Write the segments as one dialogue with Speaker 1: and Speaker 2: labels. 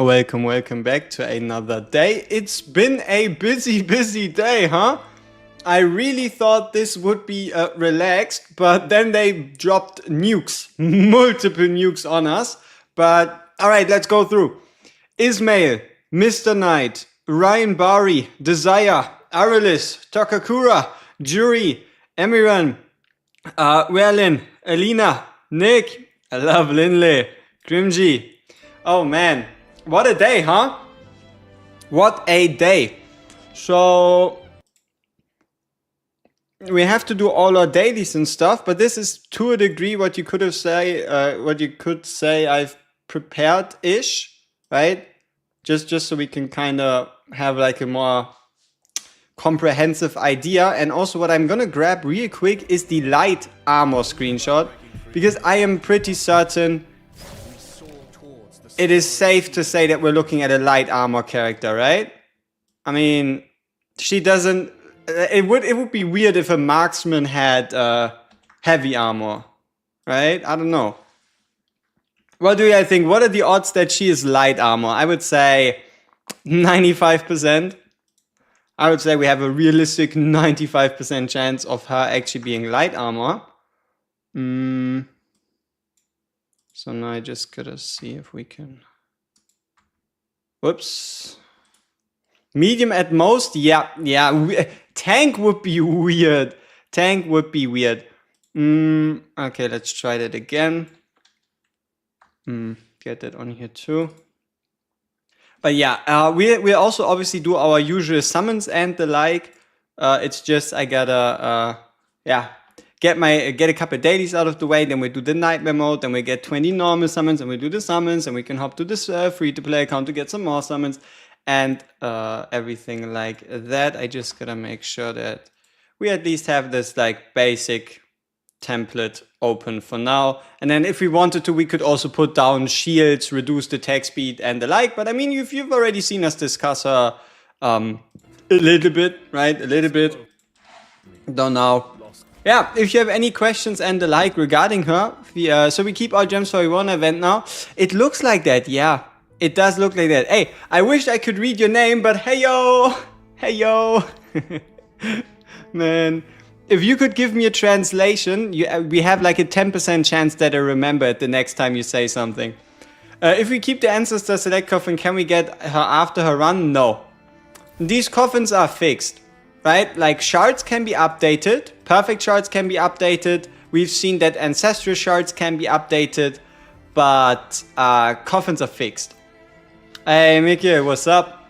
Speaker 1: Welcome back to another day. It's been a busy day, huh? I really thought this would be relaxed, but then they dropped nukes, multiple nukes on us. But alright, let's go through. Ismail, Mr. Knight, Ryan Bari, Desire, Aralis, Takakura, Jury, Emiran, Werlin, Alina, Nick, I love Linley, Grimji. Oh man, what a day, huh? What a day. So we have to do all our dailies and stuff, but this is to a degree what you could say I've prepared-ish, right? Just so we can kind of have like a more comprehensive idea. And also what I'm gonna grab real quick is the light armor screenshot, because I am pretty certain it is safe to say that we're looking at a light armor character, right? I mean, she doesn't... It would be weird if a marksman had heavy armor, right? I don't know. What do you think? What are the odds that she is light armor? I would say 95%. I would say we have a realistic 95% chance of her actually being light armor. So now I just gotta see if we can... Whoops. Medium at most? Yeah. Tank would be weird. Okay, let's try that again. Get that on here too. But yeah, we also obviously do our usual summons and the like. It's just I gotta get a couple of dailies out of the way, then we do the nightmare mode, then we get 20 normal summons, and we do the summons, and we can hop to this free-to-play account to get some more summons, and everything like that. I just gotta make sure that we at least have this like basic template open for now. And then if we wanted to, we could also put down shields, reduce the attack speed and the like. But I mean, you've already seen us discuss her a little bit, right? A little bit. Don't know. Yeah, if you have any questions and the like regarding her, so we keep our gems for one event now. It looks like that, yeah. It does look like that. Hey, I wish I could read your name, but hey yo! Man, if you could give me a translation, we have like a 10% chance that I remember it the next time you say something. If we keep the Ancestor select coffin, can we get her after her run? No. These coffins are fixed. Right? Like shards can be updated, perfect shards can be updated, we've seen that ancestral shards can be updated, but coffins are fixed. Hey Mickey, what's up?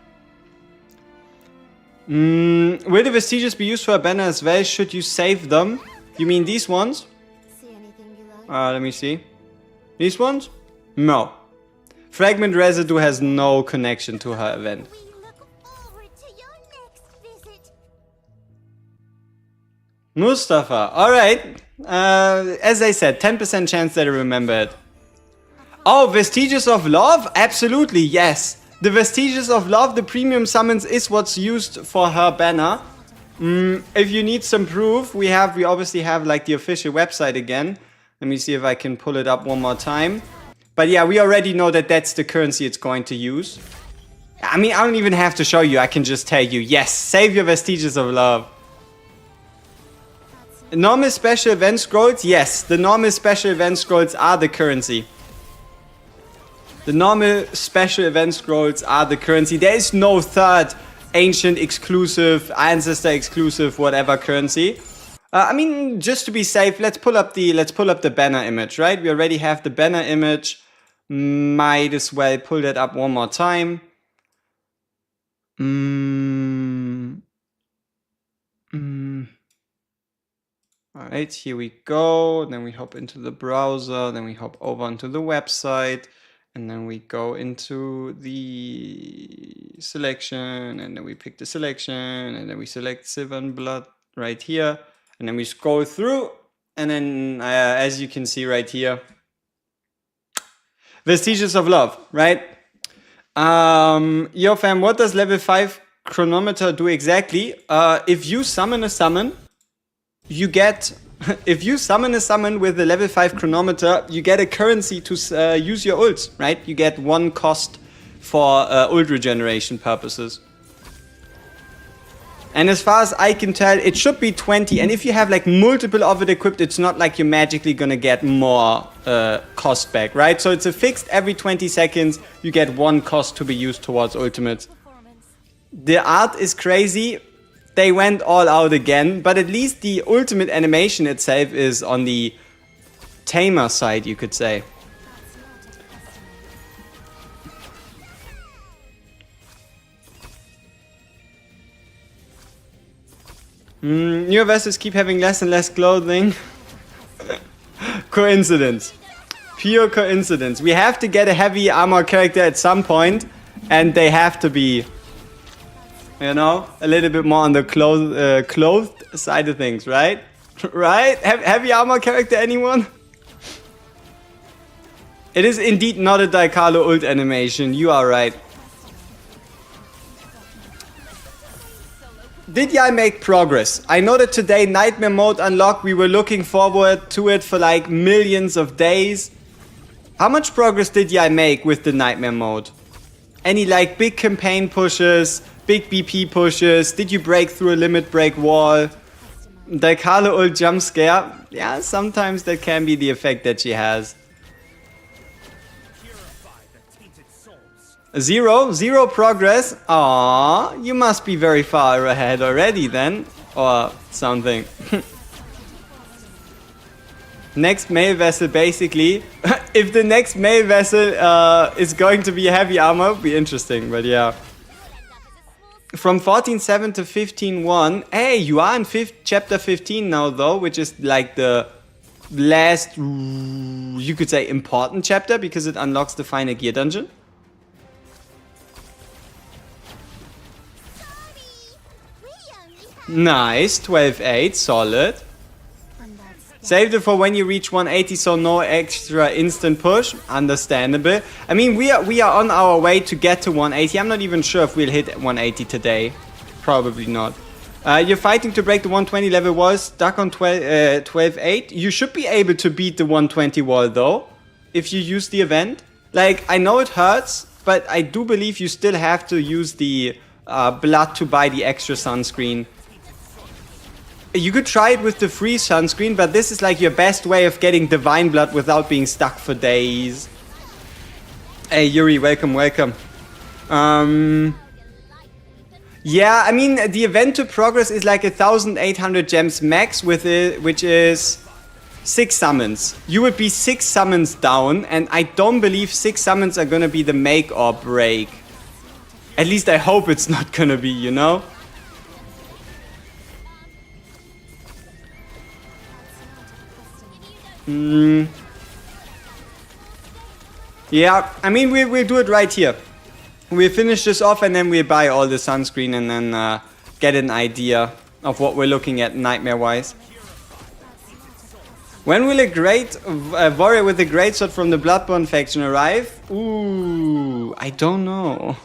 Speaker 1: Will the vestiges be used for a banner as well? Should you save them? You mean these ones? Let me see. These ones? No. Fragment residue has no connection to her event. Mustafa, alright. As I said, 10% chance that I remember it. Oh, Vestiges of Love? Absolutely, yes. The Vestiges of Love, the premium summons, is what's used for her banner. If you need some proof, we obviously have like the official website again. Let me see if I can pull it up one more time. But yeah, we already know that that's the currency it's going to use. I mean, I don't even have to show you, I can just tell you, yes, save your Vestiges of Love. Normal special event scrolls? Yes, the normal special event scrolls are the currency. The normal special event scrolls are the currency. There is no third ancient exclusive, ancestor exclusive, whatever currency. I mean, just to be safe, let's pull up the banner image, right? We already have the banner image. Might as well pull that up one more time. Alright, here we go. Then we hop into the browser. Then we hop over onto the website. And then we go into the selection. And then we pick the selection. And then we select Sylvan Blood right here. And then we scroll through. And then, as you can see right here, Vestiges of Love, right? Yo fam, what does level 5 chronometer do exactly? If you summon a summon, you get, if you summon a summon with the level 5 chronometer, you get a currency to use your ults, right? You get one cost for ult regeneration purposes. And as far as I can tell, it should be 20. And if you have like multiple of it equipped, it's not like you're magically gonna get more cost back, right? So it's a fixed every 20 seconds, you get 1 cost to be used towards ultimate. The art is crazy. They went all out again, but at least the ultimate animation itself is on the tamer side, you could say. Newer vessels keep having less and less clothing. Coincidence. Pure coincidence. We have to get a heavy armor character at some point, and they have to be, you know, a little bit more on the clothed side of things, right? Right? Heavy armor character, anyone? It is indeed not a Daikalo ult animation, you are right. Did I make progress? I know that today Nightmare Mode unlocked, we were looking forward to it for like millions of days. How much progress did I make with the Nightmare Mode? Any like big campaign pushes, big BP pushes? Did you break through a limit break wall? Daikalo ult jump scare? Yeah, sometimes that can be the effect that she has. Zero progress? Aww, you must be very far ahead already then. Or something. Next male vessel basically. If the next male vessel is going to be heavy armor, would be interesting, but yeah. From 14.7 to 15.1. Hey, you are in chapter 15 now though, which is like the last, you could say, important chapter because it unlocks the final gear dungeon. Nice, 12.8, solid. Saved it for when you reach 180, so no extra instant push. Understandable. I mean, we are on our way to get to 180. I'm not even sure if we'll hit 180 today. Probably not. You're fighting to break the 120 level wall, stuck on 12.8. You should be able to beat the 120 wall though, if you use the event. Like, I know it hurts, but I do believe you still have to use the blood to buy the extra sunscreen. You could try it with the free sunscreen, but this is like your best way of getting divine blood without being stuck for days. Hey Yuri, welcome. Yeah, I mean the event to progress is like 1,800 gems max with it, which is 6 summons. You would be 6 summons down, and I don't believe 6 summons are gonna be the make or break. At least I hope it's not gonna be, you know? Yeah, I mean, we'll do it right here. We'll finish this off and then we'll buy all the sunscreen and then get an idea of what we're looking at nightmare-wise. When will a great warrior with a greatsword from the Bloodborne faction arrive? Ooh, I don't know.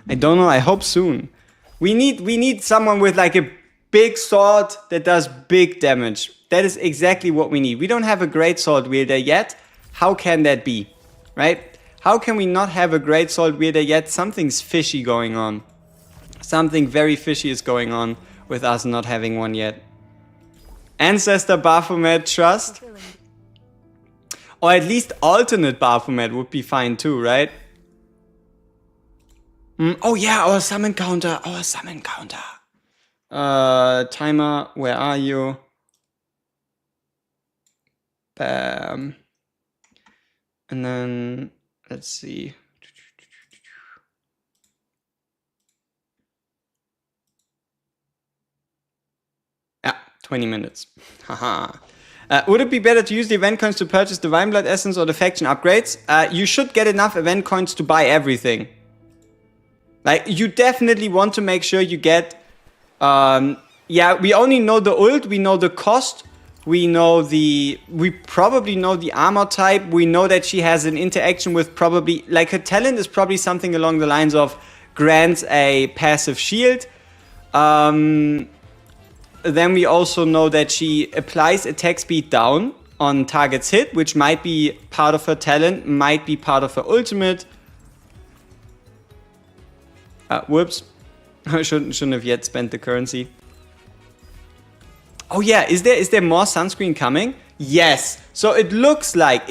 Speaker 1: I hope soon. We need someone with like a big sword that does big damage. That is exactly what we need. We don't have a great sword wielder yet. How can that be? Right? How can we not have a great sword wielder yet? Something's fishy going on. Something very fishy is going on with us not having one yet. Ancestor Baphomet trust. Or at least alternate Baphomet would be fine too, right? Oh yeah, our summon counter. Timer, where are you? Bam. And then, let's see. Yeah, 20 minutes. Haha. Would it be better to use the event coins to purchase the Divine Blood Essence or the faction upgrades? You should get enough event coins to buy everything. Like, you definitely want to make sure you get... yeah, we only know the ult, we know the cost. We probably know the armor type. We know that she has an interaction with probably, like her talent is probably something along the lines of grants a passive shield. Then we also know that she applies attack speed down on targets hit, which might be part of her talent, might be part of her ultimate. Whoops. I shouldn't have yet spent the currency. Oh yeah, is there more sunscreen coming? Yes. So it looks like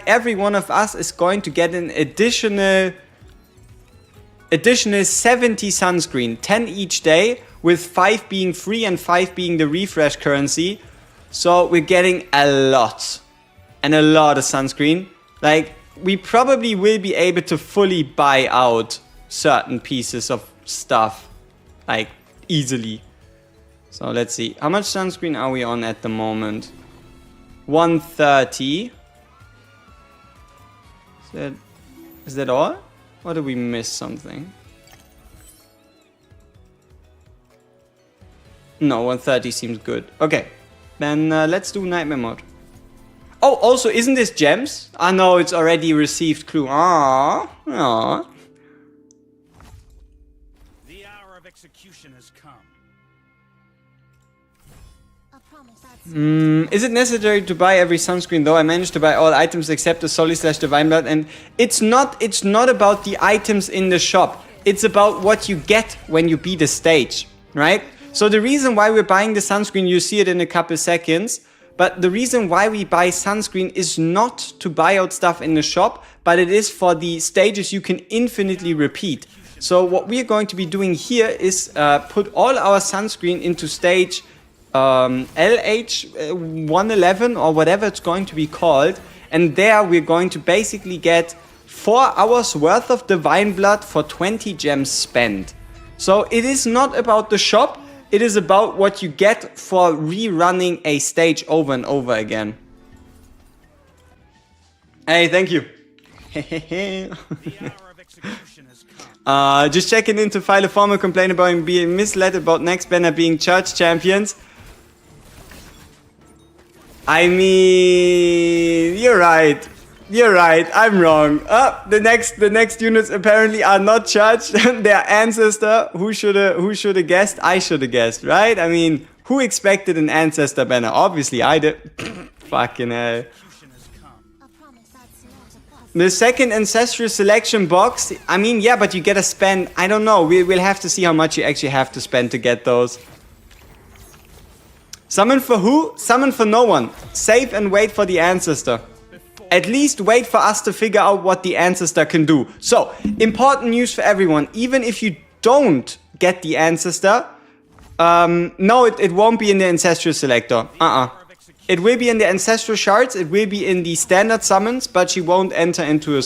Speaker 1: every one of us is going to get an additional 70 sunscreen, 10 each day, with 5 being free and 5 being the refresh currency. So we're getting a lot of sunscreen. Like, we probably will be able to fully buy out certain pieces of stuff, like, easily. So let's see. How much sunscreen are we on at the moment? 130. Is that all? Or did we miss something? No, 130 seems good. Okay. Then let's do nightmare mode. Oh, also, isn't this gems? Ah, no, it's already received clue. Aww. Aww.
Speaker 2: The hour of execution has come.
Speaker 1: Is it necessary to buy every sunscreen though? I managed to buy all items except the Soli/Divine Blood, and it's not about the items in the shop. It's about what you get when you beat a stage, right? So the reason why we're buying the sunscreen, you see it in a couple seconds, but the reason why we buy sunscreen is not to buy out stuff in the shop, but it is for the stages you can infinitely repeat. So what we're going to be doing here is put all our sunscreen into stage LH111 or whatever it's going to be called, and there we're going to basically get 4 hours worth of Divine Blood for 20 gems spent. So it is not about the shop, it is about what you get for rerunning a stage over and over again. Hey, thank you. Just checking in to file a formal complaint about being misled about next banner being church champions. I mean, you're right. You're right. I'm wrong. The next units apparently are not church. They're Ancestor. Who should have guessed? I should have guessed, right? I mean, who expected an Ancestor banner? Obviously, I did. Fucking hell. The second Ancestral selection box. I mean, yeah, but you gotta spend. I don't know. We'll have to see how much you actually have to spend to get those. Summon for who? Summon for no one. Save and wait for the Ancestor. At least wait for us to figure out what the Ancestor can do. So, important news for everyone. Even if you don't get the Ancestor, no, it won't be in the Ancestral selector. It will be in the Ancestral shards, it will be in the standard summons, but she won't enter into a...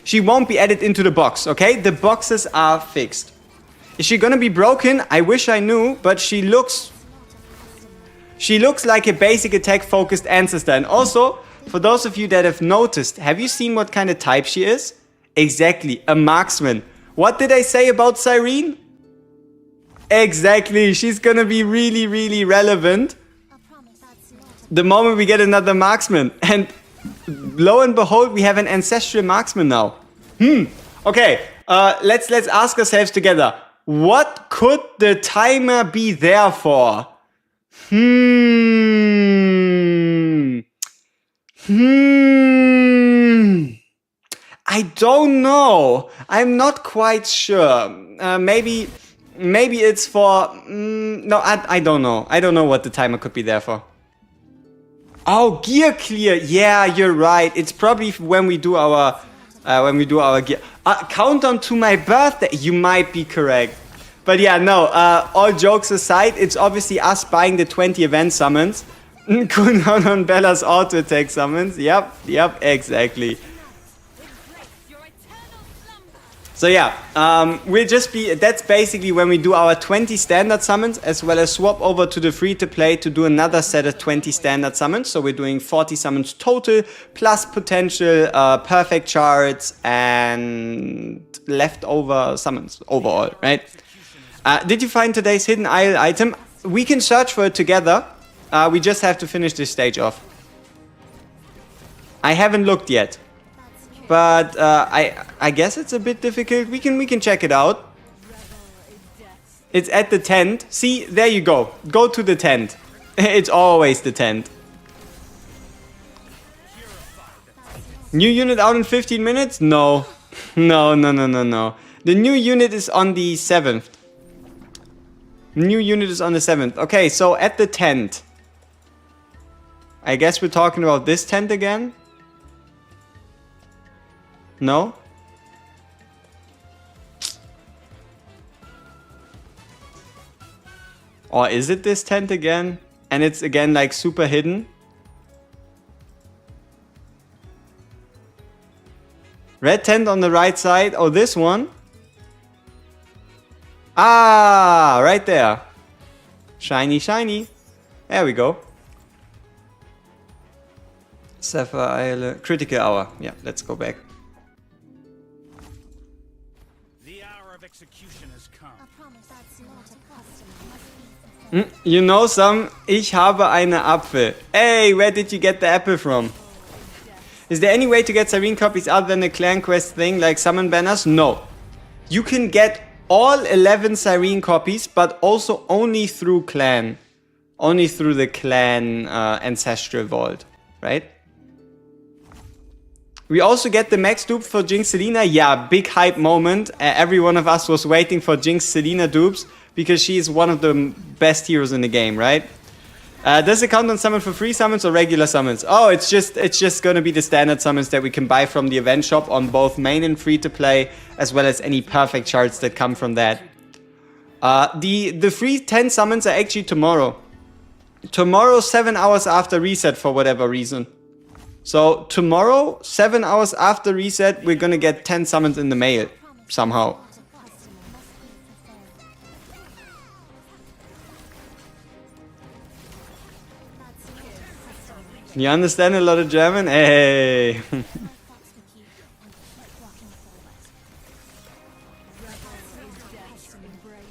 Speaker 1: She won't be added into the box, okay? The boxes are fixed. Is she gonna be broken? I wish I knew, but she looks like a basic attack focused Ancestor. And also, for those of you that have noticed, have you seen what kind of type she is? Exactly, a marksman. What did I say about Cyrene? Exactly, she's gonna be really, really relevant the moment we get another marksman. And lo and behold, we have an Ancestral marksman now. Okay, let's ask ourselves together. What could the timer be there for? I don't know. I'm not quite sure. Maybe it's for... no, I don't know. I don't know what the timer could be there for. Oh, gear clear. Yeah, you're right. It's probably when we do our gear. Countdown to my birthday. You might be correct. But yeah, no, all jokes aside, it's obviously us buying the 20 event summons. Cooldown on Bella's auto attack summons. Yep, exactly. So yeah, we'll just be, that's basically when we do our 20 standard summons, as well as swap over to the free to play to do another set of 20 standard summons. So we're doing 40 summons total, plus potential perfect charts and leftover summons overall, right? Did you find today's hidden isle item? We can search for it together. We just have to finish this stage off. I haven't looked yet. But I guess it's a bit difficult. We can check it out. It's at the tent. See, there you go. Go to the tent. It's always the tent. New unit out in 15 minutes? No. No, no, no, no, no. The new unit is on the 7th. New unit is on the 7th. Okay, so at the tent. I guess we're talking about this tent again? No? Or is it this tent again? And it's again like super hidden? Red tent on the right side. Oh, this one? Ah, right there. Shiny, shiny. There we go. Sapphire, critical hour. Yeah, let's go back.
Speaker 2: The hour of execution has come.
Speaker 1: You know some? Ich habe eine Apfel. Hey, where did you get the apple from? Is there any way to get Siren copies other than the clan quest thing, like summon banners? No. You can get all 11 Siren copies, but also only through clan. Only through the clan ancestral vault, right? We also get the max dupe for Jinx Selena. Yeah, big hype moment. Every one of us was waiting for Jinx Selena dupes because she is one of the best heroes in the game, right? Does it count on summon for free summons or regular summons? Oh, it's just gonna be the standard summons that we can buy from the event shop on both main and free to play, as well as any perfect charts that come from that. The free 10 summons are actually tomorrow. Tomorrow, 7 hours after reset for whatever reason. So tomorrow, 7 hours after reset, we're gonna get 10 summons in the mail somehow. You understand a lot of German? Hey!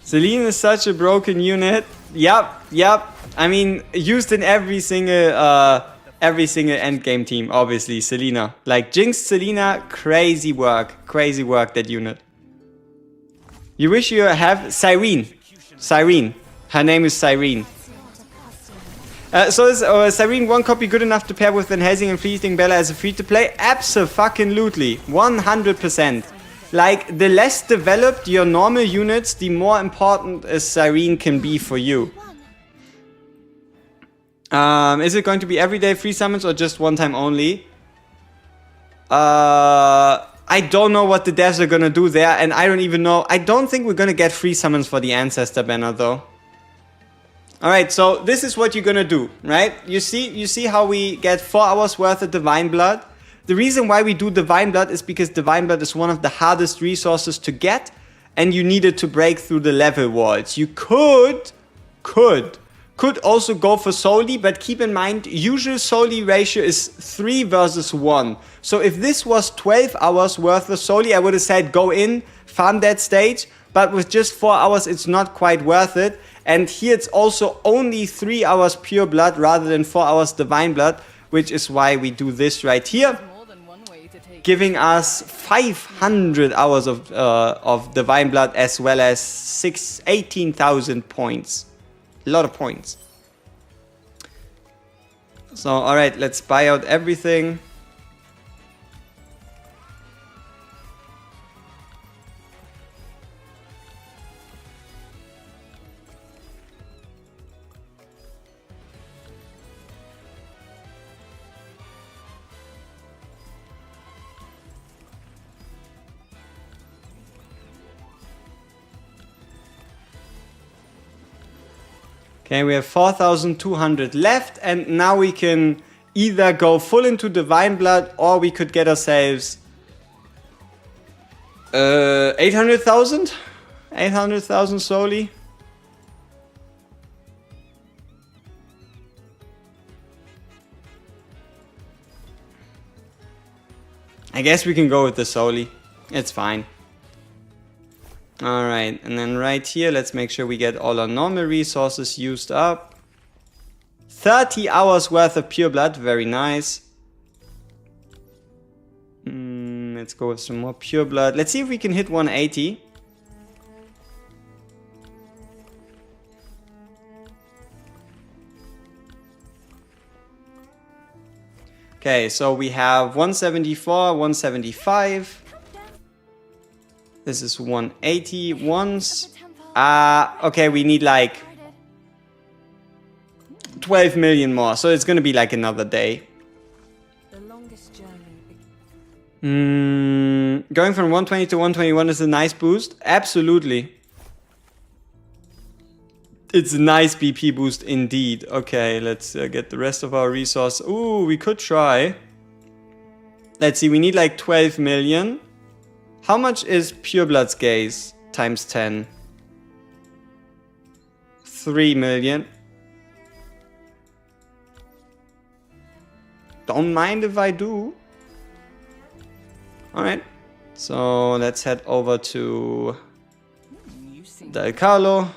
Speaker 1: Celine is such a broken unit. Yep. I mean, used in every single endgame team, obviously, Selena. Like, Jinx, Selena, crazy work, that unit. You wish you have Cyrene. Her name is Cyrene. So is Cyrene one copy good enough to pair with Van Helsing and Fleeting Bella as a free-to-play? Abso-fucking-lutely. 100%. Like, the less developed your normal units, the more important a Cyrene can be for you. Is it going to be everyday free summons or just one time only? I don't know what the devs are gonna do there, and I don't even know. I don't think we're gonna get free summons for the Ancestor banner though. Alright, so this is what you're gonna do, right? You see how we get 4 hours worth of Divine Blood? The reason why we do Divine Blood is because Divine Blood is one of the hardest resources to get, and you need it to break through the level walls. You could also go for Soli, but keep in mind, usual Soli ratio is 3 versus 1. So if this was 12 hours worth of Soli, I would have said go in, farm that stage, but with just 4 hours, it's not quite worth it. And here it's also only 3 hours pure blood rather than 4 hours divine blood, which is why we do this right here, giving us 500 hours of divine blood as well as 18,000 points. A lot of points. So, alright, let's buy out everything. Okay, we have 4,200 left, and now we can either go full into Divine Blood, or we could get ourselves 800,000? 800,000 solely. I guess we can go with the Soli. It's fine. Alright, and then right here, let's make sure we get all our normal resources used up. 30 hours worth of pure blood, very nice. Let's go with some more pure blood. Let's see if we can hit 180. Okay, so we have 174, 175. This is 180 once. Okay, we need like 12 million more. So it's gonna be like another day.
Speaker 3: The longest journey.
Speaker 1: Going from 120 to 121 is a nice boost. Absolutely. It's a nice BP boost indeed. Okay, let's get the rest of our resource. Ooh, we could try. Let's see, we need like 12 million. How much is Pureblood's Gaze times 10? 3 million. Don't mind if I do. Alright, so let's head over to Del Carlo.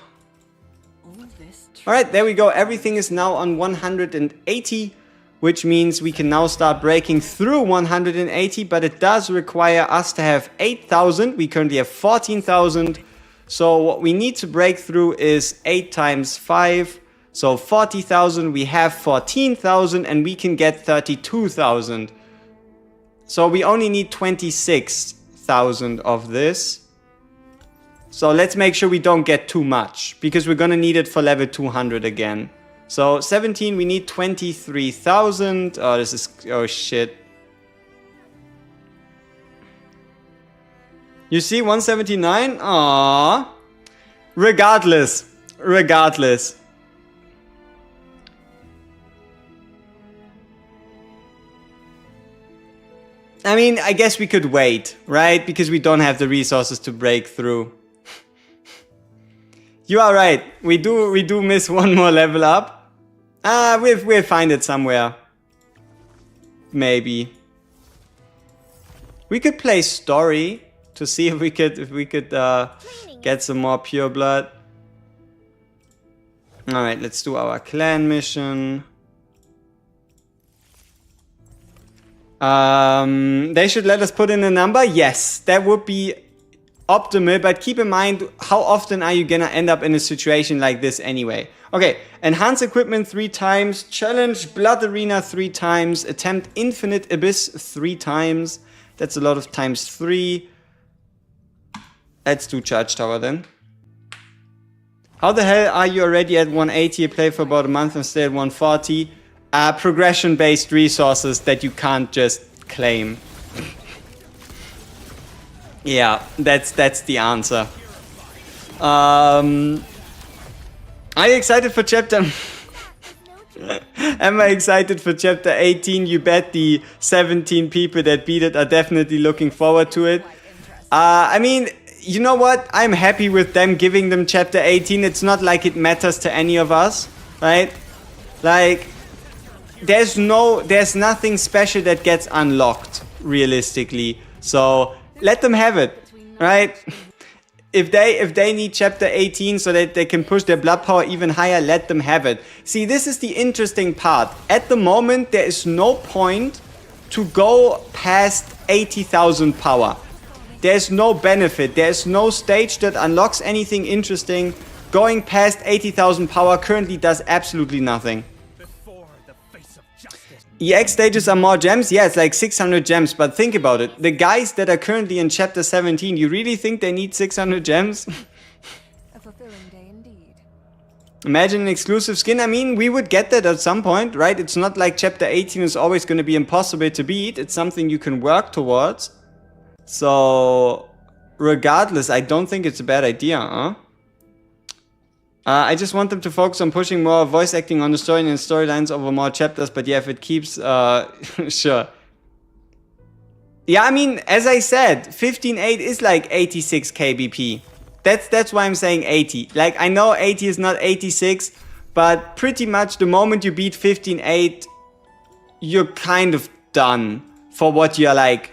Speaker 1: Alright, there we go. Everything is now on 180, which means we can now start breaking through 180, but it does require us to have 8,000. We currently have 14,000. So what we need to break through is 8 times 5. So 40,000, we have 14,000, and we can get 32,000. So we only need 26,000 of this. So let's make sure we don't get too much, because we're gonna need it for level 200 again. So 17, we need 23,000. Oh, this is, oh shit. You see, 179? Aww. Regardless. I mean, I guess we could wait, right? Because we don't have the resources to break through. You are right. We do miss one more level up. We'll find it somewhere. Maybe. We could play story to see if we could get some more pure blood. All right, let's do our clan mission. They should let us put in a number. Yes, that would be optimal, but keep in mind, how often are you gonna end up in a situation like this anyway? Okay, enhance equipment 3 times, challenge blood arena 3 times, attempt infinite abyss 3 times. That's a lot of times 3. Let's do charge tower then. How the hell are you already at 180? You play for about a month and stay at 140. Progression based resources that you can't just claim. Yeah, that's the answer. Are you excited for chapter? Am I excited for chapter 18? You bet the 17 people that beat it are definitely looking forward to it. I mean, you know what? I'm happy with them giving them chapter 18. It's not like it matters to any of us, right? Like, there's nothing special that gets unlocked realistically. So let them have it, right? If they need chapter 18 so that they can push their blood power even higher, let them have it. See, this is the interesting part. At the moment, there is no point to go past 80,000 power. There's no benefit. There's no stage that unlocks anything interesting. Going past 80,000 power currently does absolutely nothing. EX stages are more gems? Yeah, it's like 600 gems, but think about it. The guys that are currently in chapter 17, you really think they need 600 gems?
Speaker 3: A fulfilling day indeed.
Speaker 1: Imagine an exclusive skin. I mean, we would get that at some point, right? It's not like chapter 18 is always going to be impossible to beat. It's something you can work towards. So, regardless, I don't think it's a bad idea, huh? I just want them to focus on pushing more voice acting on the story and storylines over more chapters, but yeah, if it keeps, sure. Yeah, I mean, as I said, 15.8 is like 86 kbp. That's why I'm saying 80. Like, I know 80 is not 86, but pretty much the moment you beat 15.8, you're kind of done for what you're like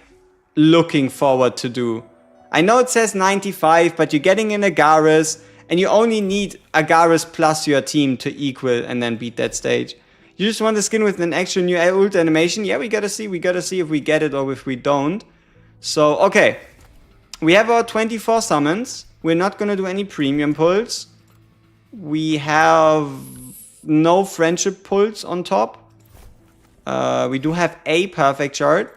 Speaker 1: looking forward to do. I know it says 95, but you're getting in Agaris, and you only need Agaris plus your team to equal and then beat that stage. You just want a skin with an extra new ult animation? Yeah, we gotta see if we get it or if we don't. So, okay. We have our 24 summons. We're not gonna do any premium pulls. We have no friendship pulls on top. We do have a perfect chart.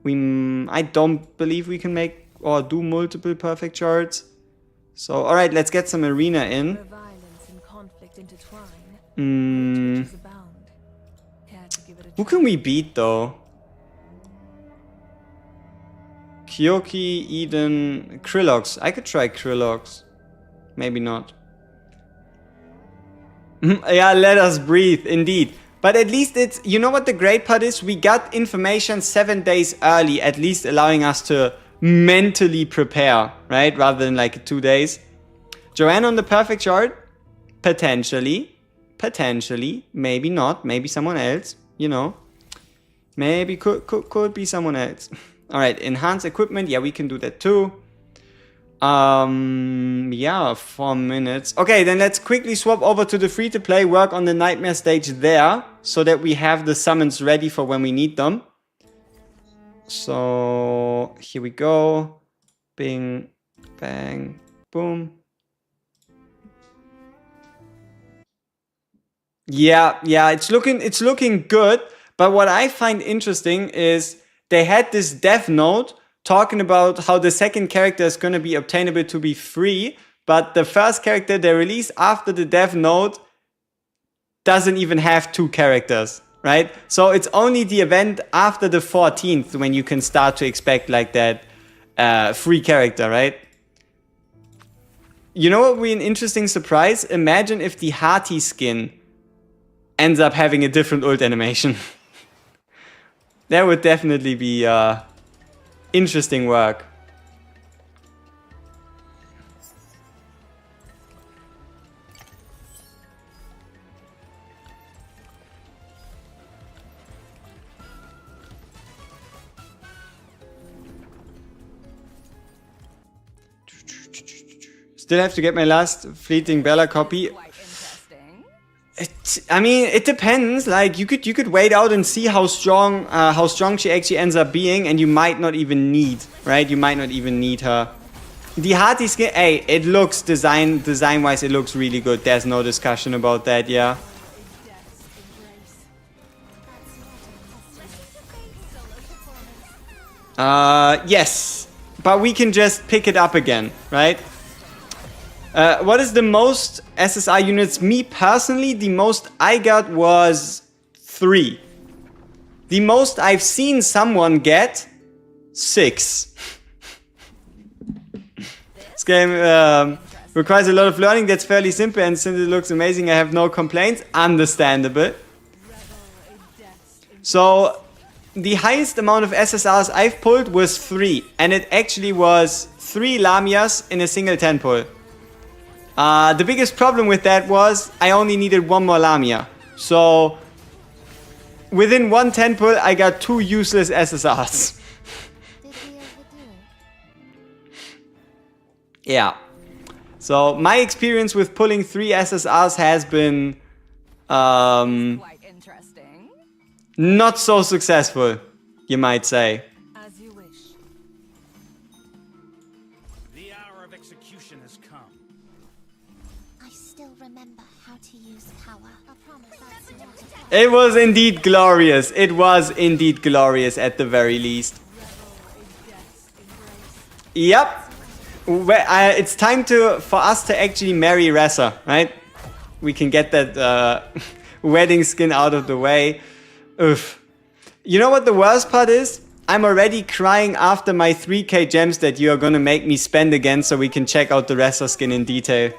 Speaker 1: I don't believe we can make... or do multiple perfect shards. So, alright, let's get some arena in.
Speaker 3: Where violence and conflict intertwine,
Speaker 1: Mm,
Speaker 3: tortures abound. Care to give it a
Speaker 1: who
Speaker 3: try?
Speaker 1: can we beat though? Kyoki, Eden, Krillox. I could try Krillox. Maybe not. Yeah, let us breathe, indeed. But at least it's, you know what the great part is? We got information 7 days early, at least allowing us to mentally prepare, right? Rather than like 2 days. Joanne on the perfect chart? Potentially. Potentially. Maybe not. Maybe someone else. You know. Maybe could be someone else. Alright, enhance equipment. Yeah, we can do that too. Yeah, 4 minutes. Okay, then let's quickly swap over to the free-to-play, work on the nightmare stage there, so that we have the summons ready for when we need them. So, here we go. Bing, bang, boom. Yeah, it's looking good, but what I find interesting is they had this dev note talking about how the second character is going to be obtainable to be free, but the first character they release after the dev note doesn't even have 2 characters, right? So it's only the event after the 14th when you can start to expect like that free character, right? You know what would be an interesting surprise? Imagine if the Hati skin ends up having a different ult animation. That would definitely be interesting work. Still have to get my last fleeting Bella copy. I mean, it depends. Like you could wait out and see how strong she actually ends up being, and you might not even need, right? You might not even need her. The Hati skin, hey, it looks design wise, it looks really good. There's no discussion about that. Yeah. Yes, but we can just pick it up again, right? What is the most SSR units? Me personally, the most I got was 3. The most I've seen someone get, 6. This game requires a lot of learning. That's fairly simple, and since it looks amazing, I have no complaints. Understandable. So the highest amount of SSRs I've pulled was 3, and it actually was 3 Lamias in a single 10 pull. The biggest problem with that was I only needed 1 more Lamia. So within 1 10 pull, I got 2 useless SSRs.
Speaker 4: Did we overdo it?
Speaker 1: Yeah. So my experience with pulling 3 SSRs has been
Speaker 3: Quite interesting.
Speaker 1: not so successful, you might say.
Speaker 3: As you wish.
Speaker 2: The hour of execution has come.
Speaker 4: I still remember how to use power. I promise that's not
Speaker 1: It was indeed glorious. It was indeed glorious at the very least. Yep. It's time for us to actually marry Ressa, right? We can get that wedding skin out of the way. Oof. You know what the worst part is? I'm already crying after my 3k gems that you are gonna make me spend again so we can check out the Ressa skin in detail.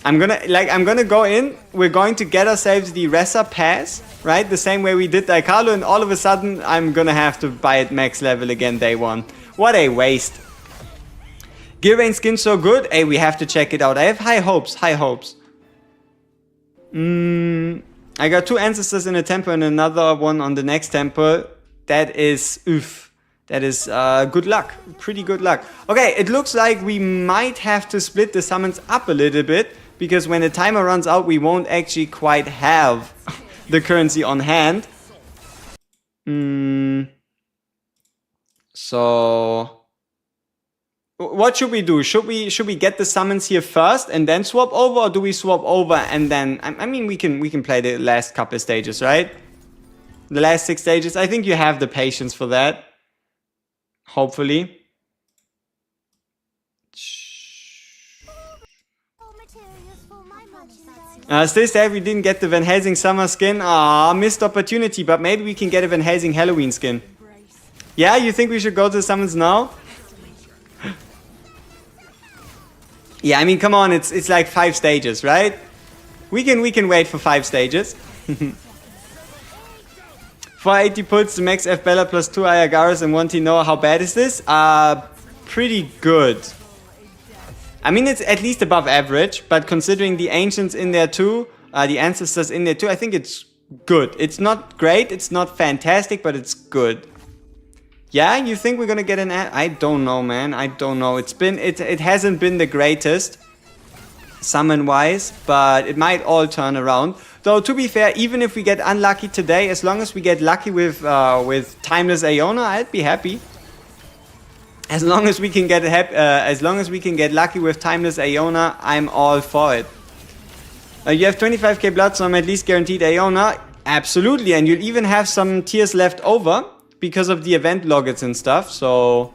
Speaker 1: I'm gonna go in, we're going to get ourselves the Ressa pass, right? The same way we did Daikalo, and all of a sudden I'm gonna have to buy it max level again day 1. What a waste. Gilbane skin so good? Hey, we have to check it out. I have high hopes, high hopes. I got 2 Ancestors in a temple and another one on the next temple. That is, oof. That is good luck. Pretty good luck. Okay, it looks like we might have to split the summons up a little bit, because when the timer runs out, we won't actually quite have the currency on hand. So what should we do? Should we get the summons here first and then swap over, or do we swap over and then I mean we can play the last couple of stages, right? The last 6 stages. I think you have the patience for that. Hopefully. Still sad we didn't get the Van Helsing summer skin. Ah, missed opportunity, but maybe we can get a Van Helsing Halloween skin. Yeah, you think we should go to the summons now? Yeah, I mean, come on, it's like 5 stages, right? We can wait for 5 stages. 480 puts to max F Bella plus 2 Ayagaras and 1 Tino. How bad is this? Pretty good. I mean, it's at least above average, but considering the Ancients in there too, the Ancestors in there too, I think it's good. It's not great, it's not fantastic, but it's good. Yeah, you think we're gonna get an... I don't know, man. I don't know. It hasn't been the greatest summon-wise, but it might all turn around. Though, to be fair, even if we get unlucky today, as long as we get lucky with Timeless Aeona, I'd be happy. As long as we can get lucky with Timeless Aeona, I'm all for it. You have 25k blood, so I'm at least guaranteed Aeona. Absolutely, and you'll even have some tiers left over because of the event loggets and stuff, so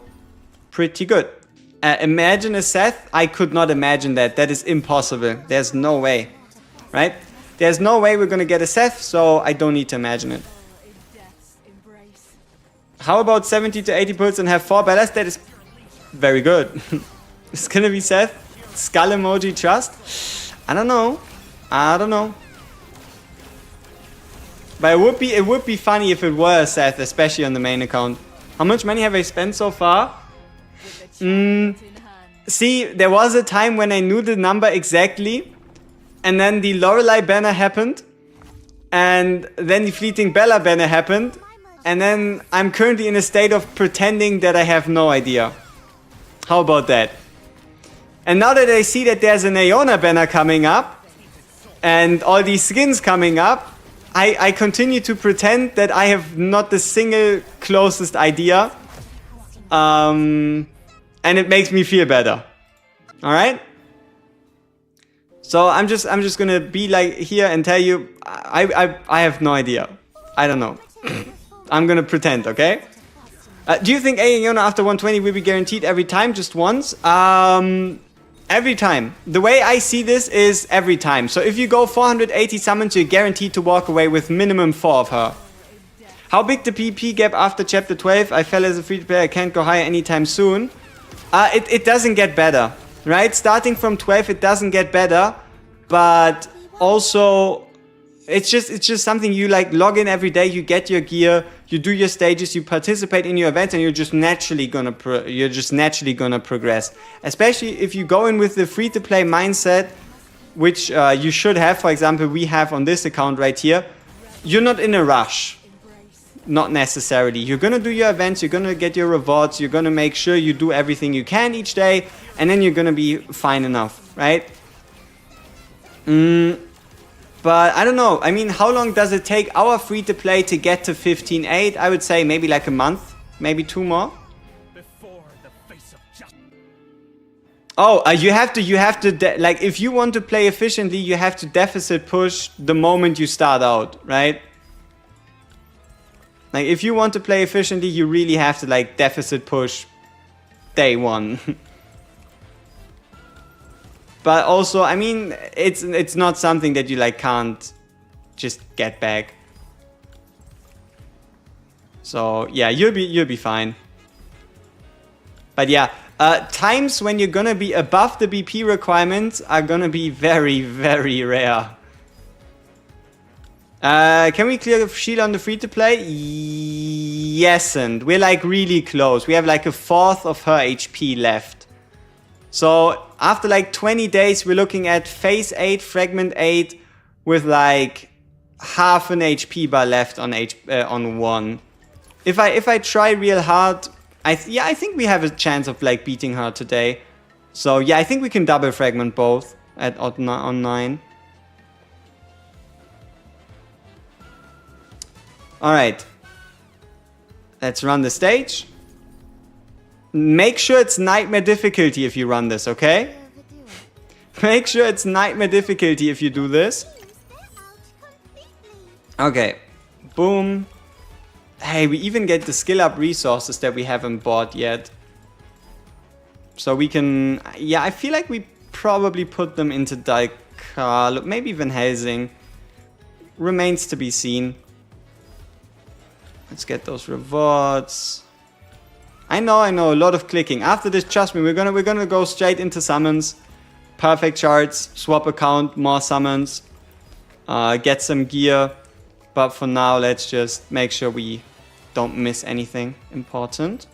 Speaker 1: pretty good. Imagine a Seth? I could not imagine that. That is impossible. There's no way, right? There's no way we're gonna get a Seth, so I don't need to imagine it. How about 70 to 80 pulls and have 4 Bellas? That is very good. It's gonna be Seth. Skull emoji trust. I don't know. I don't know. But it would be funny if it were a Seth, especially on the main account. How much money have I spent so far? See, there was a time when I knew the number exactly, and then the Lorelei banner happened, and then the Fleeting Bella banner happened, and then I'm currently in a state of pretending that I have no idea. How about that? And now that I see that there's an Aeona banner coming up, and all these skins coming up, I continue to pretend that I have not the single closest idea. And it makes me feel better. Alright? So I'm just gonna be like here and tell you I have no idea. I don't know. I'm gonna pretend, okay? Do you think Aeona after 120 will be guaranteed every time? Just once? Every time. The way I see this is every time. So if you go 480 summons, you're guaranteed to walk away with minimum 4 of her. How big the PP gap after chapter 12? I fell as a free player, I can't go higher anytime soon. It doesn't get better, right? Starting from 12, it doesn't get better. But also, it's just something you like log in every day, you get your gear, you do your stages, you participate in your events, and you're just naturally gonna progress. Especially if you go in with the free-to-play mindset, which you should have. For example, we have on this account right here. You're not in a rush. Not necessarily. You're gonna do your events, you're gonna get your rewards, you're gonna make sure you do everything you can each day, and then you're gonna be fine enough, right? But I don't know. I mean, how long does it take our free-to-play to get to 15.8? I would say maybe like a month, maybe 2 more.
Speaker 2: Before the face of justice.
Speaker 1: Oh, you have to like, if you want to play efficiently, you have to deficit push the moment you start out, right? Like, if you want to play efficiently, you really have to, like, deficit push day 1. But also, I mean, it's not something that you, like, can't just get back. So, yeah, you'll be fine. But yeah, times when you're gonna be above the BP requirements are gonna be very, very rare. Can we clear shield on the free-to-play? Yes, and we're like really close. We have like 1/4 of her HP left. So after like 20 days, we're looking at phase 8, fragment 8, with like half an HP bar left on 1. If I try real hard, I think we have a chance of like beating her today. So yeah, I think we can double fragment both on 9. Alright, let's run the stage. Make sure it's nightmare difficulty if you run this, okay? Make sure it's nightmare difficulty if you do this. Okay, boom. Hey, we even get the skill up resources that we haven't bought yet. So we can, yeah, I feel like we probably put them into Look, maybe Van Helsing. Remains to be seen. Let's get those rewards. I know, a lot of clicking. After this, trust me, we're gonna go straight into summons. Perfect charts, swap account, more summons. Get some gear. But for now, let's just make sure we don't miss anything important.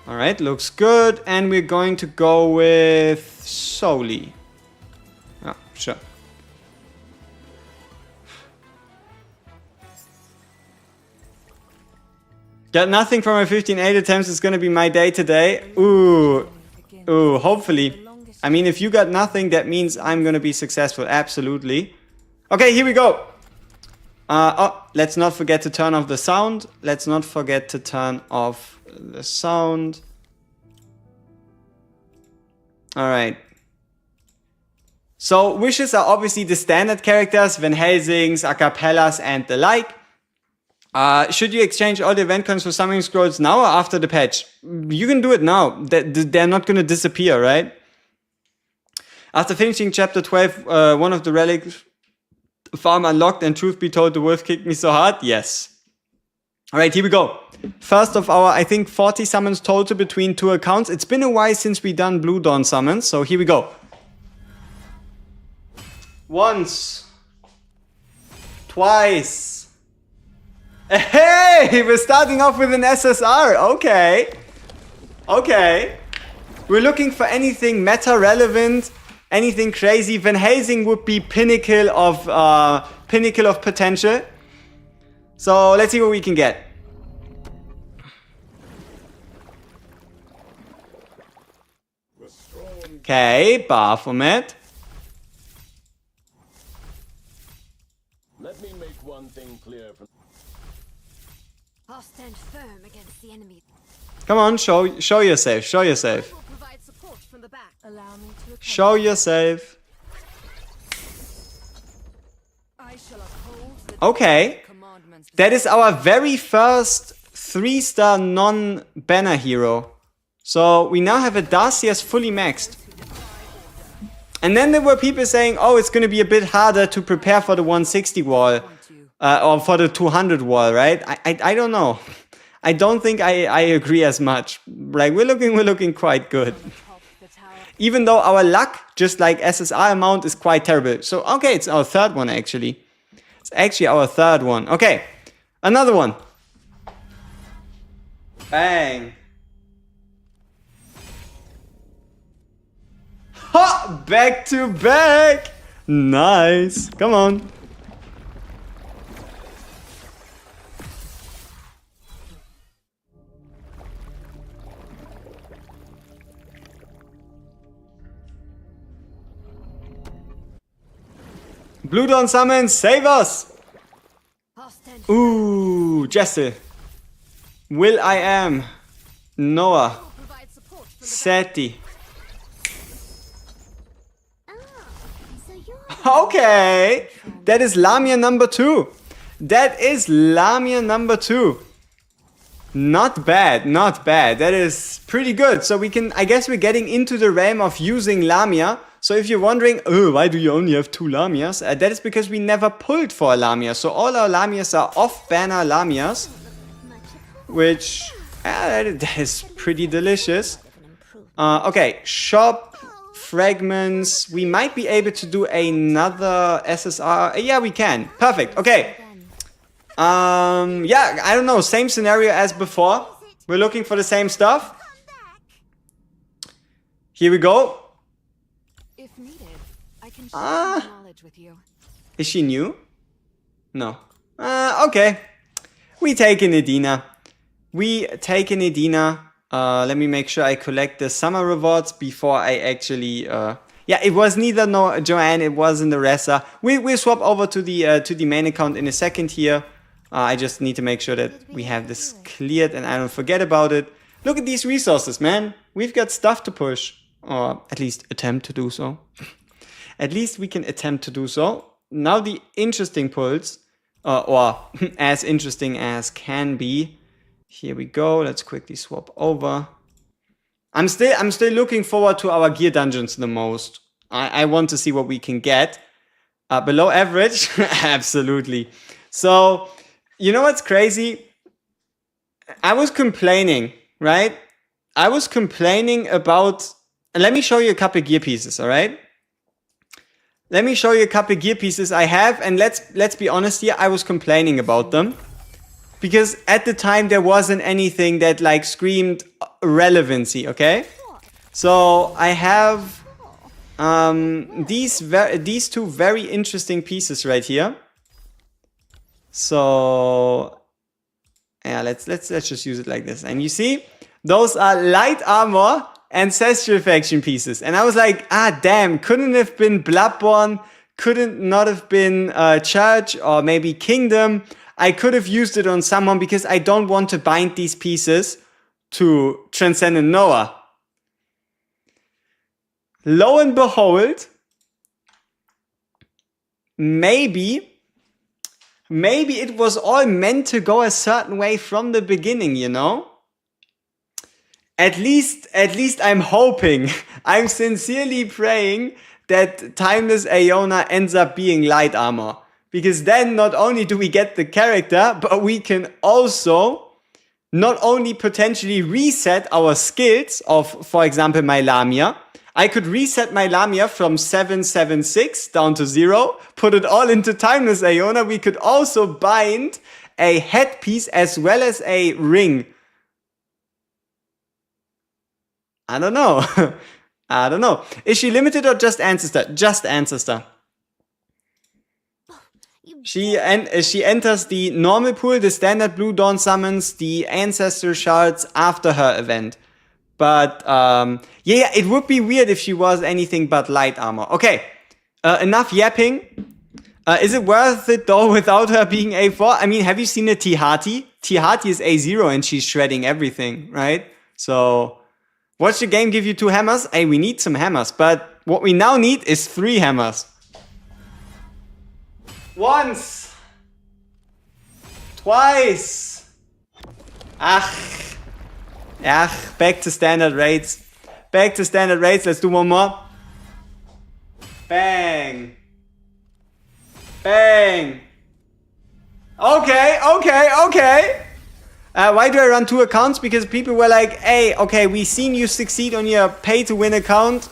Speaker 1: Alright, looks good. And we're going to go with Soli. Oh, sure. Got nothing from my 15-8 attempts. It's gonna be my day today. Ooh, hopefully. I mean, if you got nothing, that means I'm gonna be successful. Absolutely. Okay, here we go. Oh, let's not forget to turn off the sound. Let's not forget to turn off the sound. Alright. So, wishes are obviously the standard characters. Van Helsings, a cappellas, and the like. Should you exchange all the event coins for summoning scrolls now or after the patch? You can do it now. They're not going to disappear, right? After finishing chapter 12, one of the relic farm unlocked, and truth be told, the wolf kicked me so hard. Yes. Alright, here we go. First of our, I think, 40 summons total between two accounts. It's been a while since we done Blue Dawn summons, so here we go. Once. Twice. Hey, we're starting off with an SSR. Okay. Okay. We're looking for anything meta relevant, anything crazy. Van Helsing would be pinnacle of potential. So let's see what we can get. Okay, Baphomet.
Speaker 5: Let me make one thing clear from
Speaker 4: I'll stand firm against the enemy.
Speaker 1: Come on, show yourself. Show yourself.
Speaker 4: Will provide support from the back.
Speaker 3: Allow me to
Speaker 1: Show yourself.
Speaker 3: I shall uphold the
Speaker 1: Okay.
Speaker 3: commandments.
Speaker 1: That is our very first 3-star non-banner hero. So we now have a Darcius fully maxed. And then there were people saying, oh, it's going to be a bit harder to prepare for the 160 wall. Or for the 200 wall, right? I don't know. I don't think I agree as much. Like, we're looking quite good. Even though our luck, just like SSR amount, is quite terrible. So, okay, it's our third one, actually. It's actually our third one. Okay, another one. Bang. Ha! Back to back! Nice. Come on. Blue Dawn summons, save us!
Speaker 4: I'll stand
Speaker 1: Ooh, Jessel. Will I am. Noah.
Speaker 4: provide support from the
Speaker 1: Seti.
Speaker 4: So you're
Speaker 1: Okay. That is Lamia number 2. That is Lamia number 2. Not bad, not bad. That is pretty good. So we can, I guess we're getting into the realm of using Lamia. So if you're wondering, oh, why do you only have 2 Lamias? That is because we never pulled for a Lamia. So all our Lamias are off-banner Lamias. Which, that is pretty delicious. Okay, shop, fragments. We might be able to do another SSR. Yeah, we can. Perfect. Okay. Yeah, I don't know. Same scenario as before. We're looking for the same stuff. Here we go.
Speaker 3: If needed, I can share my knowledge with you.
Speaker 1: Is she new? No. Okay. We take an Edina. Let me make sure I collect the summer rewards before I actually... Yeah, it was neither Joanne, it wasn't the Ressa. We'll swap over to the main account in a second here. I just need to make sure that we have this cleared and I don't forget about it. Look at these resources, man. We've got stuff to push. Or at least attempt to do so. At least we can attempt to do so. now the interesting pulls, or as interesting as can be. Here we go. Let's quickly swap over. I'm still looking forward to our gear dungeons the most. I want to see what we can get. Below average? Absolutely. So, you know what's crazy? I was complaining, right? I was complaining about... Let me show you a couple gear pieces, all right? Let me show you a couple gear pieces I have, and let's be honest here, I was complaining about them. Because at the time there wasn't anything that like screamed relevancy, okay? So I have these two very interesting pieces right here. So yeah, let's just use it like this. And you see, those are light armor ancestral faction pieces. And I was like, ah damn, couldn't it have been Bloodborne? Couldn't not have been Church or maybe Kingdom? I could have used it on someone because I don't want to bind these pieces to Transcendent Noah. Lo and behold, maybe it was all meant to go a certain way from the beginning, you know? At least I'm hoping, I'm sincerely praying that Timeless Aeona ends up being light armor. Because then not only do we get the character, but we can also not only potentially reset our skills of, for example, my Lamia. I could reset my Lamia from 776 down to 0, put it all into Timeless Aeona. We could also bind a headpiece as well as a ring. I don't know. I don't know. Is she limited or just Ancestor? Just Ancestor. She enters the normal pool, the standard Blue Dawn summons, the Ancestor shards after her event. But yeah, it would be weird if she was anything but light armor. Okay, enough yapping. Is it worth it though without her being A4? I mean, have you seen a Tihati? Tihati is A0 and she's shredding everything, right? So, watch the game give you 2 hammers? Hey, we need some hammers, but what we now need is 3 hammers. Once. Twice. Ach, back to standard rates. Back to standard rates. Let's do one more. Bang. Bang. Okay. Why do I run 2 accounts? Because people were like, hey, okay, we've seen you succeed on your pay-to-win account.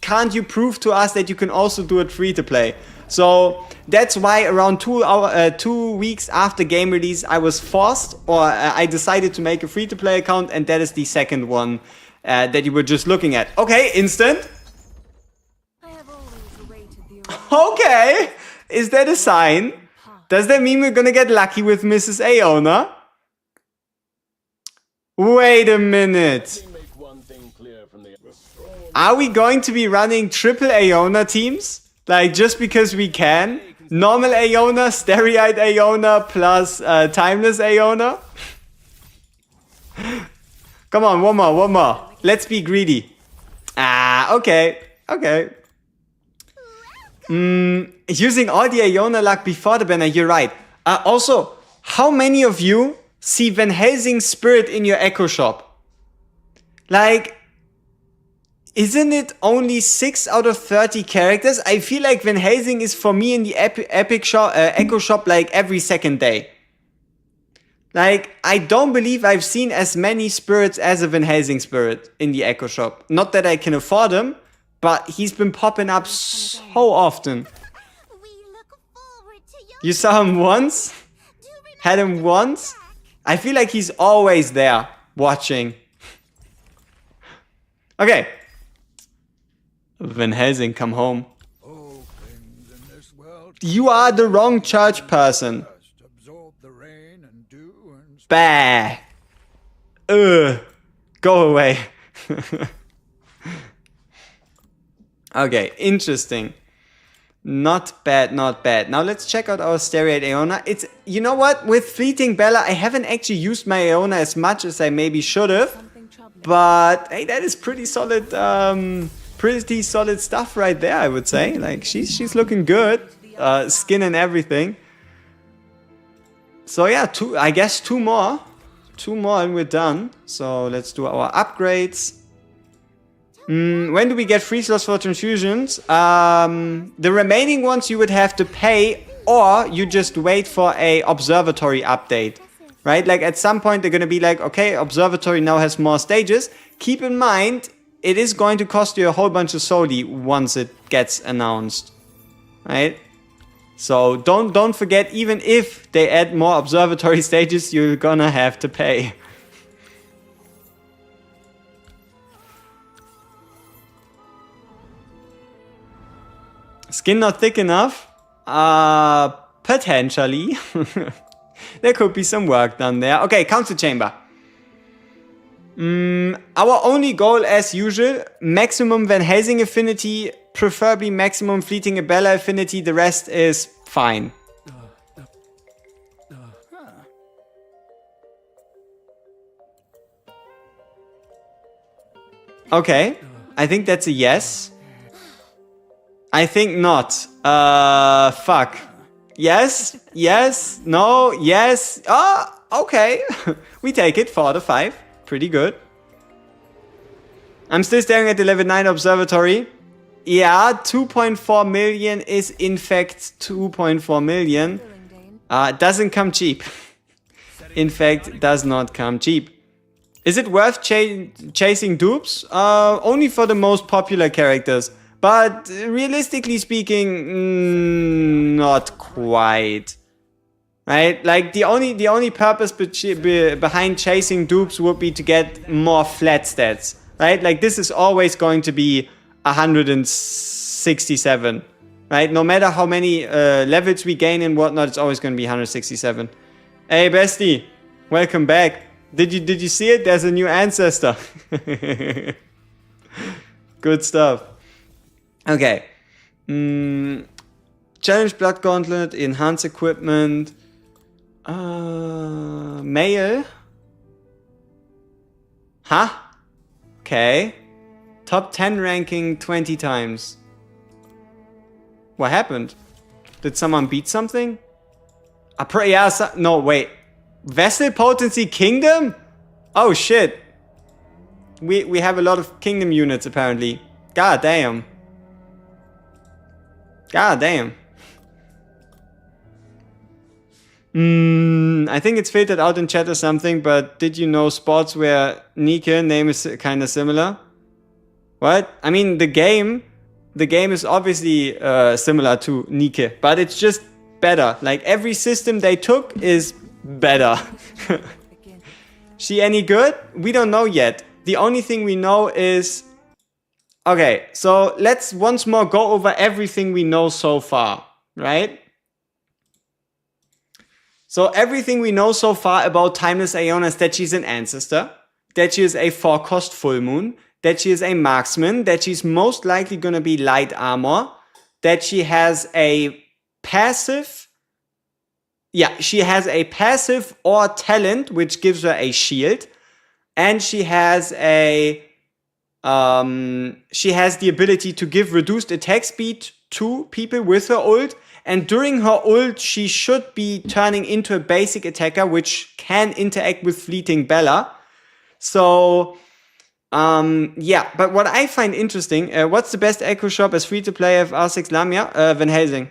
Speaker 1: Can't you prove to us that you can also do it free-to-play? So that's why around 2 weeks after game release, I was forced, or I decided to make a free-to-play account, and that is the second one that you were just looking at. Okay, instant.
Speaker 3: I have always awaited the
Speaker 1: Okay, is that a sign? Does that mean we're gonna get lucky with Mrs. Aeona? Wait a minute.
Speaker 5: Make one thing clear from the
Speaker 1: Are we going to be running triple Aeona teams? Like, just because we can? Normal Aeona, Stereoid Aeona, plus Timeless Aeona? Come on, one more. Let's be greedy. Okay. Using all the Aeona luck before the banner, you're right. Also, how many of you see Van Helsing's spirit in your Echo Shop? Like, isn't it only 6 out of 30 characters? I feel like Van Helsing is for me in the Epic shop, Echo Shop like every second day. Like, I don't believe I've seen as many spirits as a Van Helsing spirit in the Echo Shop. Not that I can afford him, but he's been popping up so often.
Speaker 4: We look forward to your
Speaker 1: You saw him once? Had him once? I feel like he's always there, watching. Okay. Van Helsing, come home.
Speaker 2: All things in this world
Speaker 1: You are the wrong church person.
Speaker 2: just absorb the rain and dew and
Speaker 1: Bah. Go away. Okay, interesting. Not bad. Now let's check out our Stereoid Aeona. It's, you know what? With Fleeting Bella, I haven't actually used my Aeona as much as I maybe should have.
Speaker 3: something troubling.
Speaker 1: But hey, that is pretty solid stuff right there, I would say. Like, she's looking good.
Speaker 3: The
Speaker 1: skin and everything. So yeah, I guess two more and we're done. So let's do our upgrades. When do we get free slots for transfusions? The remaining ones you would have to pay, or you just wait for a observatory update, right? Like at some point they're gonna be like, okay, observatory now has more stages. Keep in mind, it is going to cost you a whole bunch of soli once it gets announced, right? So don't forget, even if they add more observatory stages, you're gonna have to pay. Skin not thick enough? Potentially. There could be some work done there. Okay, council chamber. Our only goal, as usual, maximum Van Helsing affinity, preferably maximum Fleeting Abella affinity. The rest is fine. Okay, I think that's a yes. I think not. Fuck. Yes, yes, no, yes. Oh, okay. We take it, 4 to 5. Pretty good. I'm still staring at the level 9 observatory. Yeah, 2.4 million is in fact 2.4 million. Doesn't come cheap. In fact, does not come cheap. Is it worth chasing dupes? Only for the most popular characters. But realistically speaking, not quite. Right? Like the only purpose behind chasing dupes would be to get more flat stats. Right? Like this is always going to be 167. Right? No matter how many levels we gain and whatnot, it's always going to be 167. Hey bestie, welcome back. Did you see it? There's a new Ancestor. Good stuff. Okay. Challenge Blood Gauntlet, Enhance Equipment. Mail. Huh? Okay. Top 10 ranking 20 times. What happened? Did someone beat something? No, wait. Vessel Potency Kingdom? Oh shit. We have a lot of Kingdom units apparently. God damn. God damn. I think it's filtered out in chat or something, but did you know Sportswear Nike name is kind of similar? What? I mean, the game is obviously similar to Nike, but it's just better. Like every system they took is better. She any good? We don't know yet. The only thing we know is... Okay, so let's once more go over everything we know so far, right? So everything we know so far about Timeless Aeon is that she's an Ancestor, that she is a 4-cost full moon, that she is a marksman, that she's most likely going to be light armor, that she has a passive... Yeah, she has a passive or talent, which gives her a shield, and she has a... she has the ability to give reduced attack speed to people with her ult, and during her ult she should be turning into a basic attacker which can interact with Fleeting Bella. So yeah, but what I find interesting, what's the best echo shop as free to play FR6 Lamia? Van Helsing.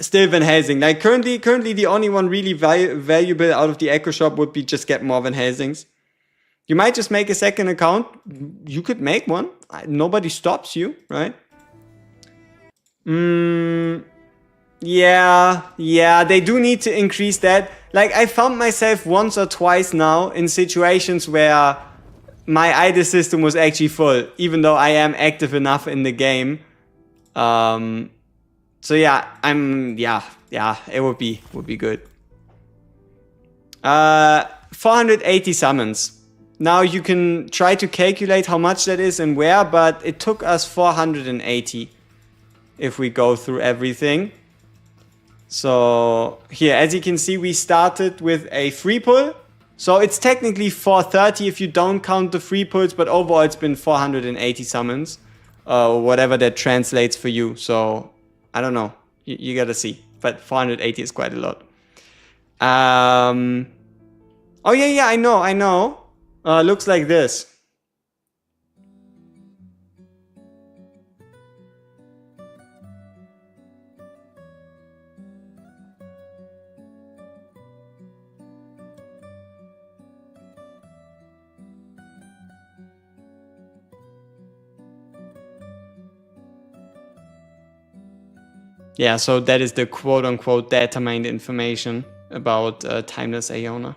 Speaker 1: Still Van Helsing. Like currently the only one really valuable out of the echo shop would be just get more Van Helsings. You might just make a second account. You could make one. Nobody stops you, right? Yeah, they do need to increase that. Like, I found myself once or twice now in situations where my idle system was actually full, even though I am active enough in the game. So yeah, it would be good. 480 summons. Now you can try to calculate how much that is and where, but it took us 480 if we go through everything. So here, as you can see, we started with a free pull. So it's technically 430 if you don't count the free pulls, but overall it's been 480 summons, or whatever that translates for you. So I don't know. You gotta see. But 480 is quite a lot. Oh yeah, I know. Looks like this. Yeah, so that is the quote-unquote data mined information about Timeless Iona.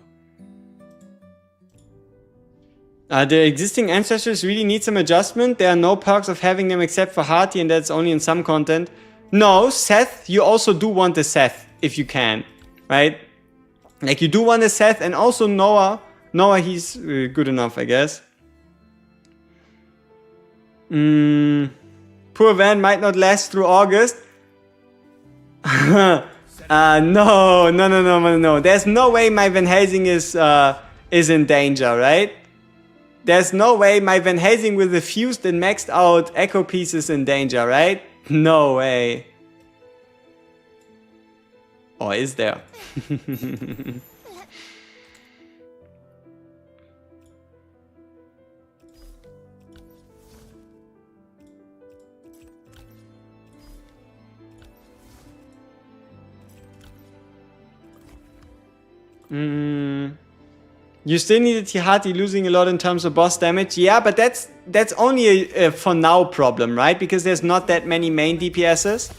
Speaker 1: The existing ancestors really need some adjustment. There are no perks of having them except for Hearty, and that's only in some content. No, Seth, you also do want the Seth, if you can, right? Like, you do want the Seth, and also Noah. Noah, he's good enough, I guess. Poor Van might not last through August. No. There's no way my Van Helsing is in danger, right? There's no way my Van Helsing with the fused and maxed out echo piece is in danger, right? No way. Or is there? You still need a Tihati losing a lot in terms of boss damage. Yeah, but that's only a for now problem, right? Because there's not that many main DPSs.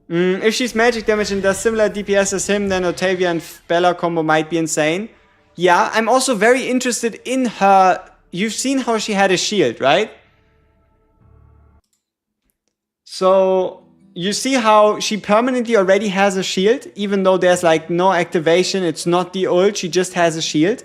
Speaker 1: If she's magic damage and does similar DPS as him, then Otavia and Bella combo might be insane. Yeah, I'm also very interested in her. You've seen how she had a shield, right? So you see how she permanently already has a shield, even though there's like no activation, it's not the ult, she just has a shield.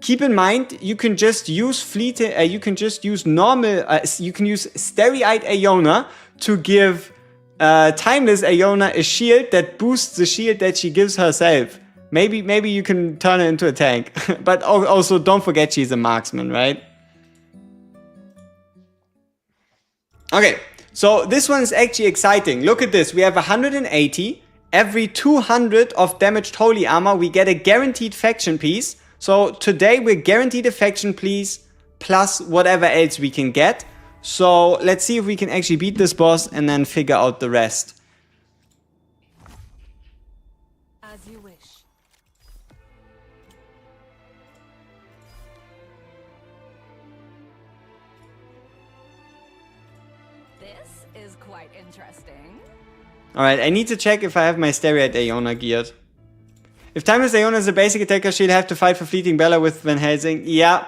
Speaker 1: Keep in mind, you can just use you can just use normal, you can use Starry-Eyed Iona to give Timeless Iona a shield that boosts the shield that she gives herself. Maybe you can turn her into a tank. But also don't forget she's a marksman, right? Okay. So this one is actually exciting. Look at this. We have 180. Every 200 of damaged holy armor, we get a guaranteed faction piece. So today we're guaranteed a faction piece plus whatever else we can get. So let's see if we can actually beat this boss and then figure out the rest.
Speaker 3: As you wish. This is quite interesting.
Speaker 1: Alright, I need to check if I have my Starry-Eyed Iona geared. If Timeless Iona is a basic attacker, she'll have to fight for Fleeting Bella with Van Helsing. Yeah.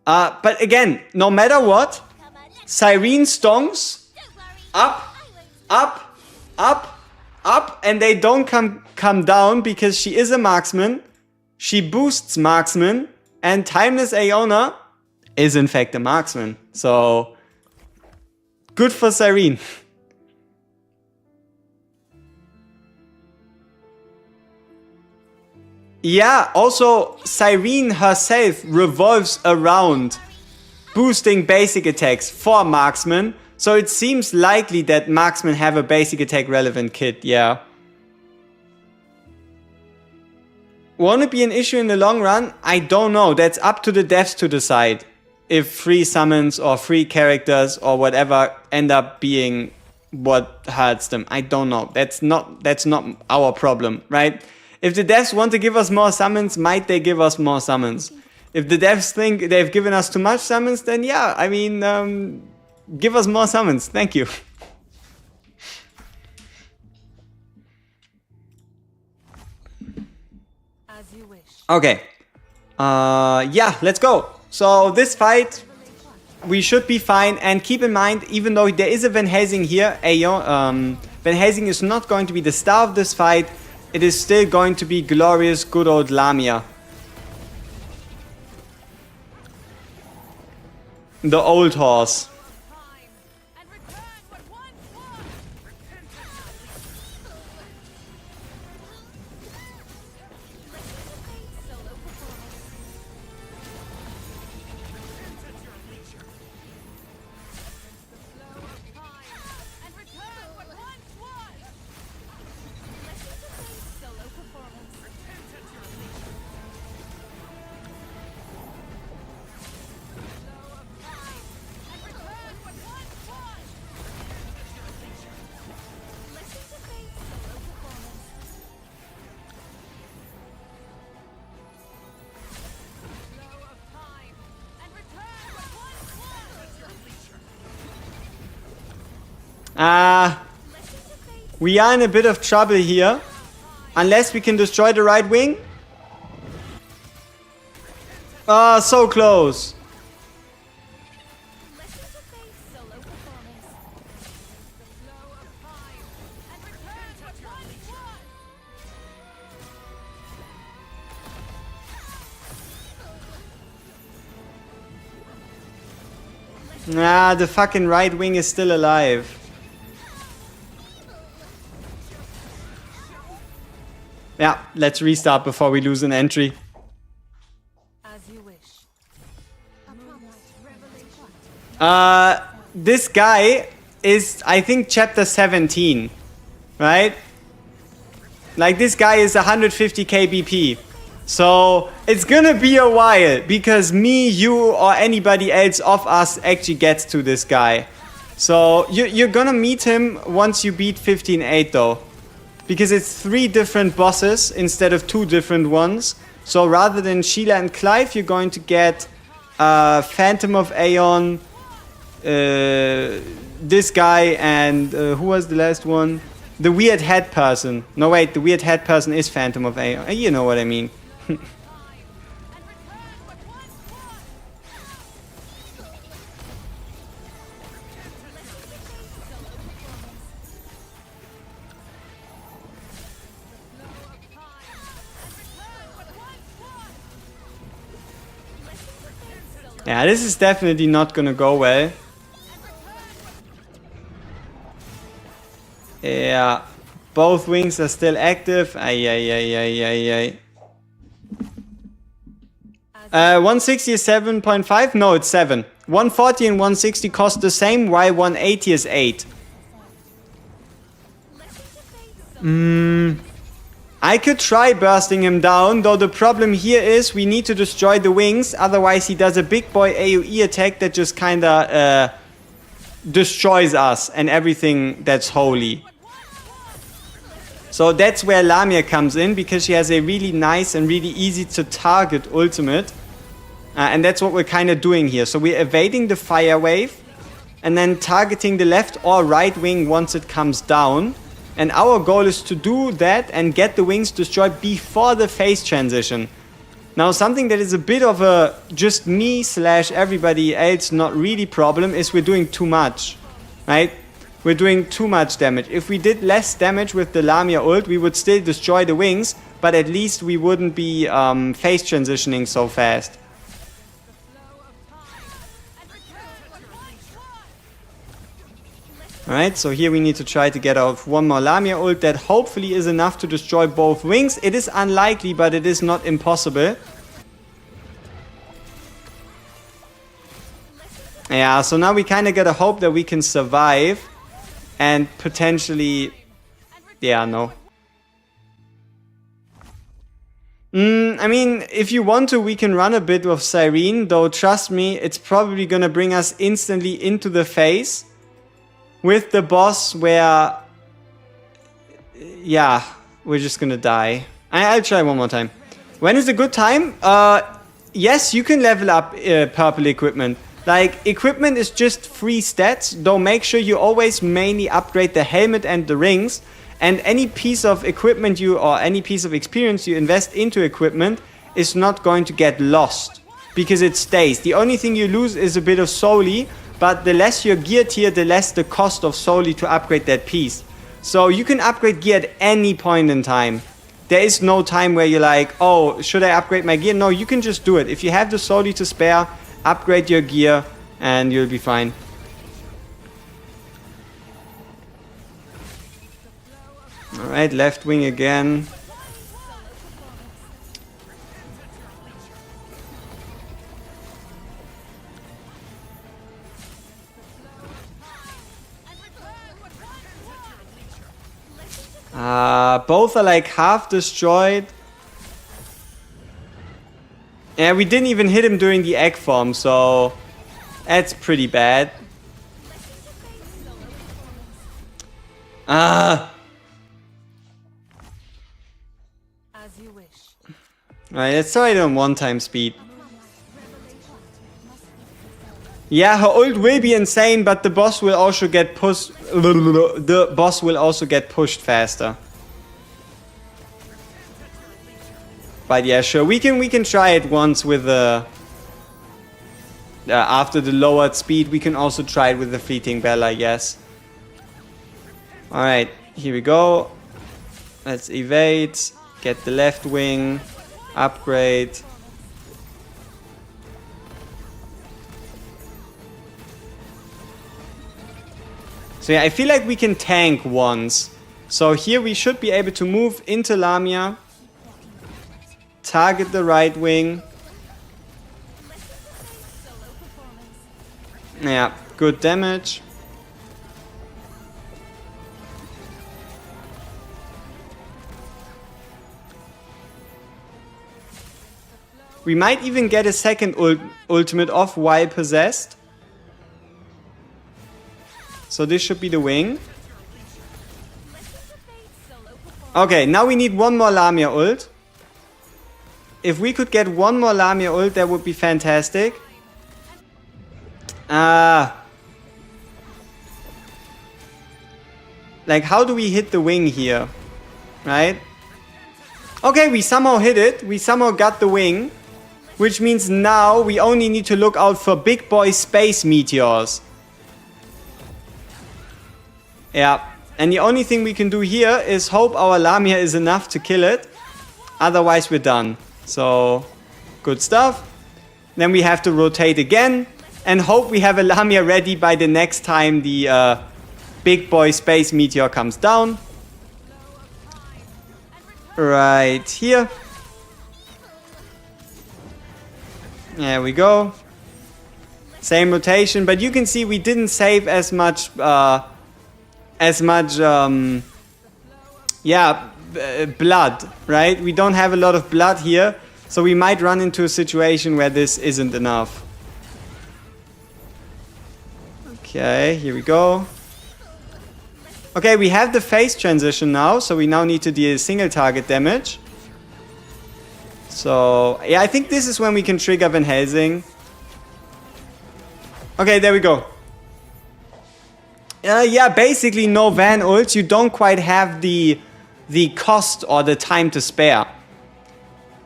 Speaker 1: But again, no matter what, Cyrene stonks up, and they don't come down because she is a marksman. She boosts marksman, and Timeless Iona is in fact a marksman. So good for Cyrene. Yeah, also Cyrene herself revolves around boosting basic attacks for marksman. So it seems likely that marksmen have a basic attack relevant kit, yeah. Won't it be an issue in the long run? I don't know. That's up to the devs to decide. If free summons or free characters or whatever end up being what hurts them. I don't know. That's not our problem, right? If the devs want to give us more summons, might they give us more summons? If the devs think they've given us too much summons, then yeah, I mean, give us more summons. Thank you.
Speaker 3: As you wish.
Speaker 1: Okay. Yeah, let's go. So this fight, we should be fine. And keep in mind, even though there is a Van Helsing here, Van Helsing is not going to be the star of this fight. It is still going to be glorious, good old Lamia. The old horse. We are in a bit of trouble here. Unless we can destroy the right wing. Ah, so close. Nah, the fucking right wing is still alive. Yeah, let's restart before we lose an entry.
Speaker 3: As you wish.
Speaker 1: This guy is, I think, chapter 17, right? Like, this guy is 150 kbp. So, it's gonna be a while, because me, you, or anybody else of us actually gets to this guy. So, you're gonna meet him once you beat 15-8 though. Because it's 3 different bosses instead of 2 different ones. So, rather than Sheila and Clive, you're going to get Phantom of Aeon, this guy, and who was the last one? The weird head person. No, wait, the weird head person is Phantom of Aeon. You know what I mean. Yeah, this is definitely not gonna go well. Yeah, both wings are still active. Ay, ay, ay, ay, ay, ay. 160 is 7.5? No, it's 7. 140 and 160 cost the same, while 180 is 8. I could try bursting him down, though the problem here is we need to destroy the wings, otherwise he does a big boy AoE attack that just kinda destroys us and everything that's holy. So that's where Lamia comes in, because she has a really nice and really easy to target ultimate. And that's what we're kind of doing here. So we're evading the fire wave and then targeting the left or right wing once it comes down. And our goal is to do that and get the wings destroyed before the phase transition. Now, something that is a bit of a just me / everybody else not really problem is we're doing too much, right? We're doing too much damage. If we did less damage with the Lamia ult, we would still destroy the wings, but at least we wouldn't be phase transitioning so fast. Alright, so here we need to try to get off one more Lamia ult that hopefully is enough to destroy both wings. It is unlikely, but it is not impossible. Yeah, so now we kind of gotta hope that we can survive and potentially... Yeah, no. I mean, if you want to, we can run a bit of Cyrene, though trust me, it's probably gonna bring us instantly into the phase. With the boss where, yeah, we're just gonna die. I'll try one more time. When is a good time? Yes, you can level up purple equipment. Like, equipment is just free stats, though make sure you always mainly upgrade the helmet and the rings. And any piece of equipment or any piece of experience you invest into equipment is not going to get lost. Because it stays. The only thing you lose is a bit of Soli. But the less you're geared here, the less the cost of Soli to upgrade that piece. So you can upgrade gear at any point in time. There is no time where you're like, oh, should I upgrade my gear? No, you can just do it. If you have the Soli to spare, upgrade your gear and you'll be fine. Alright, left wing again. Both are like half destroyed. Yeah, we didn't even hit him during the egg form, so that's pretty bad.
Speaker 3: As you wish.
Speaker 1: Alright, let's try it on 1 time speed. Yeah, her ult will be insane, but the boss will also get pushed. The boss will also get pushed faster. But yeah, sure, we can try it once with the. After the lowered speed, we can also try it with the fleeting bell, I guess. All right, here we go. Let's evade. Get the left wing. Upgrade. So yeah, I feel like we can tank once. So here we should be able to move into Lamia. Target the right wing. Yeah, good damage. We might even get a second ultimate off while possessed. So this should be the wing. Okay, now we need one more Lamia ult. If we could get one more Lamia ult, that would be fantastic. Like, how do we hit the wing here? Right? Okay, we somehow hit it. We somehow got the wing. Which means now we only need to look out for big boy space meteors. Yeah. And the only thing we can do here is hope our Lamia is enough to kill it. Otherwise we're done. So, good stuff. Then we have to rotate again. And hope we have a Lamia ready by the next time the big boy space meteor comes down. Right here. There we go. Same rotation, but you can see we didn't save as much, blood, right? We don't have a lot of blood here, so we might run into a situation where this isn't enough. Okay, here we go. Okay, we have the phase transition now, so we now need to deal single target damage. So, yeah, I think this is when we can trigger Van Helsing. Okay, there we go. Yeah, basically no Van ults. You don't quite have the cost or the time to spare.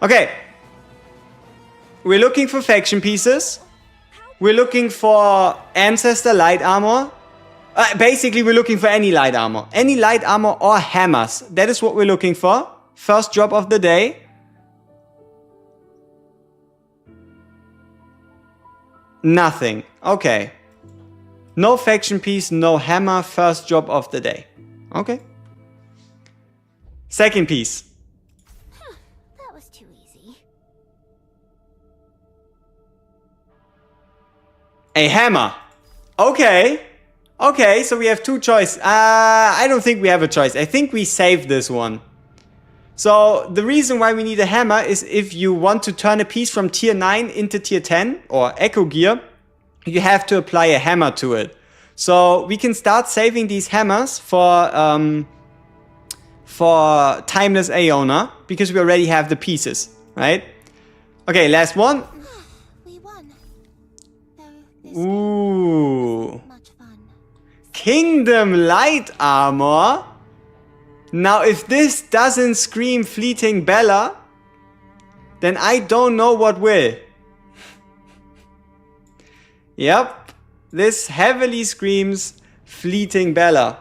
Speaker 1: Okay. We're looking for faction pieces. We're looking for Ancestor light armor. Basically, we're looking for any light armor. Any light armor or hammers. That is what we're looking for. First drop of the day. Nothing. Okay. No faction piece, no hammer. First job of the day. Okay. Second piece.
Speaker 4: That was too easy.
Speaker 1: A hammer. Okay. Okay, so we have two choices. I don't think we have a choice. I think we saved this one. So the reason why we need a hammer is if you want to turn a piece from tier 9 into tier 10 or echo gear, you have to apply a hammer to it. So we can start saving these hammers for Timeless Aeona because we already have the pieces, right? Okay, last one.
Speaker 4: We won. Though this
Speaker 1: Ooh.
Speaker 4: wasn't much fun.
Speaker 1: Kingdom Light Armor. Now, if this doesn't scream Fleeting Bella, then I don't know what will. Yep, this heavily screams Fleeting Bella.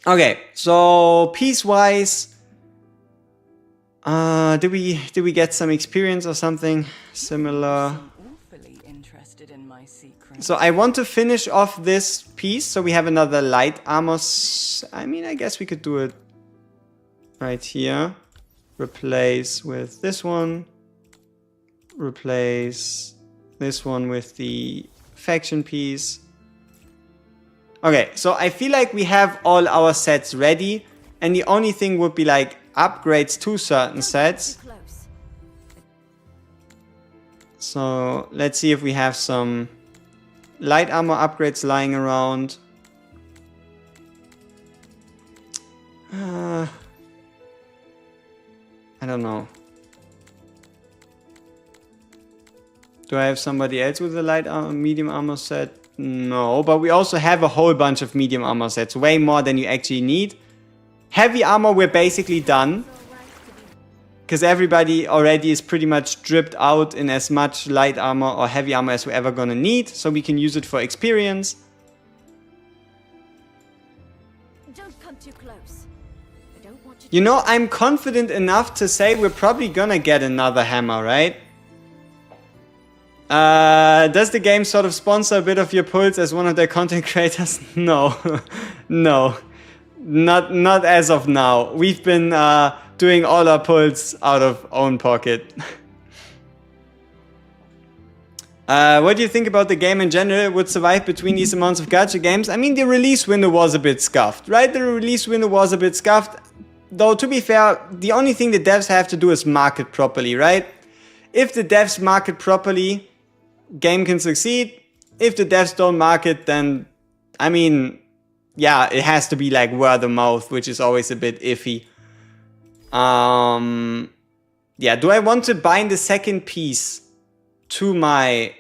Speaker 1: Okay, so piece-wise, did we get some experience or something similar?
Speaker 6: Awfully interested in my secret.
Speaker 1: So I want to finish off this piece, so we have another light armor. I mean, I guess we could do it right here. Replace with this one. Replace this one with the faction piece. Okay, so I feel like we have all our sets ready, and the only thing would be like upgrades to certain sets. So let's see if we have some light armor upgrades lying around. I don't know. Do I have somebody else with a light armor, medium armor set? No, but we also have a whole bunch of medium armor sets, way more than you actually need. Heavy armor, we're basically done. Because everybody already is pretty much dripped out in as much light armor or heavy armor as we're ever gonna need, so we can use it for experience.
Speaker 3: Don't come too close. I don't want you to.
Speaker 1: You know, I'm confident enough to say we're probably gonna get another hammer, right? Does the game sort of sponsor a bit of your pulls as one of their content creators? No. No. Not as of now. We've been doing all our pulls out of own pocket. What do you think about the game in general? It would survive between these amounts of gacha games? I mean, the release window was a bit scuffed, right? The release window was a bit scuffed. Though, to be fair, the only thing the devs have to do is market properly, right? If the devs market properly, game can succeed. If the devs don't market, then, I mean, yeah, it has to be like word of mouth, which is always a bit iffy. Yeah, do I want to bind the second piece to my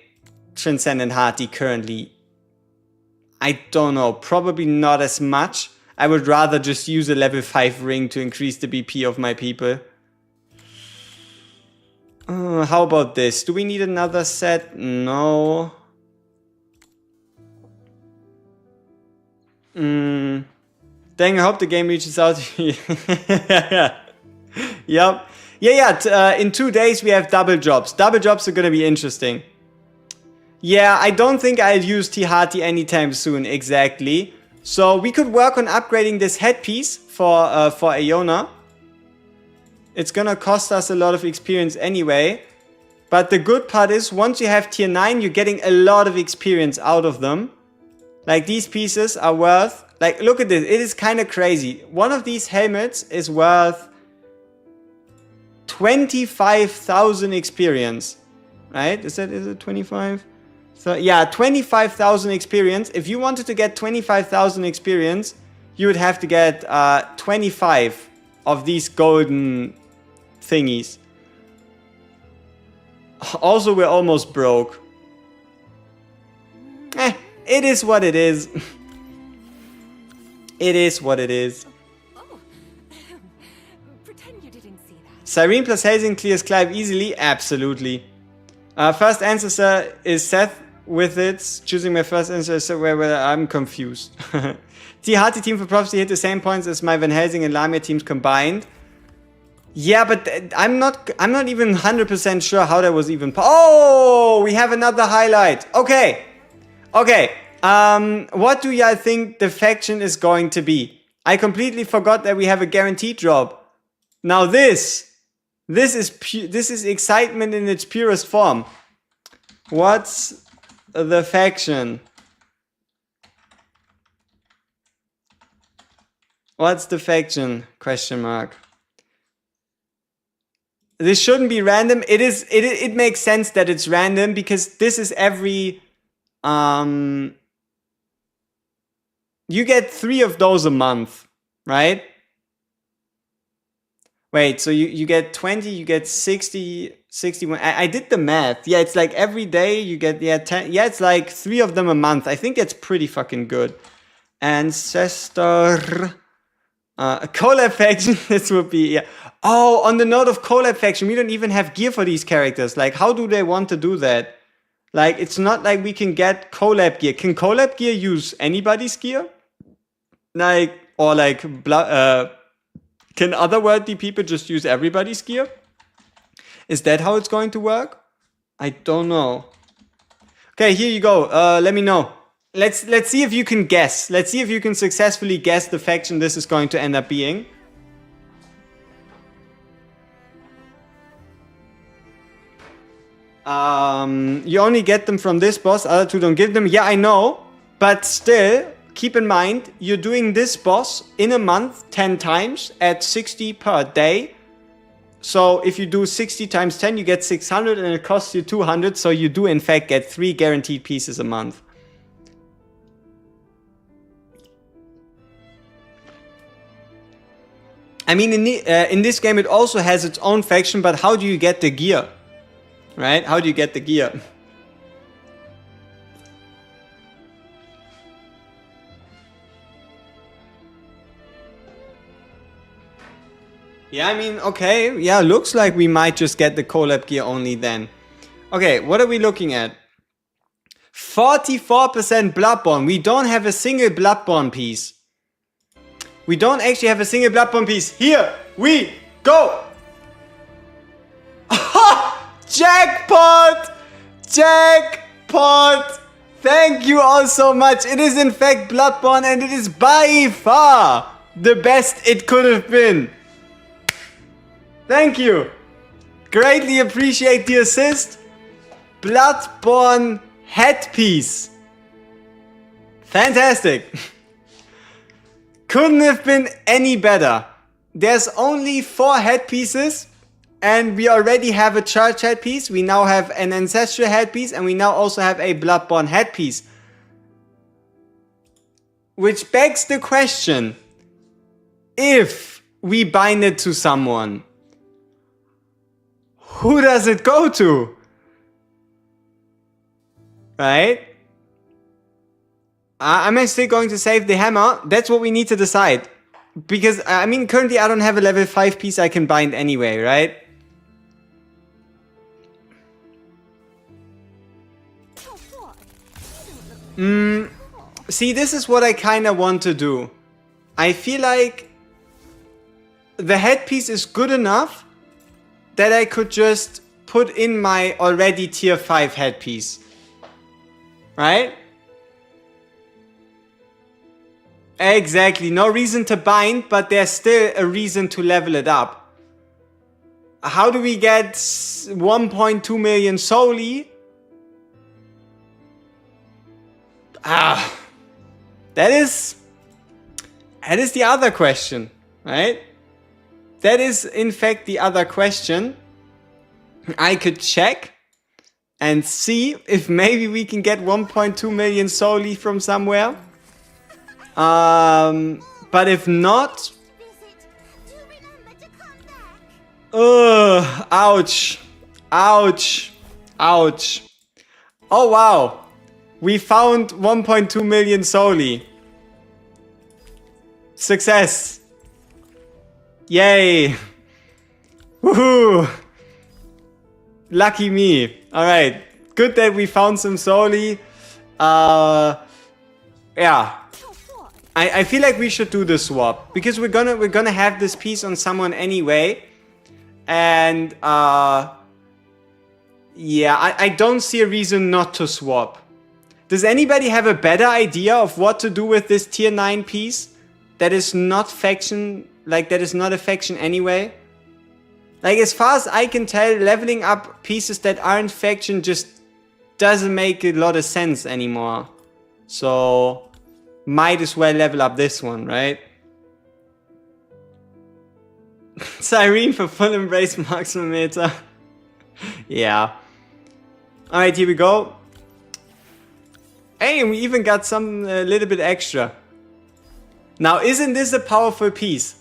Speaker 1: Transcendent Hearty currently? I don't know, probably not as much. I would rather just use a level 5 ring to increase the BP of my people. How about this? Do we need another set? No. Dang, I hope the game reaches out to you. Yep. Yeah, in 2 days we have double jobs. Double jobs are gonna be interesting. Yeah, I don't think I'll use T-Hearty anytime soon, exactly. So we could work on upgrading this headpiece for Aeona. It's gonna cost us a lot of experience anyway. But the good part is, once you have tier 9, you're getting a lot of experience out of them. Like, these pieces are worth... Like, look at this. It is kind of crazy. One of these helmets is worth 25,000 experience. Right? Is it 25? So, yeah, 25,000 experience. If you wanted to get 25,000 experience, you would have to get 25 of these golden thingies. Also, we're almost broke. It is what it is. It is what it is.
Speaker 3: Oh, pretend you didn't see that.
Speaker 1: Cyrene plus Helsing clears Clive easily? Absolutely. First Ancestor is Seth with it. Choosing my first Ancestor where I'm confused. T-Hearty team for Prophecy hit the same points as my Van Helsing and Lamia teams combined. Yeah, but I'm not even 100% sure how that was even... Oh, we have another highlight. Okay. Okay. What do y'all think the faction is going to be? I completely forgot that we have a guaranteed drop. Now this is excitement in its purest form. What's the faction? What's the faction? Question mark. This shouldn't be random. It makes sense that it's random because this is every you get 3 of those a month, right? Wait, so you get 20, you get 60, 61. I did the math. Yeah, it's like every day you get 10. Yeah, it's like 3 of them a month. I think that's pretty fucking good. Ancestor collab faction. This would be, yeah. Oh, on the note of collab faction, we don't even have gear for these characters. Like, how do they want to do that? Like, it's not like we can get collab gear. Can collab gear use anybody's gear? Like, or like, can otherworldly people just use everybody's gear? Is that how it's going to work? I don't know. Okay, here you go. Let me know. Let's see if you can guess. Let's see if you can successfully guess the faction this is going to end up being. You only get them from this boss, other two don't give them. Yeah, I know, but still, keep in mind, you're doing this boss in a month 10 times at 60 per day. So if you do 60 times 10, you get 600 and it costs you 200. So you do in fact get 3 guaranteed pieces a month. I mean, in this game, it also has its own faction, but how do you get the gear? Right? How do you get the gear? Yeah, I mean, okay. Yeah, looks like we might just get the collab gear only then. Okay, what are we looking at? 44% Bloodborne. We don't have a single Bloodborne piece. We don't actually have a single Bloodborne piece. Here we go. Jackpot! Jackpot! Thank you all so much. It is in fact Bloodborne and it is by far the best it could have been. Thank you. Greatly appreciate the assist. Bloodborne headpiece. Fantastic. Couldn't have been any better. There's only 4 headpieces and we already have a church headpiece. We now have an ancestral headpiece and we now also have a Bloodborne headpiece. Which begs the question, if we bind it to someone, who does it go to? Right? I'm still going to save the hammer. That's what we need to decide. Because, I mean, currently I don't have a level 5 piece I can bind anyway, right? See, this is what I kind of want to do. I feel like the headpiece is good enough that I could just put in my already tier 5 headpiece. Right? Exactly. No reason to bind, but there's still a reason to level it up. How do we get 1.2 million solely? That is the other question, right? That is in fact the other question. I could check and see if maybe we can get 1.2 million solely from somewhere. But if not, ouch, ouch, ouch. Oh wow, we found 1.2 million solely. Success. Yay. Woohoo. Lucky me. Alright. Good that we found some solely. Yeah. I feel like we should do the swap. Because we're gonna have this piece on someone anyway. And yeah, I don't see a reason not to swap. Does anybody have a better idea of what to do with this tier 9 piece? That is not faction, like that is not a faction anyway. Like as far as I can tell, leveling up pieces that aren't faction just doesn't make a lot of sense anymore. So might as well level up this one, right? Cyrene for full embrace maximum meta. Yeah. Alright, here we go. Hey, we even got some little bit extra. Now, isn't this a powerful piece?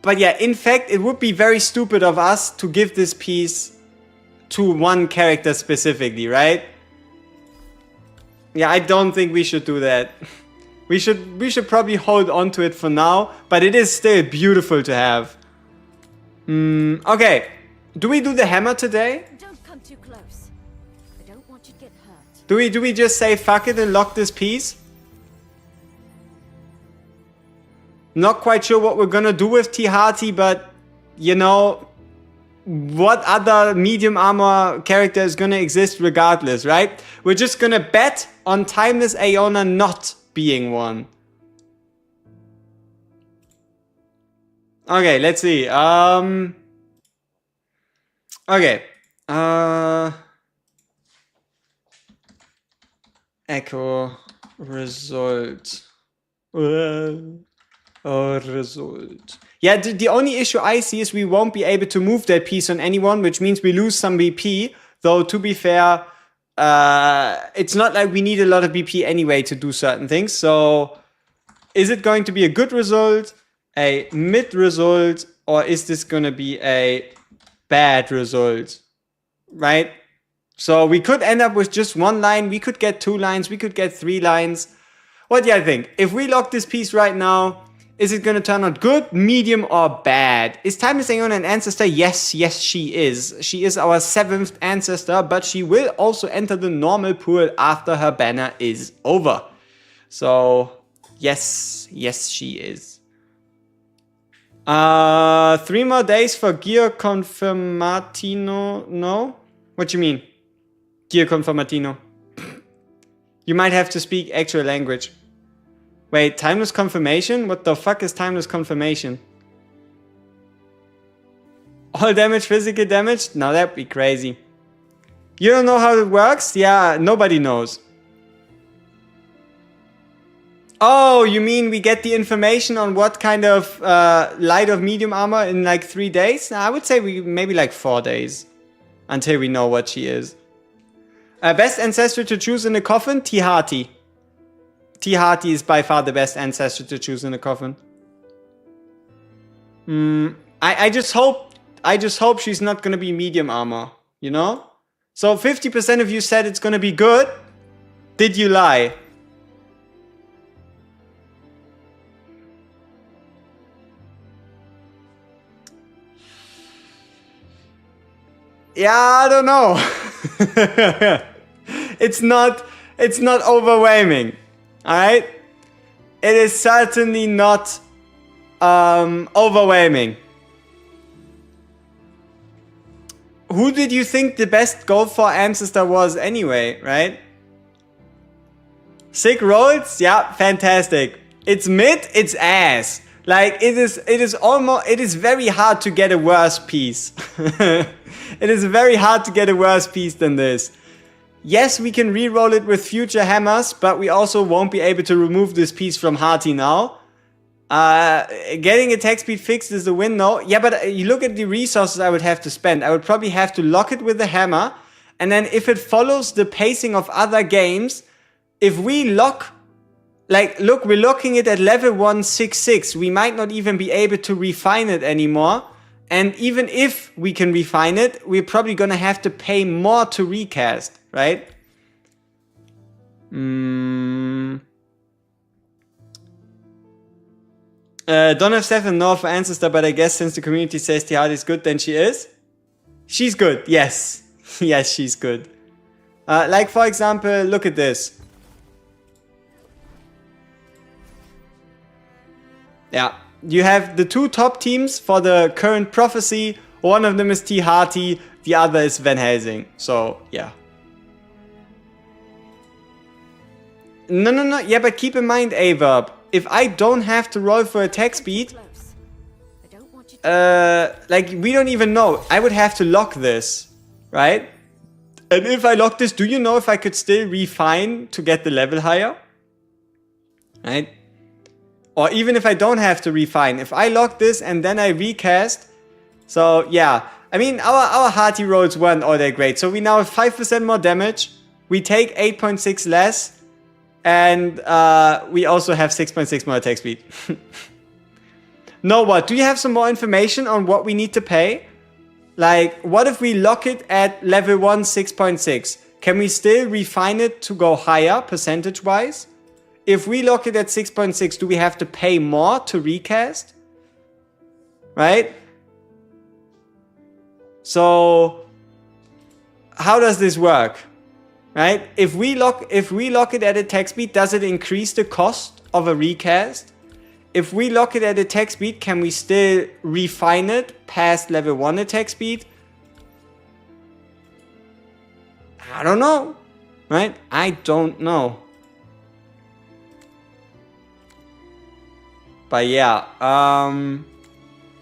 Speaker 1: But yeah, in fact, it would be very stupid of us to give this piece to one character specifically, right? Yeah, I don't think we should do that. We should probably hold on to it for now, but it is still beautiful to have. Okay. Do we do the hammer today?
Speaker 3: Don't come too close. I don't want you to get hurt.
Speaker 1: Do we just say fuck it and lock this piece? Not quite sure what we're gonna do with Tihati, but you know, what other medium armor character is gonna exist regardless, right? We're just gonna bet on Timeless Aeona not being one. Okay, let's see. Okay. Echo result. Result. Yeah, the only issue I see is we won't be able to move that piece on anyone, which means we lose some BP. Though, to be fair, it's not like we need a lot of BP anyway to do certain things. So, is it going to be a good result, a mid result, or is this going to be a bad result? Right? So, we could end up with just one line. We could get 2 lines. We could get 3 lines. What do you think? If we lock this piece right now, Is it going to turn out good, medium, or bad? Is Timeless Aeon an ancestor? Yes, yes, she is. She is our 7th ancestor, but she will also enter the normal pool after her banner is over. So, yes, yes, she is. 3 more days for Gear Confermatino. No? What you mean? Gear Confermatino. You might have to speak actual language. Wait, Timeless Confirmation? What the fuck is Timeless Confirmation? All damage, physical damage? No, that'd be crazy. You don't know how it works? Yeah, nobody knows. Oh, you mean we get the information on what kind of light or medium armor in like 3 days? I would say maybe like 4 days. Until we know what she is. Best ancestor to choose in the coffin? T-Harty. T-Harty is by far the best ancestor to choose in the coffin. I just hope she's not gonna be medium armor, you know? So 50% of you said it's gonna be good. Did you lie? Yeah, I don't know. It's not overwhelming. Alright? It is certainly not overwhelming. Who did you think the best goal for Ancestor was anyway, right? Sick rolls? Yeah, fantastic. It's mid, it's ass. Like it is very hard to get a worse piece. It is very hard to get a worse piece than this. Yes, we can re-roll it with future hammers, but we also won't be able to remove this piece from Harty now. Getting attack speed fixed is a win, no? Yeah, but you look at the resources I would have to spend. I would probably have to lock it with the hammer, and then if it follows the pacing of other games, if we lock... Like, look, we're locking it at level 166. We might not even be able to refine it anymore. And even if we can refine it, we're probably gonna have to pay more to recast, right? Don't have Stefan North for Ancestor, but I guess since the community says Tihad is good, then she is? She's good, yes. Yes, she's good. Like, for example, look at this. Yeah, you have the 2 top teams for the current prophecy. One of them is T. Harty, the other is Van Helsing. So, yeah. No. Yeah, but keep in mind, Averb. If I don't have to roll for attack speed, like, we don't even know. I would have to lock this, right? And if I lock this, do you know if I could still refine to get the level higher? Right? Or even if I don't have to refine, if I lock this and then I recast. So yeah, I mean our Harty rolls weren't all that great. So we now have 5% more damage. We take 8.6 less. And we also have 6.6 more attack speed. No, what? Do you have some more information on what we need to pay? Like, what if we lock it at level 1, 6.6? Can we still refine it to go higher, percentage-wise? If we lock it at 6.6, do we have to pay more to recast? Right? So, how does this work? Right? If we lock it at attack speed, does it increase the cost of a recast? If we lock it at attack speed, can we still refine it past level 1 attack speed? I don't know. Right? I don't know. But yeah,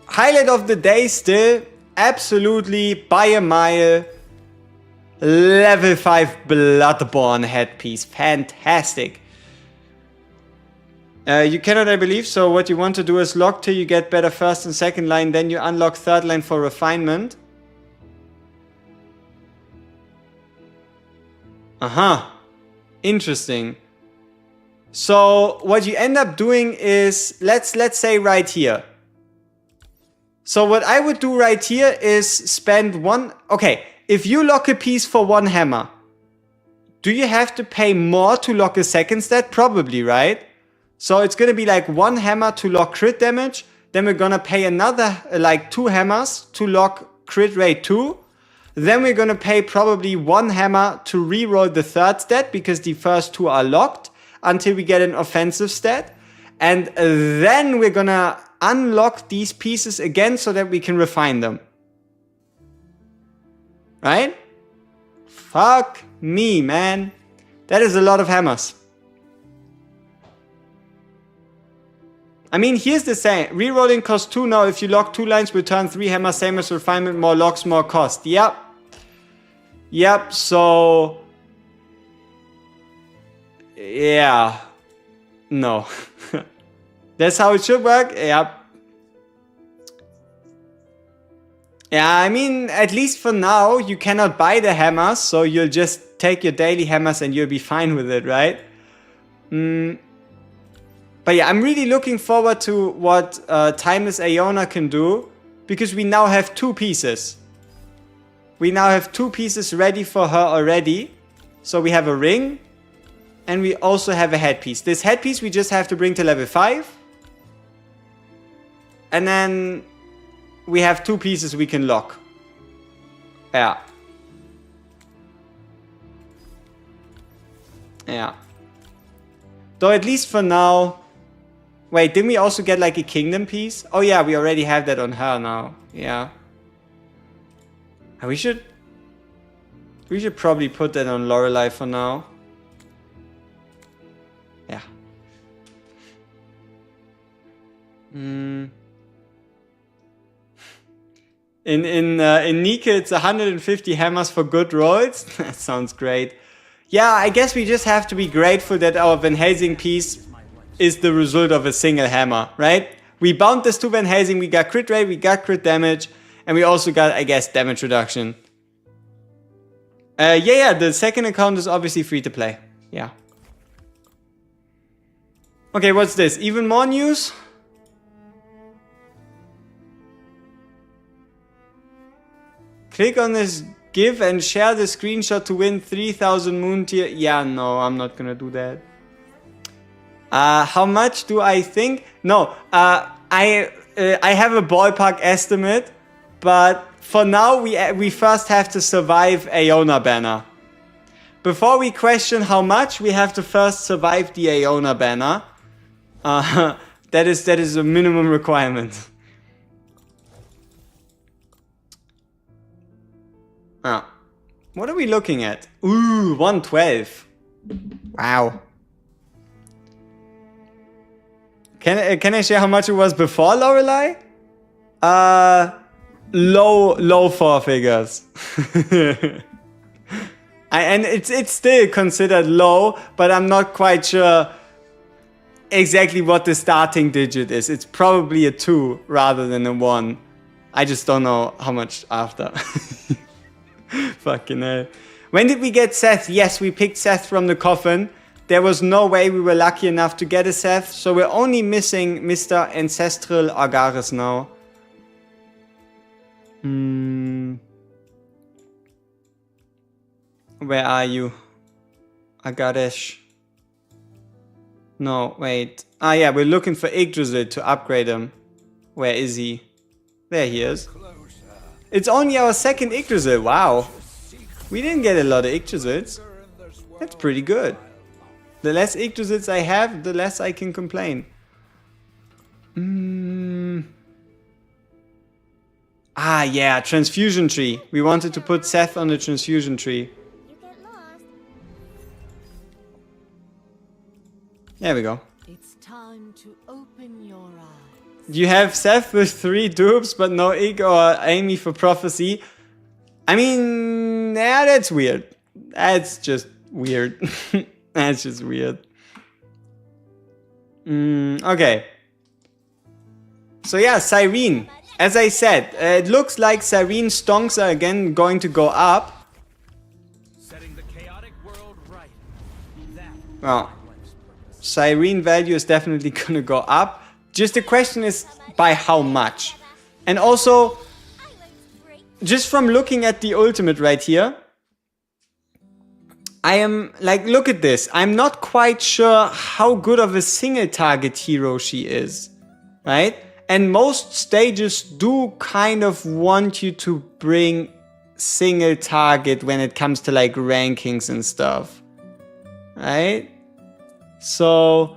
Speaker 1: highlight of the day still, absolutely by a mile, level 5 Bloodborne headpiece, fantastic. You cannot, I believe, so what you want to do is lock till you get better first and second line, then you unlock third line for refinement. Interesting. So what you end up doing is, let's say right here. So what I would do right here is spend one... Okay, if you lock a piece for 1 hammer, do you have to pay more to lock a second stat? Probably, right? So it's gonna be like 1 hammer to lock crit damage. Then we're gonna pay another like 2 hammers to lock crit rate 2. Then we're gonna pay probably 1 hammer to reroll the 3rd stat because the first 2 are locked until we get an offensive stat. And then we're gonna unlock these pieces again so that we can refine them. Right? Fuck me, man. That is a lot of hammers. I mean, here's the thing. Rerolling costs 2 now. If you lock 2 lines, return 3 hammers, same as refinement, more locks, more cost. Yep. Yep, so... yeah. No. That's how it should work? Yep. Yeah, I mean, at least for now, you cannot buy the hammers, so you'll just take your daily hammers and you'll be fine with it, right? But yeah, I'm really looking forward to what Timeless Aeona can do, because we now have 2 pieces. We now have 2 pieces ready for her already. So we have a ring, and we also have a headpiece. This headpiece we just have to bring to level 5. And then we have 2 pieces we can lock. Yeah. Yeah. Though at least for now... wait, didn't we also get like a kingdom piece? Oh yeah, we already have that on her now. Yeah. And we should probably put that on Lorelei for now. Yeah. In Nika, it's 150 hammers for good rolls. That sounds great. Yeah, I guess we just have to be grateful that our Van Helsing piece is the result of a single hammer, right? We bound this to Van Helsing, we got crit rate, we got crit damage, and we also got, I guess, damage reduction. Yeah, the second account is obviously free to play. Yeah. Okay, what's this? Even more news? Click on this GIF and share the screenshot to win 3000 moon tier. Yeah, no, I'm not gonna do that. How much do I think? No, I have a ballpark estimate, but for now we first have to survive Aeona banner. Before we question how much, we have to first survive the Aeona banner. That is a minimum requirement. What are we looking at? Ooh, 112. Wow. Can I share how much it was before Lorelei? Low 4 figures. And it's still considered low, but I'm not quite sure exactly what the starting digit is. It's probably a 2 rather than a 1. I just don't know how much after. Fucking hell. When did we get Seth? Yes, we picked Seth from the coffin. There was no way we were lucky enough to get a Seth, so we're only missing Mr. Ancestral Argaris now. Where are you? Agadesh. No, wait. Ah yeah, we're looking for Yggdrasil to upgrade him. Where is he? There he is. It's only our second Yggdrasil, wow. We didn't get a lot of Yggdrasils. That's pretty good. The less Yggdrasils I have, the less I can complain. Ah yeah, transfusion tree. We wanted to put Seth on the transfusion tree.
Speaker 4: You get lost.
Speaker 1: There we go.
Speaker 6: It's time to open your eyes.
Speaker 1: You have Seth with 3 dupes, but no Ig or Amy for prophecy. I mean, yeah, that's weird. That's just weird. That's just weird. Okay. So yeah, Cyrene. As I said, it looks like Cyrene's stonks are again going to go up.
Speaker 7: Setting the chaotic world right.
Speaker 1: Well, Cyrene value is definitely going to go up. Just the question is by how much. And also, just from looking at the ultimate right here, I am like, look at this. I'm not quite sure how good of a single target hero she is, right? And most stages do kind of want you to bring single target when it comes to like rankings and stuff, right? So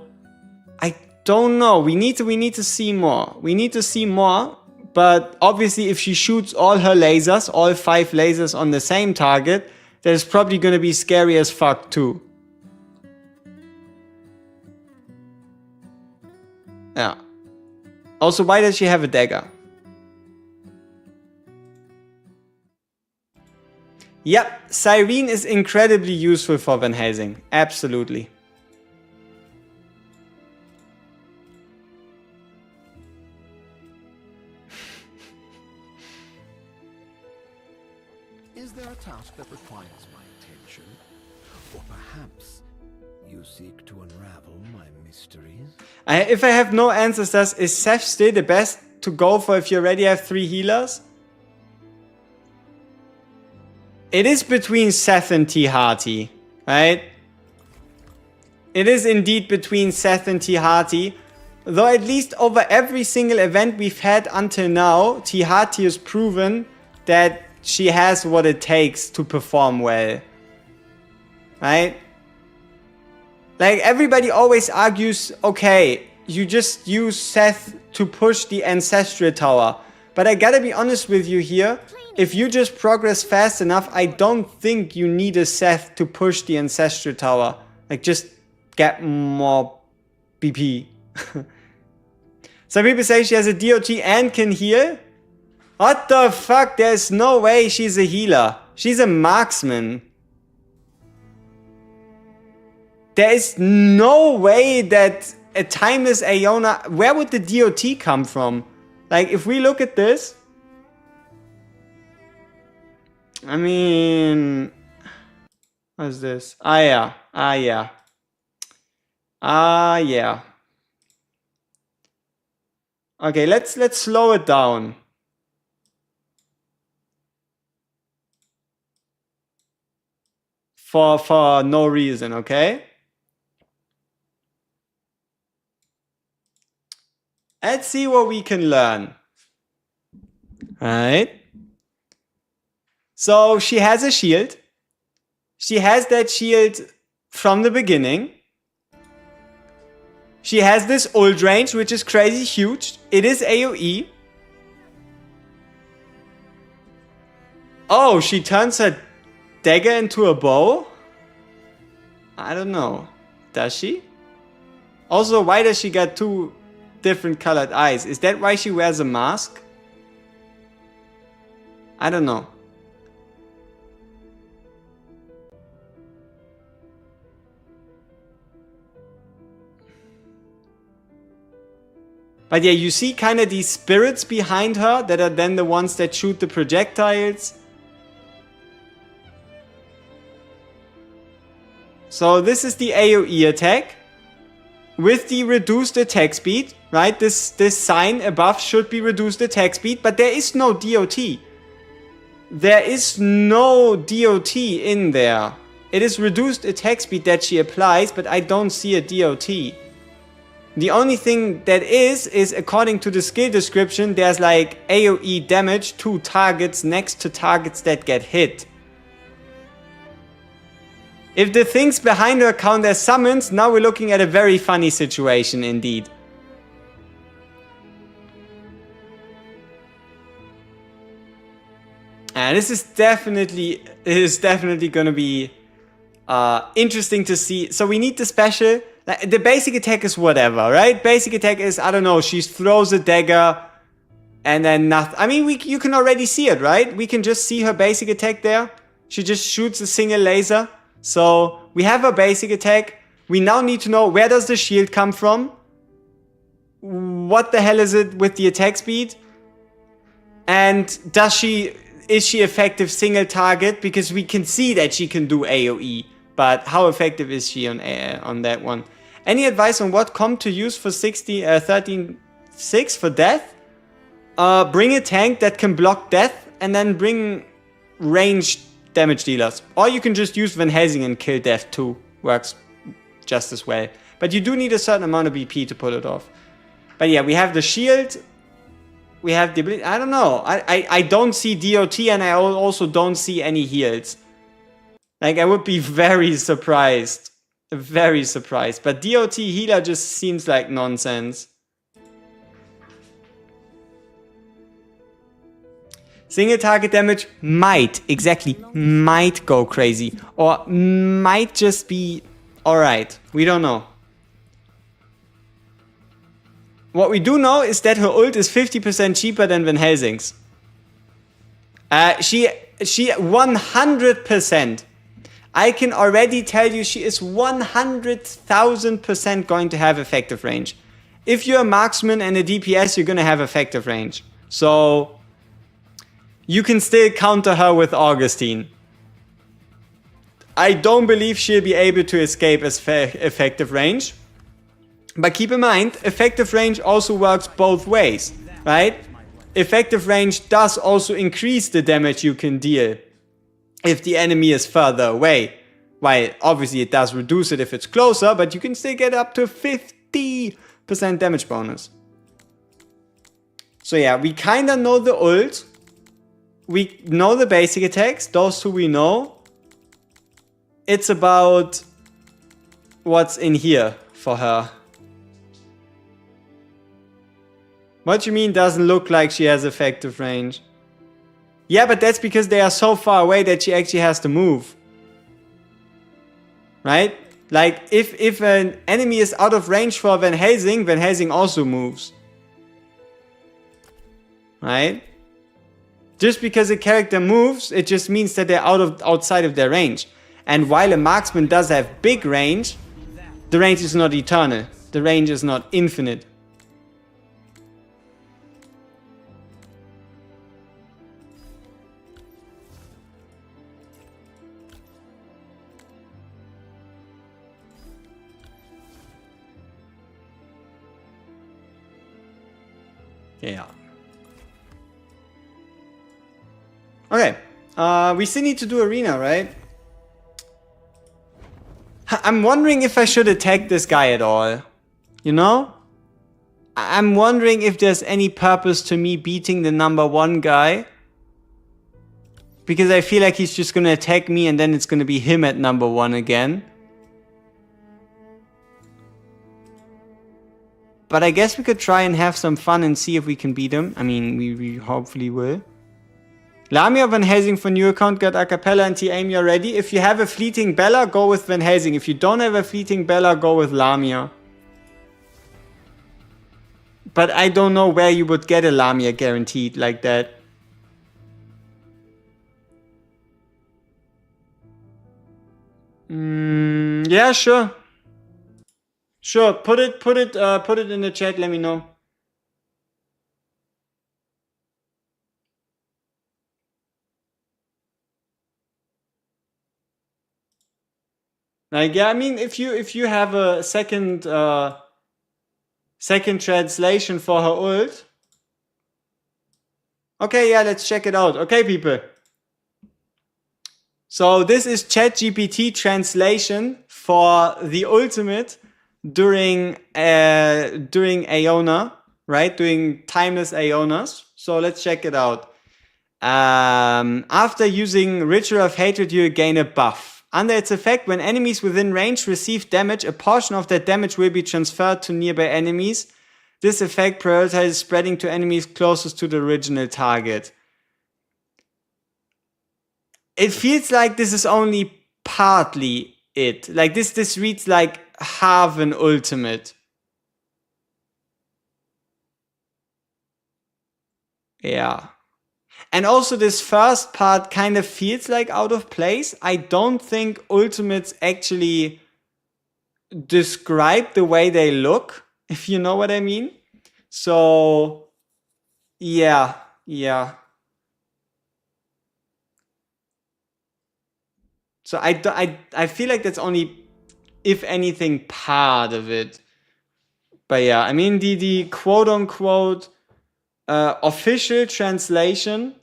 Speaker 1: I don't know. We need to see more. We need to see more. But obviously, if she shoots all her lasers, all 5 lasers on the same target, that is probably going to be scary as fuck too. Yeah. Also, why does she have a dagger? Yep, Cyrene is incredibly useful for Van Helsing. Absolutely.
Speaker 2: Is there a task that requires my attention? Or perhaps you seek to unravel my mysteries?
Speaker 1: If I have no ancestors, is Seth still the best to go for if you already have 3 healers? It is between Seth and T. Harty, right? It is indeed between Seth and T. Harty. Though at least over every single event we've had until now, T. Harty has proven that she has what it takes to perform well. Right? Like, everybody always argues, okay, you just use Seth to push the Ancestral Tower. But I gotta be honest with you here. If you just progress fast enough, I don't think you need a Seth to push the Ancestral Tower. Like, just get more BP. Some people say she has a DOT and can heal. What the fuck? There's no way she's a healer. She's a marksman. There is no way that a timeless Aeona... Where would the DOT come from? Like, if we look at this... I mean... What is this? Ah, yeah. Ah, yeah. Ah, yeah. Okay, let's slow it down. For no reason, okay? Let's see what we can learn. Alright. So she has a shield. She has that shield from the beginning. She has this ult range, which is crazy huge. It is AoE. Oh, she turns her dagger into a bow? I don't know. Does she? Also, why does she got 2 different colored eyes? Is that why she wears a mask? I don't know. But yeah, you see kind of these spirits behind her that are then the ones that shoot the projectiles. So this is the AoE attack with the reduced attack speed, right? This sign above should be reduced attack speed, but there is no DOT. There is no DOT in there. It is reduced attack speed that she applies, but I don't see a DOT. The only thing that is according to the skill description, there's like AoE damage to targets next to targets that get hit. If the things behind her count as summons, now we're looking at a very funny situation indeed. And this is definitely going to be interesting to see. So we need the special. Like, the basic attack is whatever, right? Basic attack is, I don't know, she throws a dagger and then nothing. I mean, you can already see it, right? We can just see her basic attack there. She just shoots a single laser. So we have her basic attack. We now need to know, where does the shield come from? What the hell is it with the attack speed? And is she effective single target? Because we can see that she can do AoE. But how effective is she on that one? Any advice on what comp to use for 13.6 for death? Bring a tank that can block death, and then bring ranged damage dealers. Or you can just use Van Helsing and kill death too. Works just as well. But you do need a certain amount of BP to pull it off. But yeah, we have the shield. We have the ability. I don't know. I don't see DOT, and I also don't see any heals. Like, I would be very surprised. Very surprised. But DOT healer just seems like nonsense. Single target damage might, exactly, might go crazy. Or might just be alright. We don't know. What we do know is that her ult is 50% cheaper than Van Helsing's. She 100%. I can already tell you she is 100,000% going to have effective range. If you're a marksman and a DPS, you're going to have effective range. So you can still counter her with Augustine. I don't believe she'll be able to escape as effective range. But keep in mind, effective range also works both ways, right? Effective range does also increase the damage you can deal if the enemy is further away. While obviously it does reduce it if it's closer, but you can still get up to 50% damage bonus. So yeah, we kind of know the ult. We know the basic attacks, those two we know. It's about what's in here for her. What do you mean doesn't look like she has effective range? Yeah, but that's because they are so far away that she actually has to move. Right? Like, if an enemy is out of range for Van Helsing also moves. Right? Just because a character moves, it just means that they're outside of their range. And while a marksman does have big range, the range is not eternal. The range is not infinite. Yeah. Okay. We still need to do arena, right? I'm wondering if I should attack this guy at all. You know? I'm wondering if there's any purpose to me beating the #1 guy. Because I feel like he's just gonna attack me and then it's gonna be him at #1 again. But I guess we could try and have some fun and see if we can beat him. I mean, we hopefully will. Lamia, Van Helsing for new account, got Acapella and T-Amy already. If you have a fleeting Bella, go with Van Helsing. If you don't have a fleeting Bella, go with Lamia. But I don't know where you would get a Lamia guaranteed like that. Yeah, sure. Sure, put it in the chat, let me know. Like, yeah, I mean, if you have a second translation for her ult. Okay, yeah, let's check it out. Okay, people. So this is ChatGPT translation for the ultimate during Aeona, right? Doing timeless Aeonas. So let's check it out. After using Ritual of Hatred, you gain a buff. Under its effect, when enemies within range receive damage, a portion of that damage will be transferred to nearby enemies. This effect prioritizes spreading to enemies closest to the original target. It feels like this is only partly it. Like this reads like half an ultimate. Yeah. And also this first part kind of feels like out of place. I don't think ultimates actually describe the way they look, if you know what I mean. So, yeah. So I feel like that's only, if anything, part of it. But yeah, I mean the quote-unquote official translation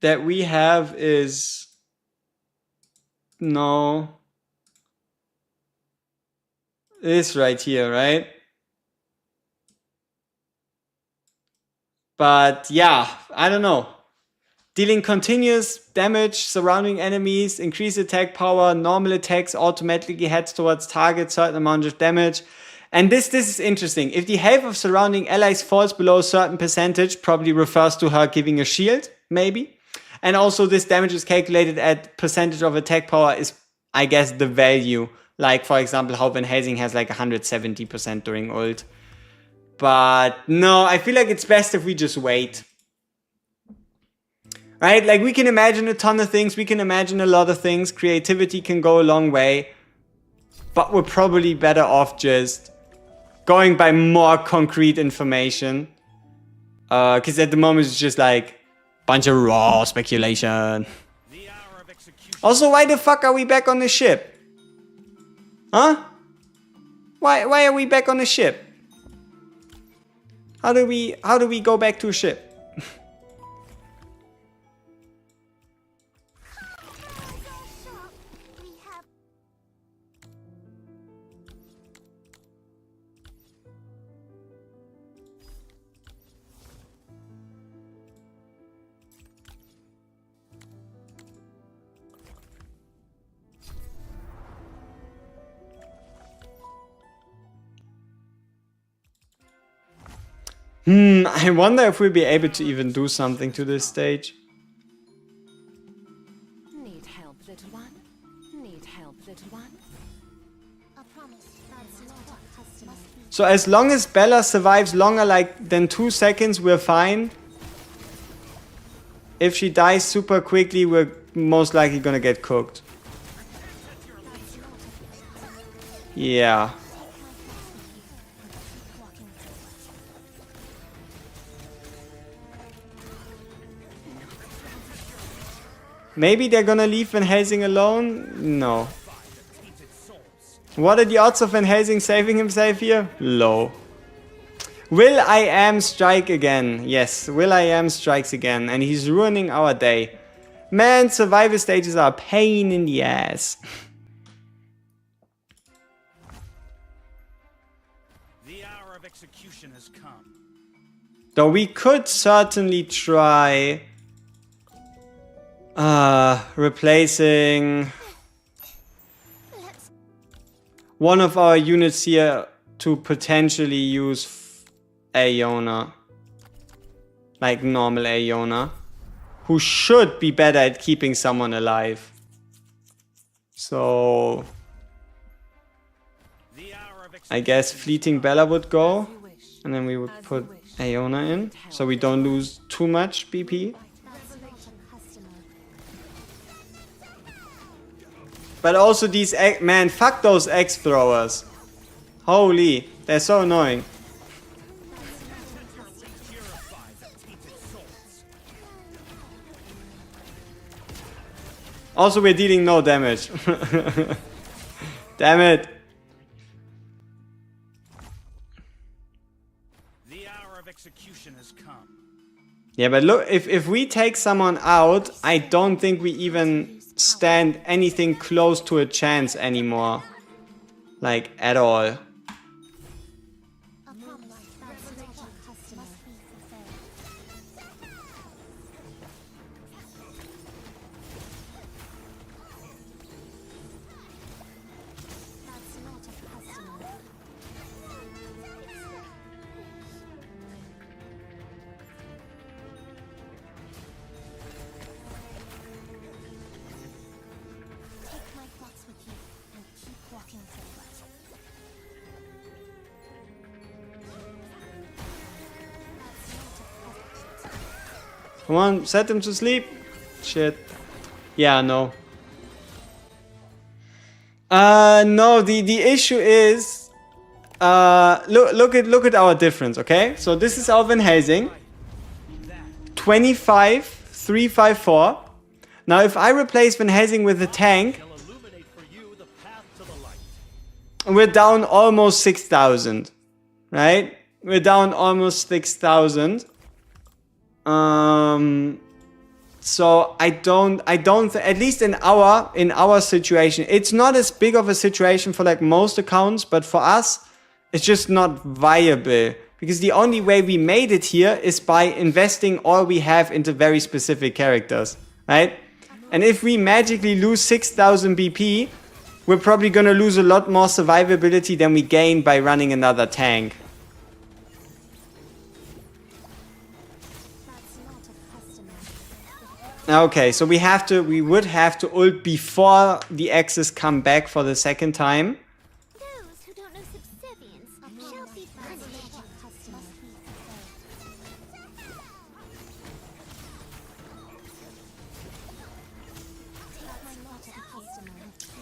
Speaker 1: that we have is... No. This right here, right? But yeah, I don't know. Dealing continuous damage surrounding enemies, increase attack power, normal attacks automatically heads towards target, certain amount of damage. And this is interesting. If the health of surrounding allies falls below a certain percentage, probably refers to her giving a shield, maybe. And also this damage is calculated at percentage of attack power is, I guess, the value. Like, for example, how Van Helsing has like 170% during ult. But no, I feel like it's best if we just wait. Right? Like, we can imagine a ton of things. We can imagine a lot of things. Creativity can go a long way. But we're probably better off just going by more concrete information. Because at the moment it's just like bunch of raw speculation. Also, why the fuck are we back on the ship? Huh? Why are we back on the ship? How do we go back to a ship? I wonder if we'll be able to even do something to this stage.
Speaker 3: Need help, little one? Need help, little one?
Speaker 4: A promise that's not a customer.
Speaker 1: So as long as Bella survives longer than 2 seconds, we're fine. If she dies super quickly, we're most likely gonna get cooked. Yeah. Maybe they're gonna leave Van Helsing alone? No. What are the odds of Van Helsing saving himself here? Low. Will I Am strike again? Yes, Will I Am strikes again. And he's ruining our day. Man, survival stages are a pain in the ass.
Speaker 7: The hour of execution has come.
Speaker 1: Though we could certainly try... replacing one of our units here to potentially use Aeona. Like normal Aeona. Who should be better at keeping someone alive. So... I guess Fleeting Bella would go. And then we would put Aeona in. So we don't lose too much BP. But also these man, fuck those X throwers. Holy, they're so annoying. Also, we're dealing no damage. Damn it.
Speaker 7: The hour of execution has come.
Speaker 1: Yeah, but look, if we take someone out, I don't think we even stand anything close to a chance anymore. Like, at all.
Speaker 4: A promise that's not a customer must be fulfilled. That's not a customer. Take my thoughts with you and keep walking forward.
Speaker 1: Come on, set him to sleep. Shit. Yeah, no. No, the issue is look at our difference, okay? So this is our Van Helsing. 25, 354. Now if I replace Van Helsing with a tank,
Speaker 7: Illuminate for you the path to the light.
Speaker 1: we're down almost 6,000. Right? We're down almost 6,000. So I don't, at least in our situation, it's not as big of a situation for like most accounts, but for us, it's just not viable. Because the only way we made it here is by investing all we have into very specific characters, right? And if we magically lose 6,000 BP, we're probably gonna lose a lot more survivability than we gain by running another tank. Okay, so we would have to ult before the X's come back for the second time.
Speaker 4: Those who don't know subservience shall be punished.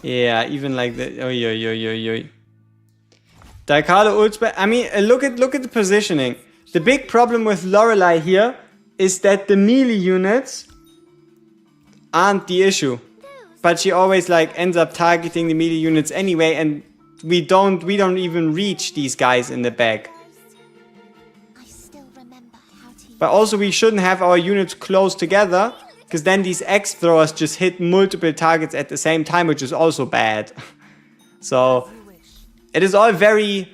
Speaker 1: Yeah, even like that. Oi, oi, oi, oi, oi. Daikado ults back. I mean, look at the positioning. The big problem with Lorelei here is that the melee units aren't the issue, but she always like ends up targeting the melee units anyway, and we don't even reach these guys in the back.
Speaker 4: I still remember how to
Speaker 1: But also we shouldn't have our units close together, because then these X throwers just hit multiple targets at the same time, which is also bad. So it is all very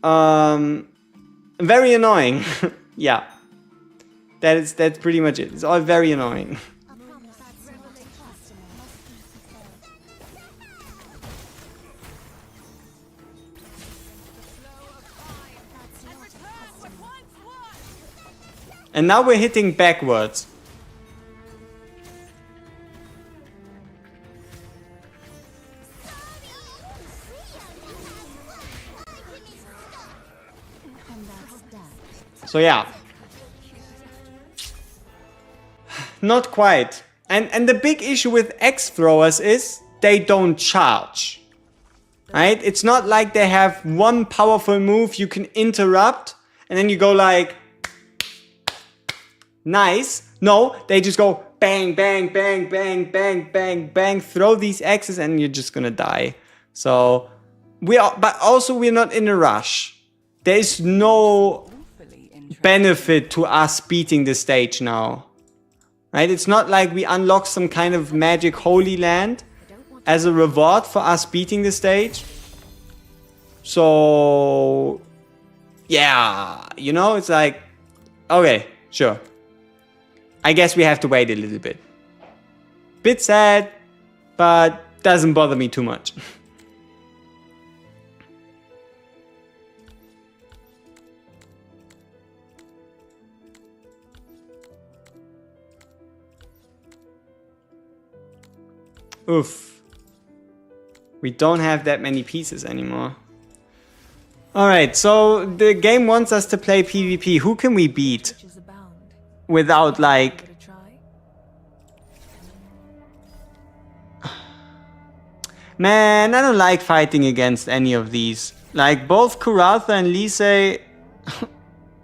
Speaker 1: very annoying. Yeah, that's pretty much it. It's all very annoying. And now we're hitting backwards. So yeah. Not quite. And the big issue with X throwers is they don't charge. Right? It's not like they have one powerful move you can interrupt and then you go like nice. No, they just go bang, bang, bang, bang, bang, bang, bang, throw these X's and you're just gonna die. So but also we're not in a rush. There is no benefit to us beating the stage now. Right? It's not like we unlock some kind of magic holy land as a reward for us beating the stage. So yeah, you know, it's like, okay, sure. I guess we have to wait a little bit. Bit sad, but doesn't bother me too much. Oof. We don't have that many pieces anymore. Alright, so the game wants us to play PvP. Who can we beat? Without like... Man, I don't like fighting against any of these. Like both Kuratha and Lise...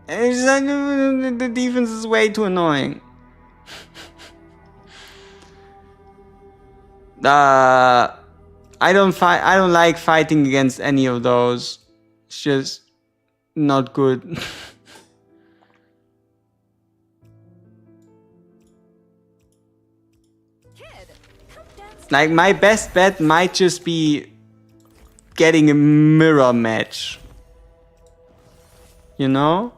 Speaker 1: the defense is way too annoying. I don't like fighting against any of those. It's just not good. Like my best bet might just be getting a mirror match. You know?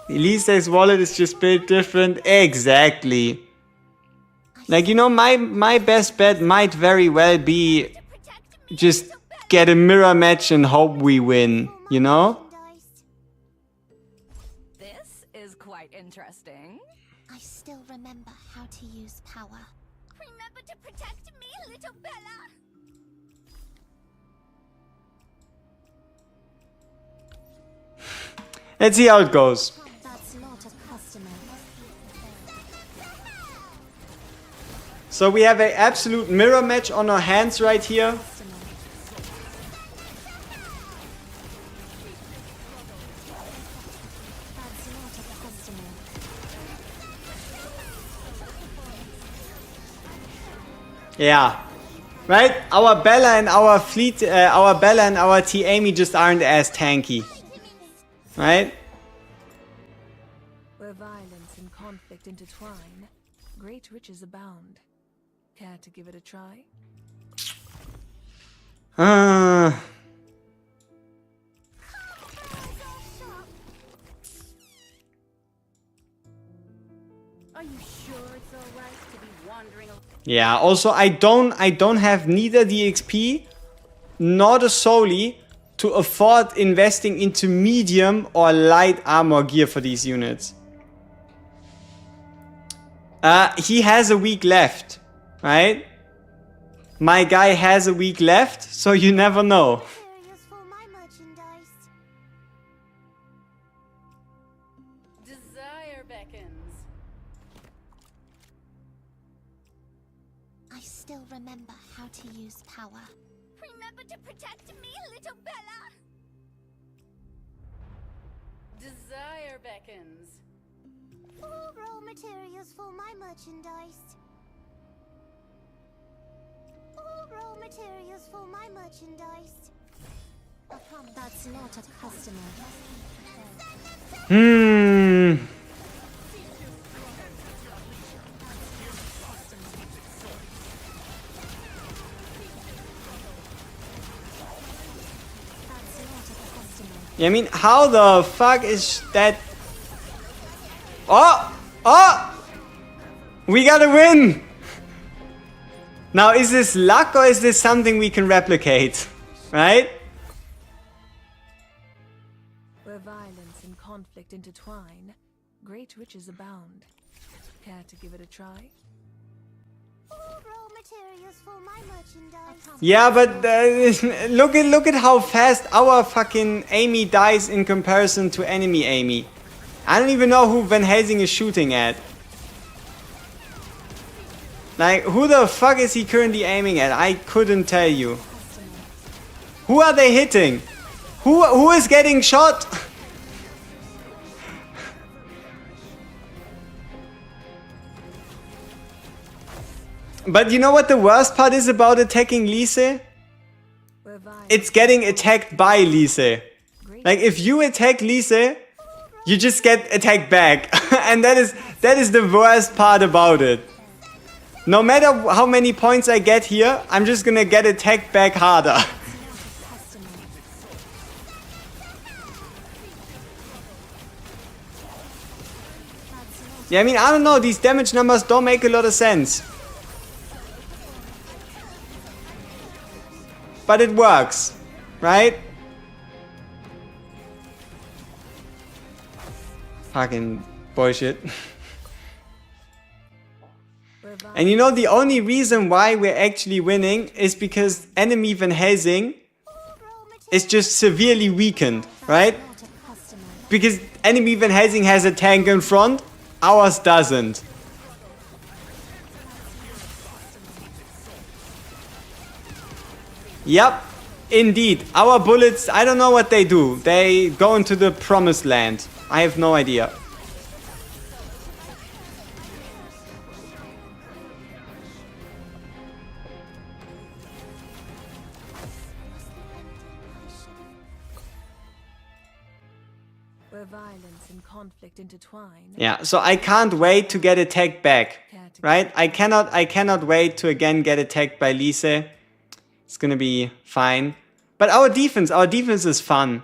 Speaker 1: Elise's wallet is just built different. Exactly. Like, you know, my best bet might very well be just get a mirror match and hope we win, you know?
Speaker 3: This is quite interesting.
Speaker 4: I still remember how to use power. Remember to protect me, little Bella.
Speaker 1: Let's see how it goes.
Speaker 4: That's not a customer.
Speaker 1: So we have an absolute mirror match on our hands right here. Yeah. Right? Our Bella and our fleet, our Bella and our T. Amy just aren't as tanky. Right?
Speaker 6: Where violence violence and conflict intertwine, great riches abound. Care to give it a try?
Speaker 3: Are you sure it's alright to be wandering around?
Speaker 1: Yeah, also I don't have neither the XP nor the Soli to afford investing into medium or light armor gear for these units. He has a week left, right? My guy has a week left, so you never know.
Speaker 4: Materials for my merchandise.
Speaker 3: Desire beckons.
Speaker 4: I still remember how to use power. Remember to protect me, little Bella.
Speaker 3: Desire beckons.
Speaker 4: All raw materials for my merchandise. All raw materials for my merchandise. I promise. That's not a customer.
Speaker 1: Yeah, I mean, how the fuck is that? Oh! Oh! We gotta win! Now, is this luck or is this something we can replicate? Right?
Speaker 6: Where violence and conflict intertwine, great riches abound. Care to give it a try?
Speaker 4: All raw materials for my merchandise.
Speaker 1: Yeah, but look at how fast our fucking Amy dies in comparison to enemy Amy. I don't even know who Van Helsing is shooting at. Like, who the fuck is he currently aiming at? I couldn't tell you. Who are they hitting? Who is getting shot? But you know what the worst part is about attacking Lise?
Speaker 6: Where violence
Speaker 1: It's getting attacked by Lise. Like, if you attack Lise, you just get attacked back. And that is the worst part about it. No matter how many points I get here, I'm just gonna get attacked back harder. Yeah, I mean, I don't know, these damage numbers don't make a lot of sense. But it works, right? Fucking bullshit.
Speaker 6: where violence
Speaker 1: And you know, the only reason why we're actually winning is because enemy Van Helsing is just severely weakened, right?
Speaker 4: Not a customer.
Speaker 1: Because enemy Van Helsing has a tank in front, ours doesn't. Yep, indeed. Our bullets, I don't know what they do. They go into the promised land. I have no idea.
Speaker 6: where violence and conflict intertwine.
Speaker 1: Yeah, so I can't wait to get attacked back. Right? I cannot wait to again get attacked by Lise. It's gonna be fine. But our defense is fun.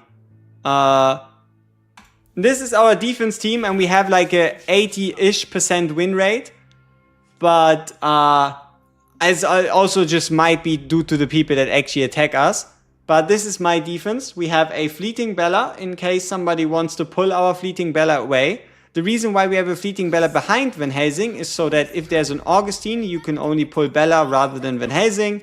Speaker 1: This is our defense team and we have like a 80-ish% win rate. But as also just might be due to the people that actually attack us. But this is my defense. We have a Fleeting Bella in case somebody wants to pull our Fleeting Bella away. The reason why we have a Fleeting Bella behind Van Helsing is so that if there's an Augustine, you can only pull Bella rather than Van Helsing.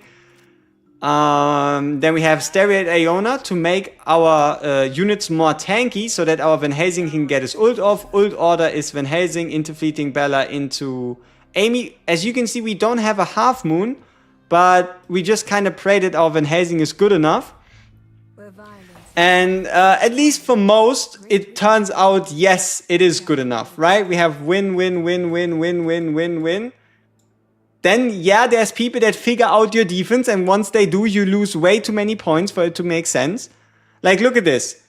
Speaker 1: Then we have Stereo Iona to make our units more tanky so that our Van Helsing can get his ult off. Ult order is Van Helsing into Fleeting Bella into Amy. As you can see, we don't have a half moon, but we just kind of pray that our Van Helsing is good enough.
Speaker 6: Where violence
Speaker 1: And at least for most, it turns out, yes, it is good enough, right? We have win, win, win, win, win, win, win, win. Then, yeah, there's people that figure out your defense, and once they do, you lose way too many points for it to make sense. Like, look at this.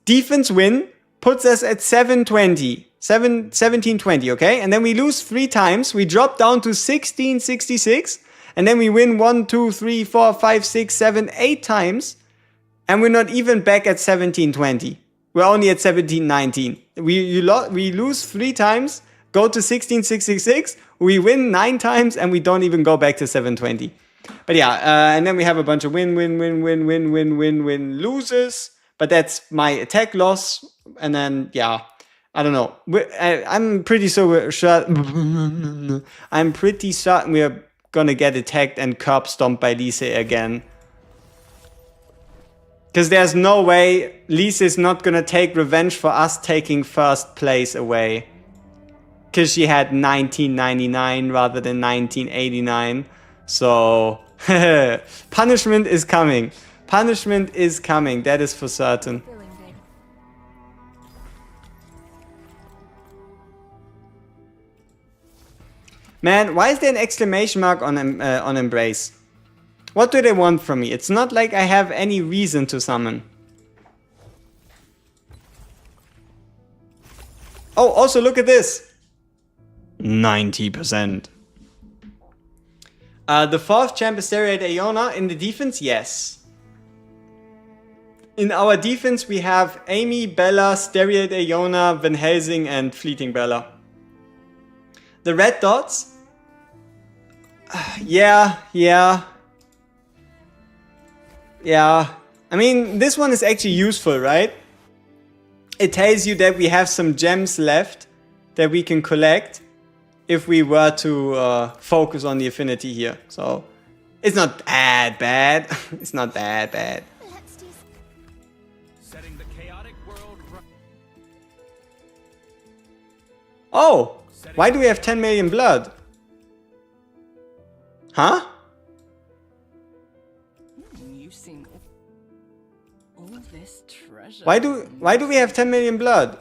Speaker 1: Defense win puts us at 720. 1720, okay? And then we lose 3 times. We drop down to 1666. And then we win 1, 2, 3, 4, 5, 6, 7, 8 times. And we're not even back at 1720. We're only at 1719. We lose 3 times, go to 1666. We win 9 times, and we don't even go back to 720. But yeah, and then we have a bunch of win, loses. But that's my attack loss. And then, yeah, I don't know. I'm pretty sure. I'm pretty certain we're gonna get attacked and curb stomped by Lise again. Because there's no way Lise is not gonna take revenge for us taking first place away. Because she had 1999 rather than 1989. So, punishment is coming. Punishment is coming, that is for certain.
Speaker 6: Filling day.
Speaker 1: Man, why is there an exclamation mark on Embrace? What do they want from me? It's not like I have any reason to summon. Oh, also look at this. 90%. The 4th champ is Stereoid Iona. In the defense, yes. In our defense, we have Amy, Bella, Stereoid Iona, Van Helsing, and Fleeting Bella. The red dots? Yeah. I mean, this one is actually useful, right? It tells you that we have some gems left that we can collect if we were to focus on the affinity here. So, it's not that bad. It's not that bad.
Speaker 4: Let's do
Speaker 7: Setting the chaotic world right.
Speaker 1: Oh! Why do we have 10 million blood? Huh?
Speaker 8: You've seen all this treasure.
Speaker 1: Why do we have 10 million blood?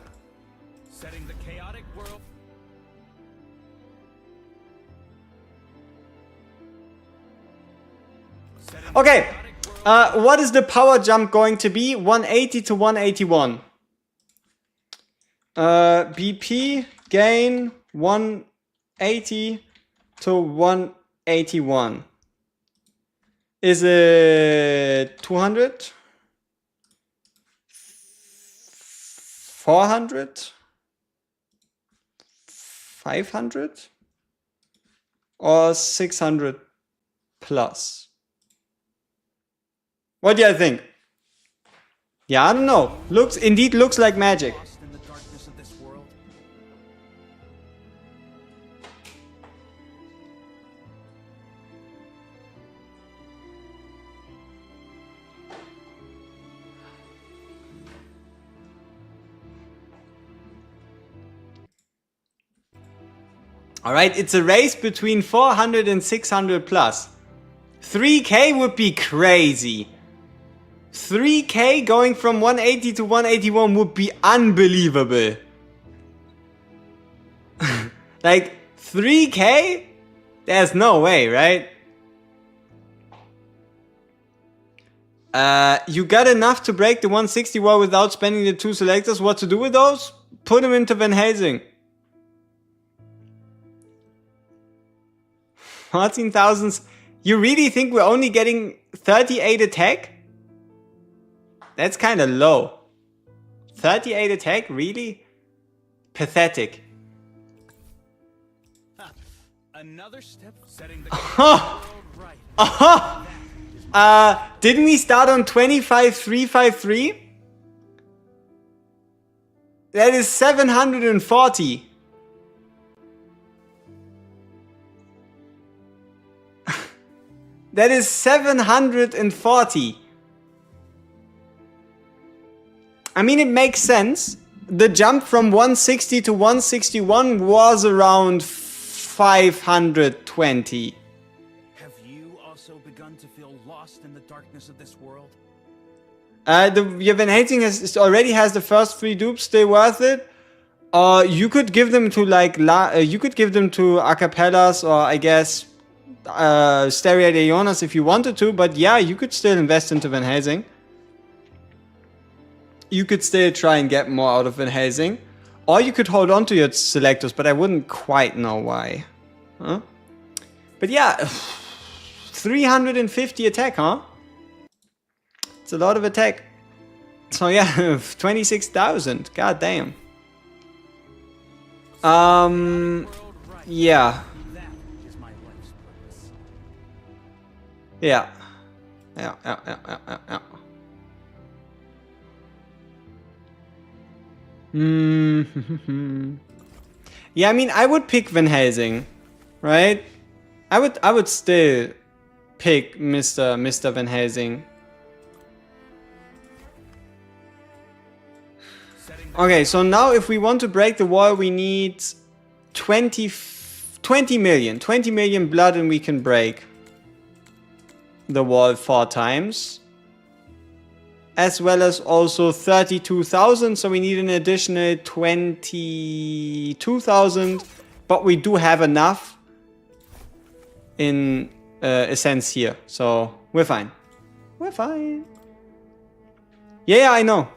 Speaker 7: Setting the chaotic world. Setting
Speaker 1: Okay,
Speaker 7: the chaotic world.
Speaker 1: what is the power jump going to be? 180 to 181. BP gain 180 to 181. Is it 200? 400? 500? Or 600 plus? What do you think? Yeah, I don't know. Indeed looks like magic.
Speaker 7: Lost in the darkness of this world.
Speaker 1: Alright, it's a race between 400 and 600 plus. 3k would be crazy. 3k going from 180 to 181 would be unbelievable. Like, 3k? There's no way, right? You got enough to break the 160 wall without spending the 2 selectors. What to do with those? Put them into Van Helsing. 14,000. You really think we're only getting 38 attack? That's kind of low. 38 attack? Really? Pathetic.
Speaker 7: Another step setting the chaotic world right.
Speaker 1: Didn't we start on 25,353? That is 740. That is 740. I mean, it makes sense. The jump from 160 to 161 was around 520.
Speaker 7: Have you also begun to feel lost in the darkness of this world?
Speaker 1: The Van Helsing already has the first 3 dupes. Still worth it. You could give them to you could give them to acapellas, or I guess Stereo Ionas if you wanted to. But yeah, you could still invest into Van Helsing. You could still try and get more out of Van Helsing. Or you could hold on to your selectors, but I wouldn't quite know why. Huh? But yeah, 350 attack, huh? It's a lot of attack. So yeah, 26,000. God damn. Yeah.
Speaker 7: That is my life's purpose.
Speaker 1: Yeah. Yeah. Yeah, I mean, I would pick Van Helsing, right? I would still pick Mr. Van Helsing. Okay, so now if we want to break the wall, we need 20 million blood, and we can break the wall 4 times. As well as also 32,000, so we need an additional 22,000. But we do have enough in a sense here, so we're fine. We're fine. Yeah, I know.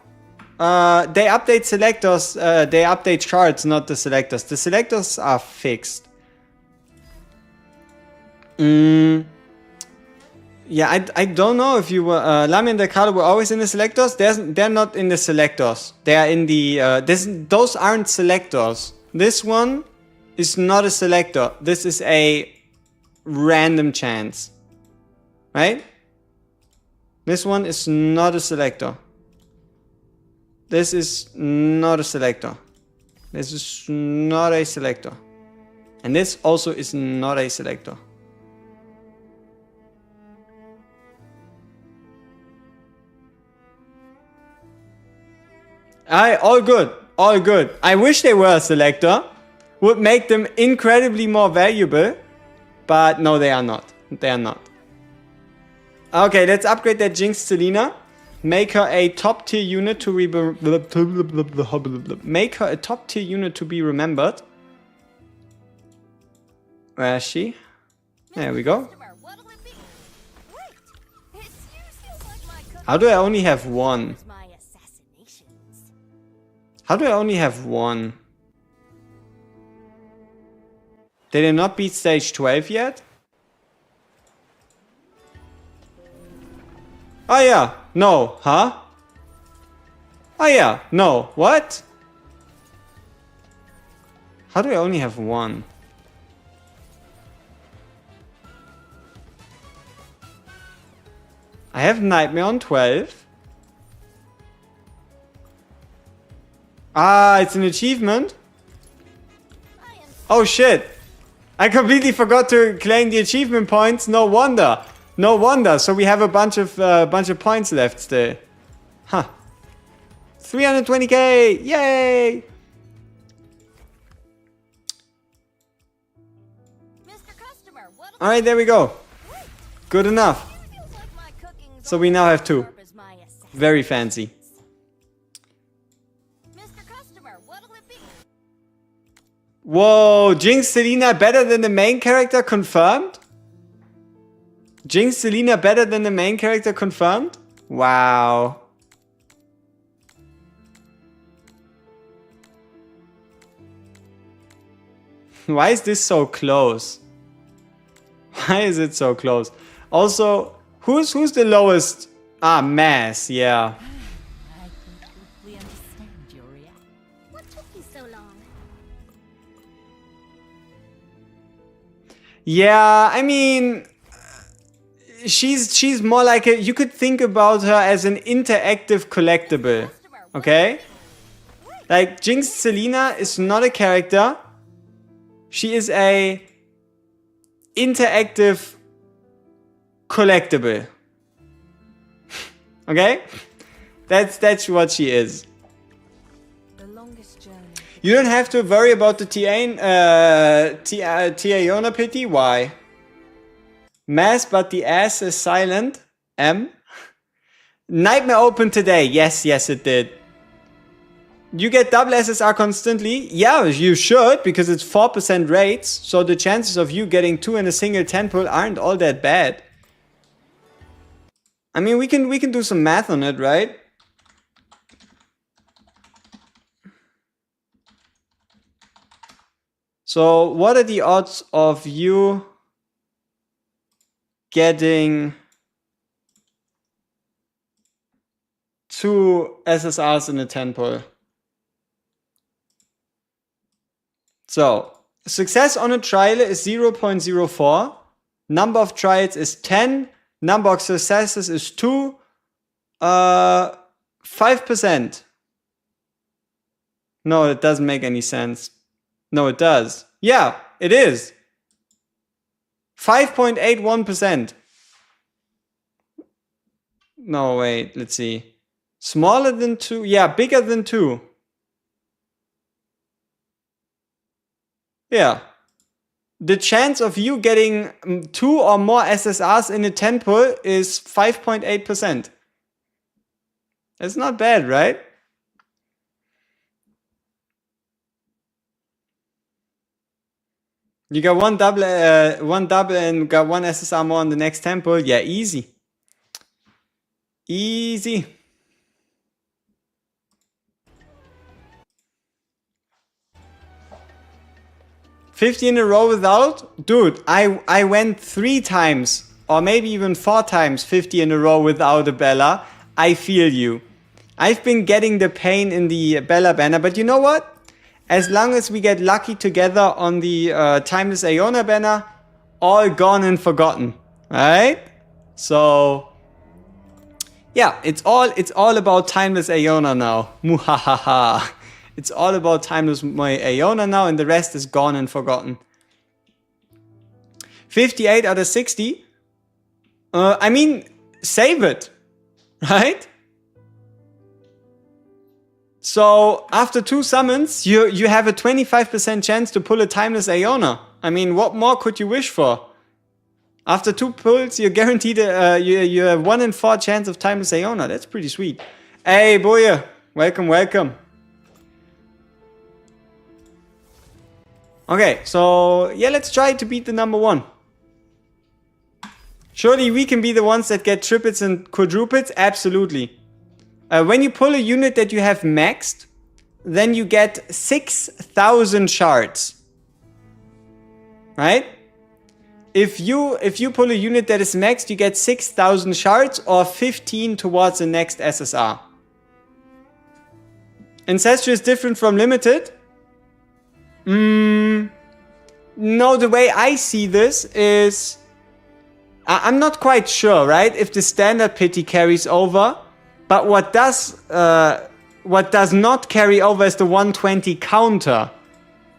Speaker 1: They update selectors, they update charts, not the selectors. The selectors are fixed. Yeah, I don't know if you were... Lamy and Decado were always in the selectors. They're not in the selectors. They are in the... those aren't selectors. This one is not a selector. This is a random chance. Right? This one is not a selector. This is not a selector. This is not a selector. And this also is not a selector. All good. All good. I wish they were a selector. Would make them incredibly more valuable. But no, they are not. They are not. Okay, let's upgrade that Jinx Selena. Make her a top tier unit to make her a top tier unit to be remembered. Where is she? There we go. How do I only have one? How do I only have one? Did I not beat stage 12 yet? Oh yeah, no, huh? Oh yeah, no, what? How do I only have one? I have Nightmare on 12. Ah, it's an achievement? Oh shit! I completely forgot to claim the achievement points, no wonder! No wonder, so we have a bunch of points left still. Huh. 320k! Yay! Alright, there we go. Good enough. So we now have 2. Very fancy. Whoa, Jinx Selena better than the main character confirmed? Jinx Selena better than the main character confirmed? Wow. Why is this so close? Why is it so close? Also, who's the lowest? Ah, Mass, yeah.
Speaker 4: I completely understand your reaction. What took you so long?
Speaker 1: Yeah, I mean, she's more like a, you could think about her as an interactive collectible, okay? Like, Jinx Selena is not a character. She is a interactive collectible. Okay? That's what she is.
Speaker 6: The longest journey.
Speaker 1: You don't have to worry about the Tiaona pity. Why? Mass, but the ass is silent. M. Nightmare opened today. Yes, it did. You get double SSR constantly? Yeah, you should, because it's 4% rates, so the chances of you getting 2 in a single 10 pull aren't all that bad. I mean, we can do some math on it, right? So what are the odds of you getting 2 SSRs in a 10 pull? So success on a trial is 0.04. Number of trials is 10. Number of successes is 2. 5%. No, it doesn't make any sense. No, it does. Yeah, it is. 5.81%. No, wait, let's see. Smaller than 2? Yeah, bigger than 2. Yeah. The chance of you getting 2 or more SSRs in a 10 pull is 5.8%. That's not bad, right? You got one double and got 1 SSR more on the next 10 pull. Yeah, easy. Easy. $50 in a row without? Dude, I went 3 times, or maybe even 4 times, $50 in a row without a Bella. I feel you. I've been getting the pain in the Bella banner, but you know what? As long as we get lucky together on the Timeless Aeona banner, all gone and forgotten. Alright? So yeah, it's all about Timeless Aeona now. Muhahaha. It's all about Timeless Aeona now, and the rest is gone and forgotten. 58 out of 60. I mean, save it. Right? So after 2 summons, you have a 25% chance to pull a Timeless Aeona. I mean, what more could you wish for? After 2 pulls, you're guaranteed you have 1 in 4 chance of Timeless Aeona. That's pretty sweet. Hey, Boya. Welcome, welcome. Okay, so yeah, let's try to beat the number 1. Surely we can be the ones that get triplets and quadruplets? Absolutely. When you pull a unit that you have maxed, then you get 6,000 shards. Right? If you pull a unit that is maxed, you get 6,000 shards or 15 towards the next SSR. Ancestor is different from limited? No, the way I see this is... I'm not quite sure, right? If the standard pity carries over. But what does not carry over is the 120 counter.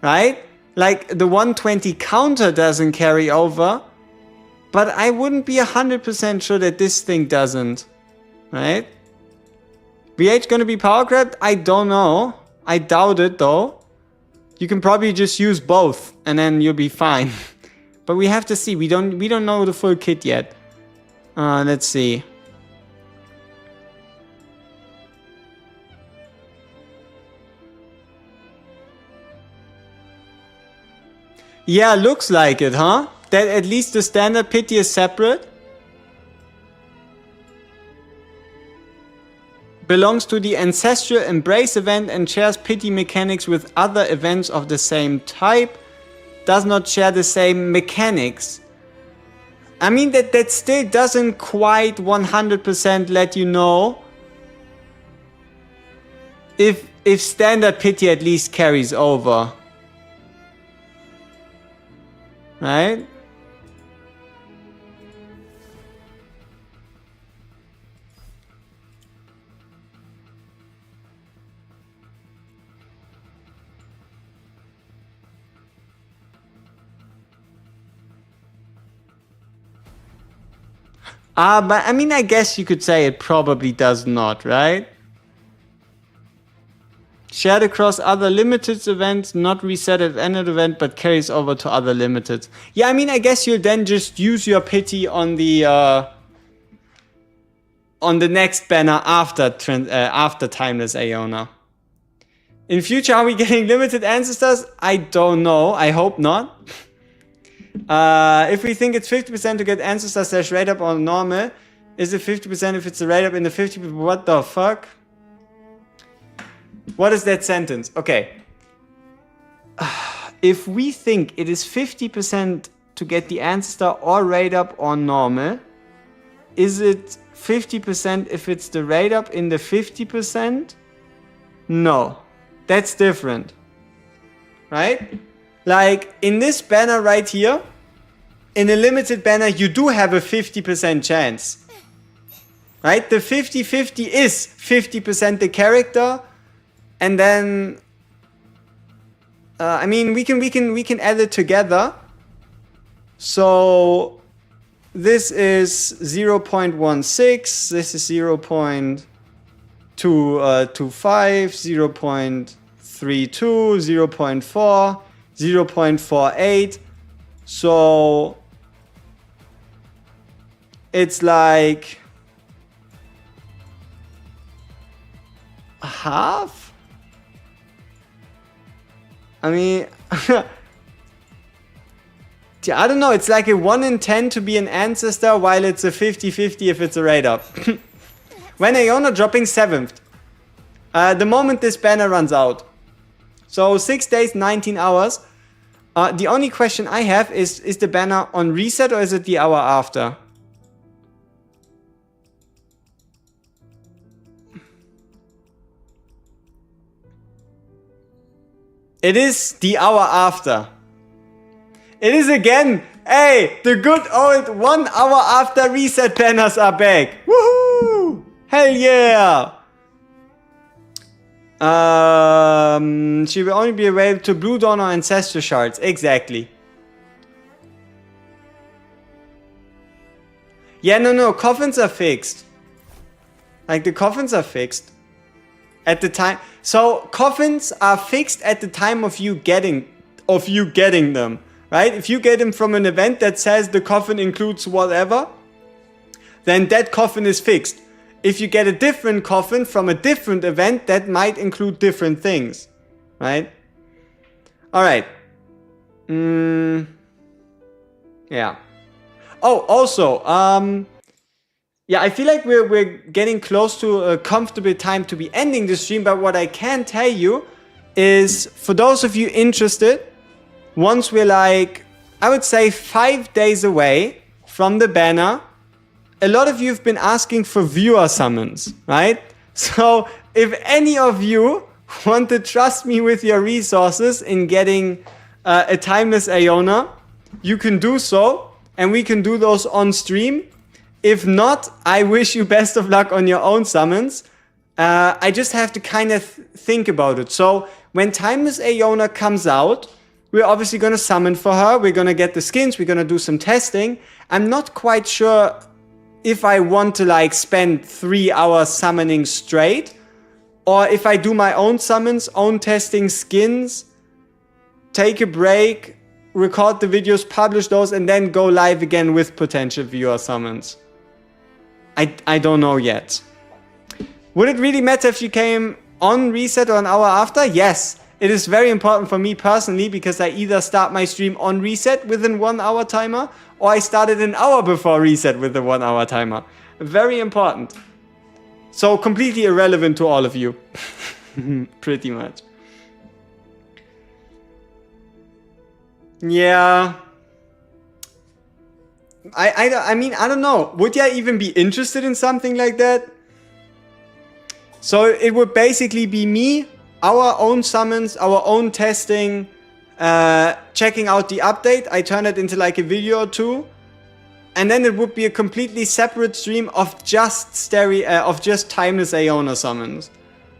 Speaker 1: Right? Like, the 120 counter doesn't carry over. But I wouldn't be 100% sure that this thing doesn't. Right? VH gonna be power grabbed? I don't know. I doubt it, though. You can probably just use both, and then you'll be fine. But we have to see. We don't know the full kit yet. Let's see. Yeah, looks like it, huh? That at least the standard pity is separate. Belongs to the Ancestral Embrace event and shares pity mechanics with other events of the same type. Does not share the same mechanics. I mean, that still doesn't quite 100% let you know if standard pity at least carries over. Right? But I mean, I guess you could say it probably does not, right? Shared across other limited events, not reset at any event, but carries over to other limited. Yeah, I mean, I guess you'll then just use your pity on the next banner after Timeless Aeona. In future, are we getting limited ancestors? I don't know. I hope not. If we think it's 50% to get ancestor / rate up on normal, is it 50% if it's a rate up in the 50%? What the fuck? What is that sentence? Okay. if we think it is 50% to get the Ancestor or raid up or normal, is it 50% if it's the raid up in the 50%? No, that's different, right? Like in this banner right here, in a limited banner, you do have a 50% chance, right? The 50-50 is 50% the character, and then I mean we can add it together. So this is 0.16, this is 0.25, 0.32, 0.4, 0.48. So it's like a half? I mean, I don't know, it's like a 1 in 10 to be an Ancestor, while it's a 50-50 if it's a raid up. When Iona dropping 7th. The moment this banner runs out. So 6 days, 19 hours. The only question I have is the banner on reset or is it the hour after? It is the hour after. It is again. Hey, the good old 1 hour after reset banners are back. Woohoo! Hell yeah! She will only be available to Blue Dawn or Ancestor shards. Exactly. Yeah, no, coffins are fixed. Like the coffins are fixed at the time. So coffins are fixed at the time of you getting them, right? If you get them from an event that says the coffin includes whatever, then that coffin is fixed. If you get a different coffin from a different event, that might include different things, right? All right. Yeah. Oh, also, yeah, I feel like we're getting close to a comfortable time to be ending the stream, but what I can tell you is, for those of you interested, once we're like, I would say 5 days away from the banner, a lot of you have been asking for viewer summons, right? So if any of you want to trust me with your resources in getting a timeless Iona, you can do so, and we can do those on stream. If not, I wish you best of luck on your own summons. I just have to kind of think about it. So when Timeless Iona comes out, we're obviously going to summon for her. We're going to get the skins. We're going to do some testing. I'm not quite sure if I want to like spend 3 hours summoning straight, or if I do my own summons, own testing skins, take a break, record the videos, publish those, and then go live again with potential viewer summons. I don't know yet. Would it really matter if you came on reset or an hour after? Yes. It is very important for me personally, because I either start my stream on reset with an 1 hour timer, or I started an hour before reset with a 1 hour timer. Very important. So completely irrelevant to all of you. Pretty much. Yeah. I mean, I don't know. Would I even be interested in something like that? So it would basically be me, our own summons, our own testing, checking out the update. I turn it into like a video or two. And then it would be a completely separate stream of just Timeless Iona summons.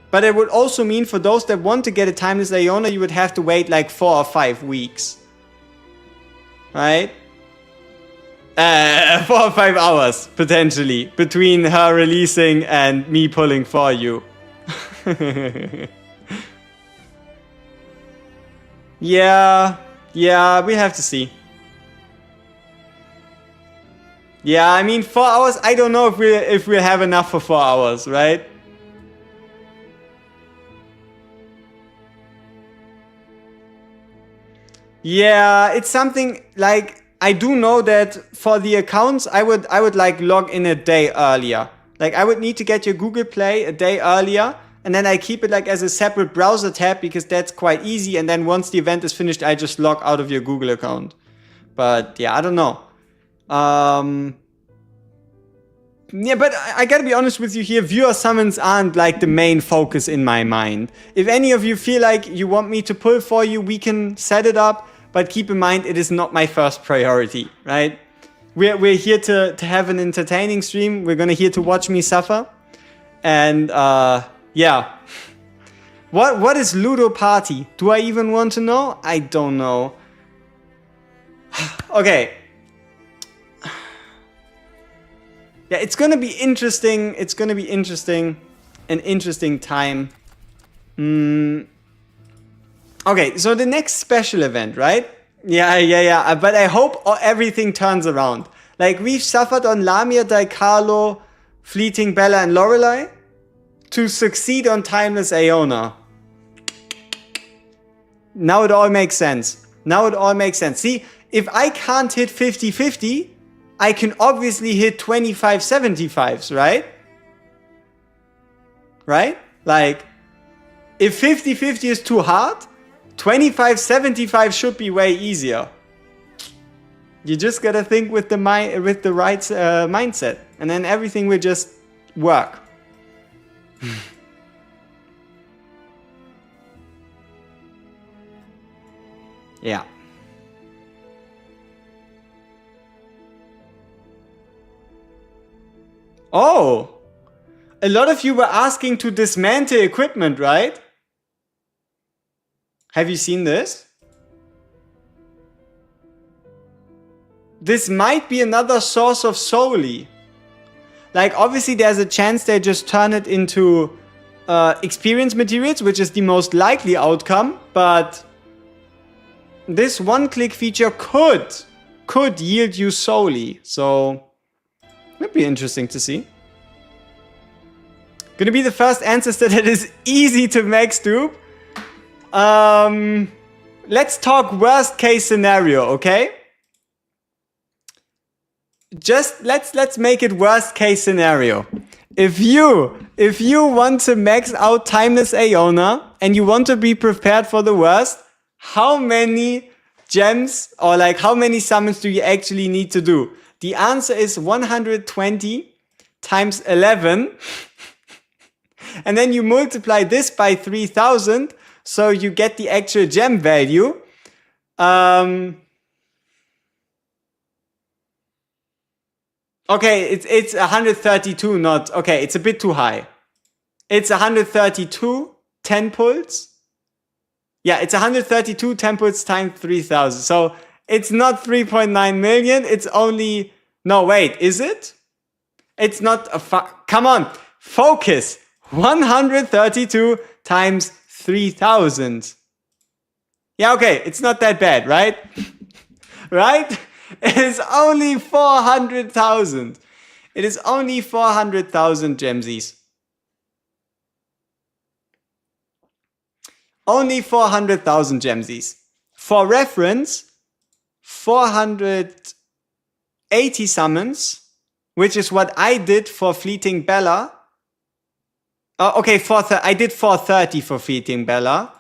Speaker 1: But it would also mean for those that want to get a Timeless Iona, you would have to wait like 4 or 5 weeks. Right? 4 or 5 hours, potentially, between her releasing and me pulling for you. Yeah, we have to see. Yeah, I mean, 4 hours, I don't know if we'll have enough for 4 hours, right? Yeah, it's something like, I do know that for the accounts, I would like log in a day earlier. Like I would need to get your Google Play a day earlier, and then I keep it like as a separate browser tab because that's quite easy. And then once the event is finished, I just log out of your Google account. But yeah, I don't know. Yeah, but I gotta be honest with you here, viewer summons aren't like the main focus in my mind. If any of you feel like you want me to pull for you, we can set it up, but keep in mind it is not my first priority, right? We're here to have an entertaining stream. We're gonna here to watch me suffer. And yeah. What is Ludo Party? Do I even want to know? I don't know. Okay. Yeah, it's gonna be interesting. It's gonna be interesting. An interesting time. Okay, so the next special event, right? Yeah. But I hope everything turns around. Like, we've suffered on Lamia, Daikalo, Fleeting Bella, and Lorelei to succeed on Timeless Aeona. Now it all makes sense. Now it all makes sense. See, if I can't hit 50-50, I can obviously hit 25-75s, right? Right? Like, if 50-50 is too hard, 25-75 should be way easier. You just gotta think with the right mindset, and then everything will just work. Yeah. Oh! A lot of you were asking to dismantle equipment, right? Have you seen this? This might be another source of Soli. Like, obviously there's a chance they just turn it into experience materials, which is the most likely outcome, but this one-click feature could yield you Soli, so that'd be interesting to see. Gonna be the first Ancestor that is easy to max dupe. Let's talk worst case scenario, okay? Just let's make it worst case scenario. If you want to max out Timeless Aeona and you want to be prepared for the worst, how many gems or like how many summons do you actually need to do? The answer is 120 times 11. And then you multiply this by 3000, so you get the actual gem value. Okay, it's 132, not... Okay, it's a bit too high. It's 132 10 pulls. Yeah, it's 132 10 pulls times 3000. So it's not 3.9 million, it's only... No, wait, is it? It's not a... Come on, focus! 132 times 3000. Yeah, okay, it's not that bad, right? Right? It is only 400,000. It is only 400,000 gemsies. Only 400,000 gemsies. For reference, 480 summons, which is what I did for Fleeting Bella. Okay, I did 430 for Fleeting Bella.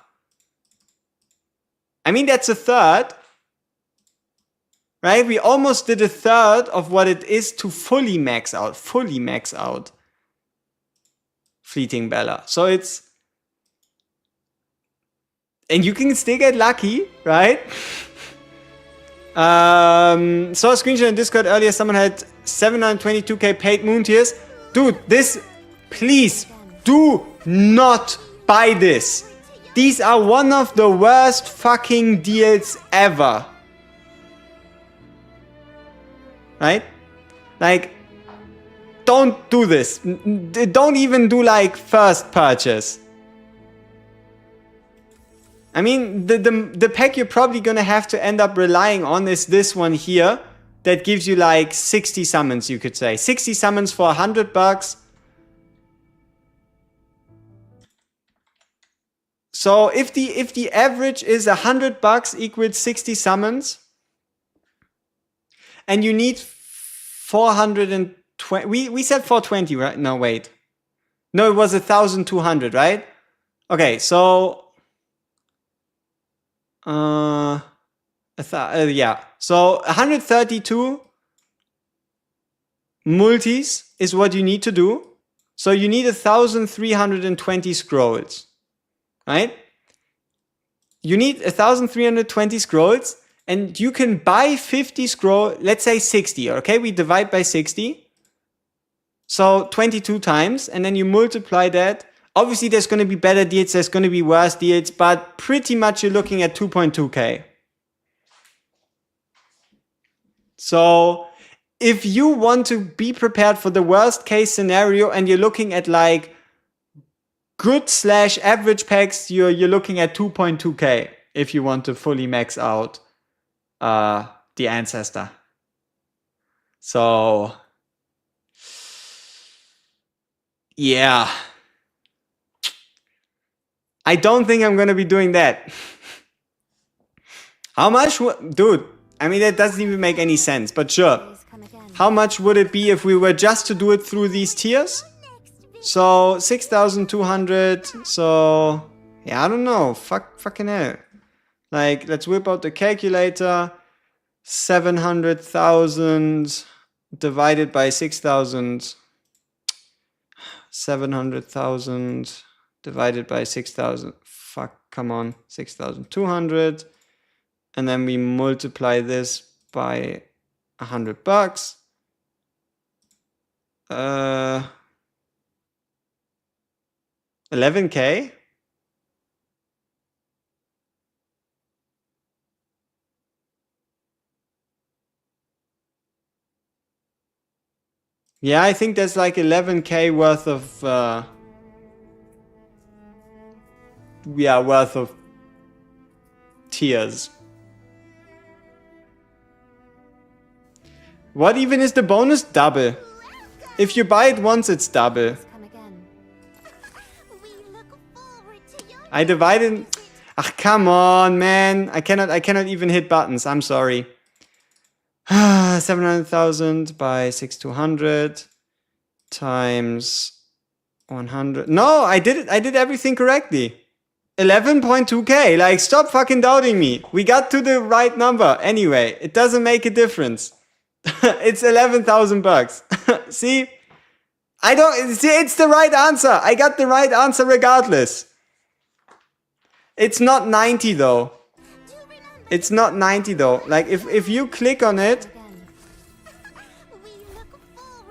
Speaker 1: I mean, that's a third. Right? We almost did a third of what it is to fully max out Fleeting Bella. So it's... And you can still get lucky, right? Saw a screenshot in Discord earlier, someone had 722k paid moon tiers. Dude, this... Please, do not buy this. These are one of the worst fucking deals ever. Right? Like, don't do this. Don't even do like first purchase. I mean, the pack you're probably gonna have to end up relying on is this one here. That gives you like 60 summons, you could say. 60 summons for $100. So if the average is $100 equals 60 summons, and you need 420. We said 420, right? No, wait. No, it was 1,200, right? Okay, so yeah. So 132 multis is what you need to do. So you need 1,320 scrolls, right? You need 1,320 scrolls, and you can buy 50 scroll. Let's say 60. Okay, we divide by 60. So 22 times, and then you multiply that. Obviously, there's going to be better deals, there's going to be worse deals, but pretty much you're looking at 2.2k. So if you want to be prepared for the worst case scenario and you're looking at like good / average packs, you're looking at 2.2k if you want to fully max out the Ancestor. So yeah. I don't think I'm going to be doing that. How much? Dude, I mean, that doesn't even make any sense, but sure. How much would it be if we were just to do it through these tiers? So, 6,200. So, yeah, I don't know. Fucking hell. Like, let's whip out the calculator. 700,000 divided by 6,000. 700,000 divided by 6,000. Fuck, come on. 6,200. And then we multiply this by $100. 11k? Yeah, I think there's like 11k worth of worth of tiers. What even is the bonus? Double. If you buy it once, it's double. I divided. Ach, come on, man. I cannot even hit buttons. I'm sorry. 700,000 by 6,200 times 100. No, I did it. I did everything correctly. 11.2k. Like, stop fucking doubting me. We got to the right number. Anyway, it doesn't make a difference. It's $11,000. See? It's the right answer. I got the right answer regardless. It's not 90 though. It's not 90 though. Like, if you click on it,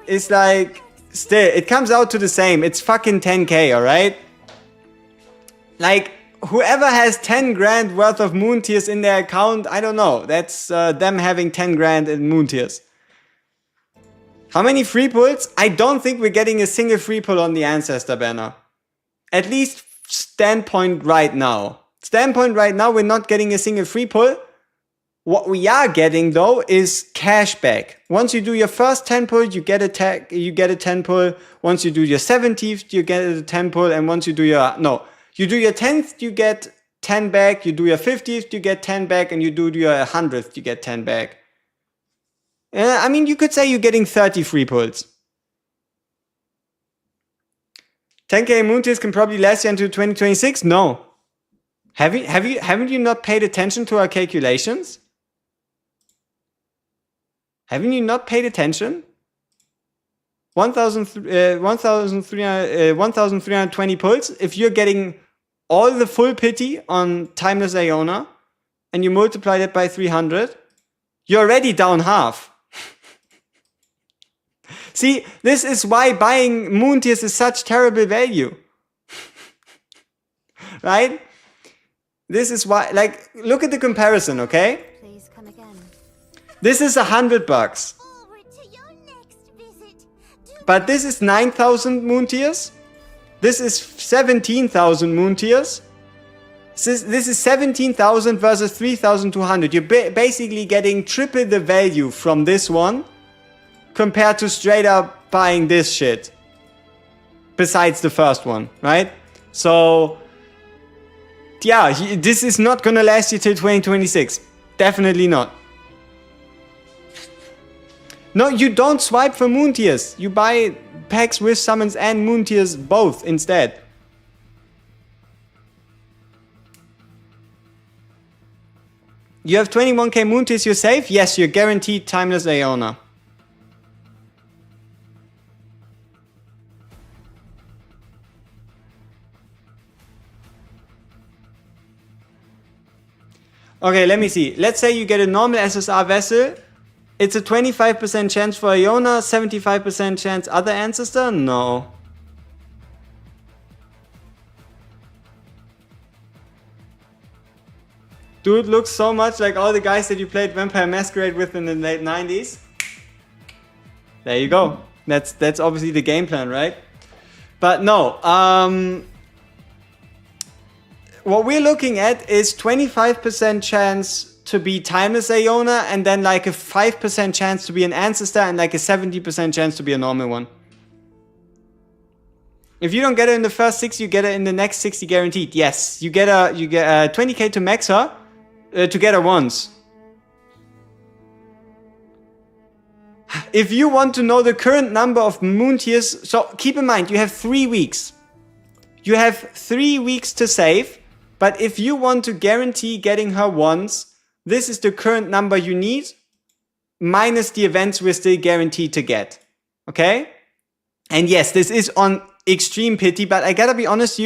Speaker 1: it's like, still, it comes out to the same. It's fucking 10k, alright? Like, whoever has 10 grand worth of moon tiers in their account, I don't know. That's them having 10 grand in moon tiers. How many free pulls? I don't think we're getting a single free pull on the Ancestor banner. At least standpoint right now. Standpoint right now, we're not getting a single free pull. What we are getting though is cash back. Once you do your first 10 pull, you get a 10 pull. Once you do your 70th, you get a 10 pull. And once you do your, you do your 10th, you get 10 back. You do your 50th, you get 10 back. And you do your 100th, you get 10 back. I mean, you could say you're getting 30 free pulls. 10k moon tiers can probably last you until 2026? No. Haven't you not paid attention to our calculations? Haven't you not paid attention? 1,320 pulls. If you're getting all the full pity on Timeless Iona and you multiply that by 300, you're already down half. See, this is why buying moon tiers is such terrible value. Right? This is why, like, look at the comparison, okay?
Speaker 4: Please come again.
Speaker 1: This is $100. But this is 9,000 moon tiers. This is 17,000 moon tiers. This is 17,000 versus 3,200. You're basically getting triple the value from this one compared to straight up buying this shit. Besides the first one, right? So, yeah, this is not gonna last you till 2026. Definitely not. No, you don't swipe for moon tiers. You buy packs with summons and moon tiers both instead. You have 21k moon tiers, you're safe? Yes, you're guaranteed Timeless Aeona. Okay, let me see. Let's say you get a normal SSR vessel. It's a 25% chance for Aeona, 75% chance other Ancestor? No. Dude looks so much like all the guys that you played Vampire Masquerade with in the late 90s. There you go. That's obviously the game plan, right? But no, what we're looking at is 25% chance to be Timeless Aeona, and then like a 5% chance to be an Ancestor, and like a 70% chance to be a normal one. If you don't get it in the first 6, you get it in the next 60 guaranteed. Yes, you get 20k to max her to get her once. If you want to know the current number of moon tiers, so keep in mind you have 3 weeks. You have 3 weeks to save, but if you want to guarantee getting her once, this is the current number you need, minus the events we're still guaranteed to get. Okay? And yes, this is on extreme pity, but I gotta be honest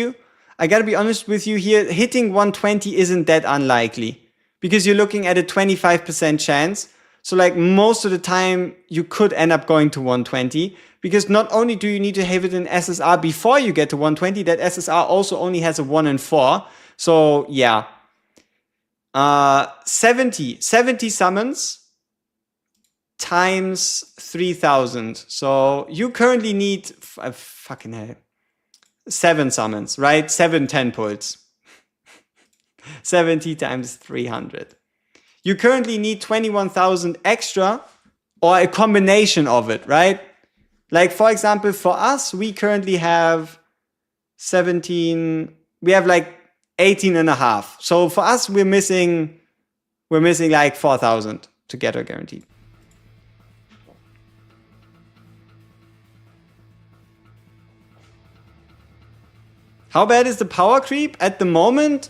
Speaker 1: with you here, hitting 120 isn't that unlikely. Because you're looking at a 25% chance. So like most of the time you could end up going to 120. Because not only do you need to have it in SSR before you get to 120, that SSR also only has a 1 in 4. So yeah. 70 summons times 3000. So you currently need fucking hell, 7 summons, right? 7 10 pulls. 70 times 300. You currently need 21,000 extra, or a combination of it, right? Like for example, for us, we currently have 17, we have like 18 and a half. So for us, we're missing like 4,000 to get her guaranteed. How bad is the power creep at the moment?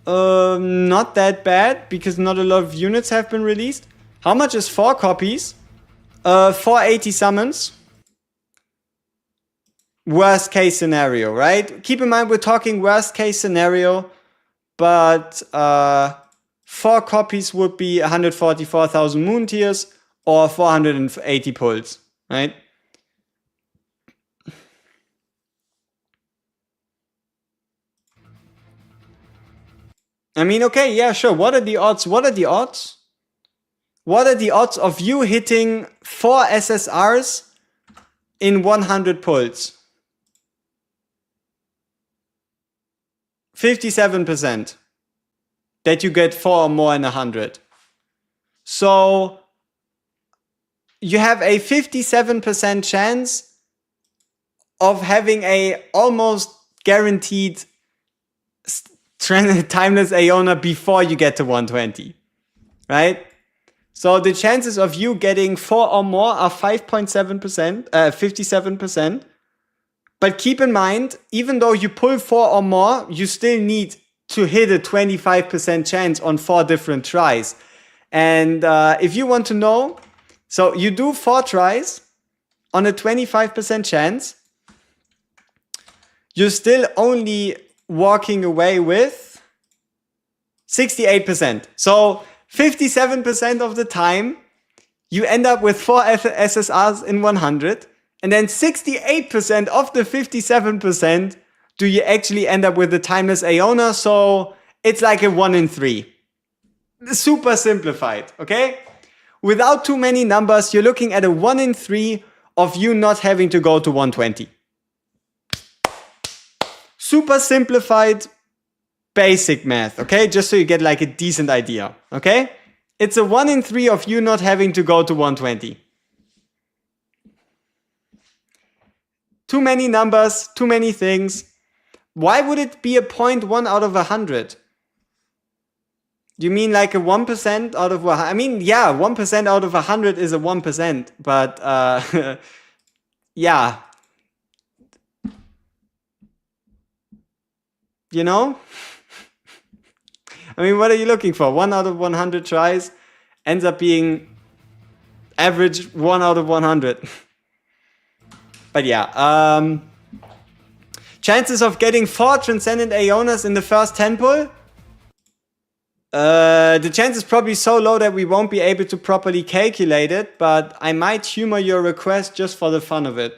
Speaker 1: Not that bad, because not a lot of units have been released. How much is 4 copies? 480 summons. Worst case scenario, right? Keep in mind we're talking worst case scenario, but 4 copies would be 144,000 moon tiers or 480 pulls, right? I mean, okay, yeah, sure. What are the odds? What are the odds? What are the odds of you hitting 4 SSRs in 100 pulls? 57%. That you get 4 or more in 100. So you have a 57% chance of having a almost guaranteed Timeless Aeona before you get to 120, right? So the chances of you getting 4 or more are 5.7%, 57%. But keep in mind, even though you pull 4 or more, you still need to hit a 25% chance on 4 different tries. And if you want to know, so you do 4 tries on a 25% chance, you're still only walking away with 68%. So 57% of the time, you end up with 4 SSRs in 100. And then 68% of the 57% do you actually end up with the Timeless Aeona. So it's like a 1 in 3. Super simplified, okay? Without too many numbers, you're looking at a 1 in 3 of you not having to go to 120. Super simplified, basic math, okay? Just so you get like a decent idea, okay? It's a 1 in 3 of you not having to go to 120. Too many numbers, too many things. Why would it be a 0.1 out of 100? You mean like a 1% out of... I mean, yeah, 1% out of 100 is a 1%. But, yeah. You know? I mean, what are you looking for? 1 out of 100 tries ends up being average 1 out of 100. But yeah. Chances of getting 4 Transcendent Aeonas in the first 10 pull? The chance is probably so low that we won't be able to properly calculate it, but I might humor your request just for the fun of it.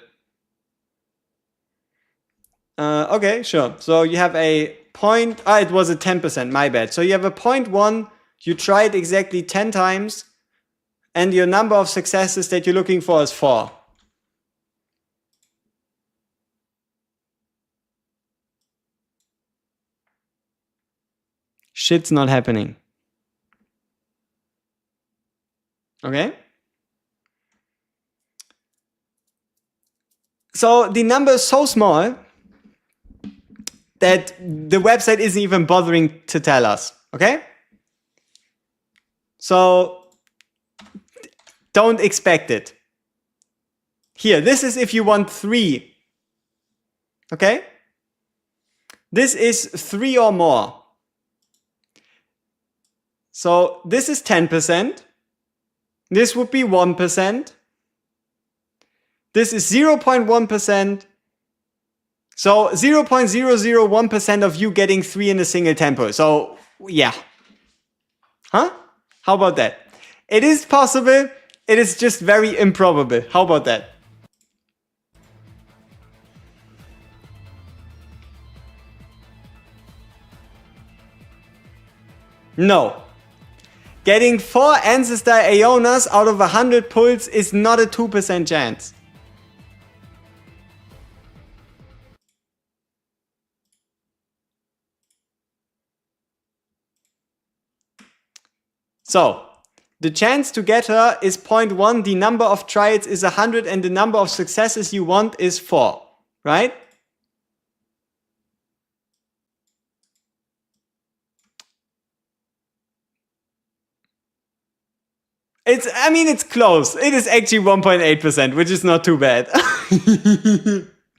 Speaker 1: Okay, sure. So you have a point... it was a 10%, my bad. So you have a 0.1, you tried exactly 10 times, and your number of successes that you're looking for is 4. Shit's not happening. Okay? So the number is so small that the website isn't even bothering to tell us. Okay? So don't expect it. Here, this is if you want 3. Okay? This is 3 or more. So this is 10%. This would be 1%. This is 0.1%. So 0.001% of you getting 3 in a single tempo. So yeah. Huh? How about that? It is possible. It is just very improbable. How about that? No. Getting 4 Ancestor Aeonas out of 100 pulls is not a 2% chance. So, the chance to get her is 0.1, the number of trials is 100, and the number of successes you want is 4, right? It's close. It is actually 1.8%, which is not too bad.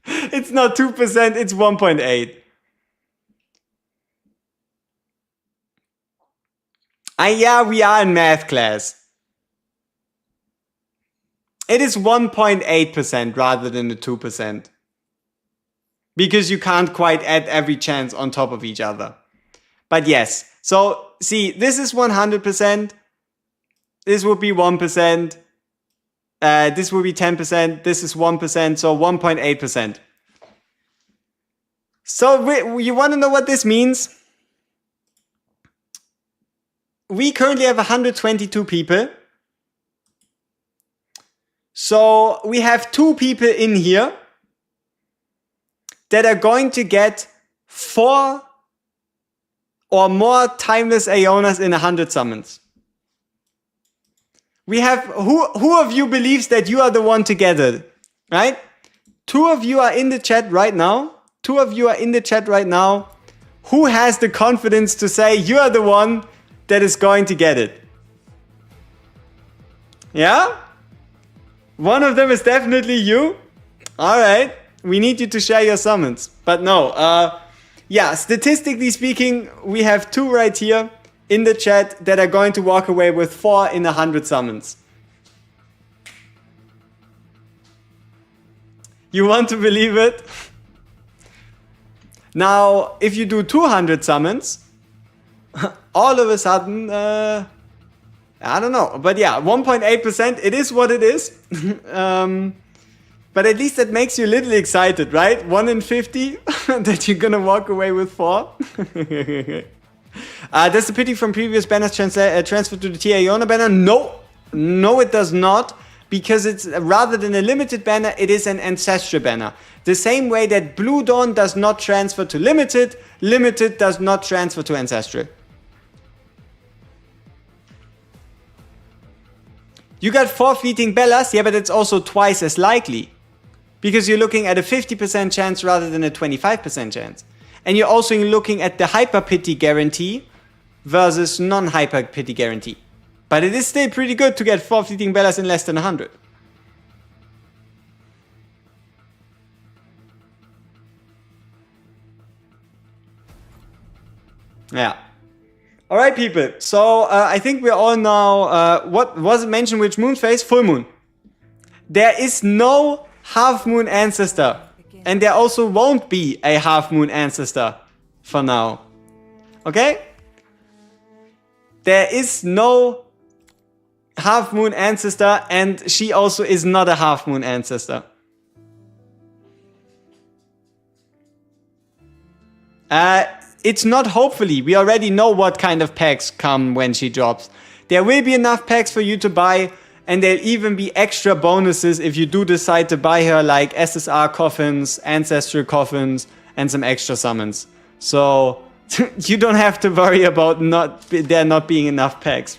Speaker 1: It's not 2%, it's 1.8. Yeah, we are in math class. It is 1.8% rather than the 2%. Because you can't quite add every chance on top of each other. But yes, so see, this is 100%. This would be 1%. This would be 10%. This is 1%. So 1.8%. So you want to know what this means? We currently have 122 people. So we have 2 people in here that are going to get 4 or more timeless Aeonas in 100 summons. We have, who of you believes that you are the one to get it? Right? 2 of you are in the chat right now. 2 of you are in the chat right now. Who has the confidence to say you are the one that is going to get it? Yeah? One of them is definitely you. Alright. We need you to share your summons. But no, yeah, statistically speaking, we have 2 right here in the chat that are going to walk away with 4 in 100 summons. You want to believe it? Now, if you do 200 summons, all of a sudden, I don't know. But yeah, 1.8%, it is what it is. But at least that makes you a little excited, right? 1 in 50 that you're gonna walk away with 4. Does the pity from previous banners transfer to the Tia Aeona banner? No, it does not. Because it's rather than a limited banner, it is an Ancestor banner. The same way that Blue Dawn does not transfer to limited, limited does not transfer to Ancestral. You got 4 Fleeting Bellas, yeah, but it's also twice as likely. Because you're looking at a 50% chance rather than a 25% chance. And you're also looking at the Hyper Pity guarantee, versus non-hyper pity guarantee. But it is still pretty good to get 4 fleeting Bellas in less than 100. Yeah. Alright, people. So, I think we're all now... what was it mentioned? Which moon phase? Full moon. There is no half moon ancestor. And there also won't be a half moon ancestor for now. Okay? There is no half moon ancestor, and she also is not a half moon ancestor. It's not hopefully. We already know what kind of packs come when she drops. There will be enough packs for you to buy, and there'll even be extra bonuses if you do decide to buy her, like SSR coffins, Ancestor coffins, and some extra summons. So you don't have to worry about there not being enough packs.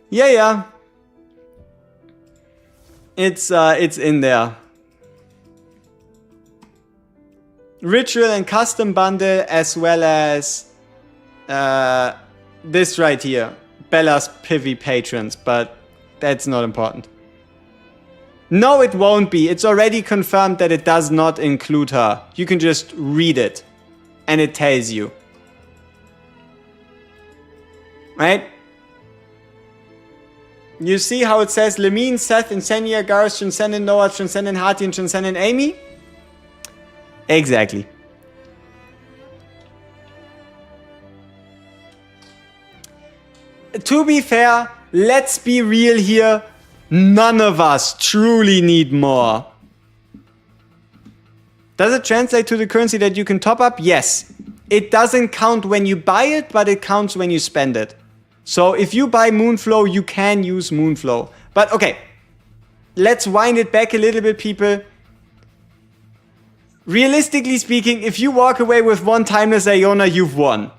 Speaker 1: Yeah. It's in there. Ritual and custom bundle, as well as this right here, Bella's Pivy patrons, but that's not important. No, it won't be. It's already confirmed that it does not include her. You can just read it, and it tells you. Right? You see how it says Lemine, Seth, Insenia, Garth, Transcendent Noah, Transcendent Hati, and Transcendent Amy? Exactly. To be fair, let's be real here. None of us truly need more. Does it translate to the currency that you can top up? Yes. It doesn't count when you buy it, but it counts when you spend it. So if you buy Moonflow, you can use Moonflow. But okay, let's wind it back a little bit, people. Realistically speaking, if you walk away with one Timeless Iona, you've won.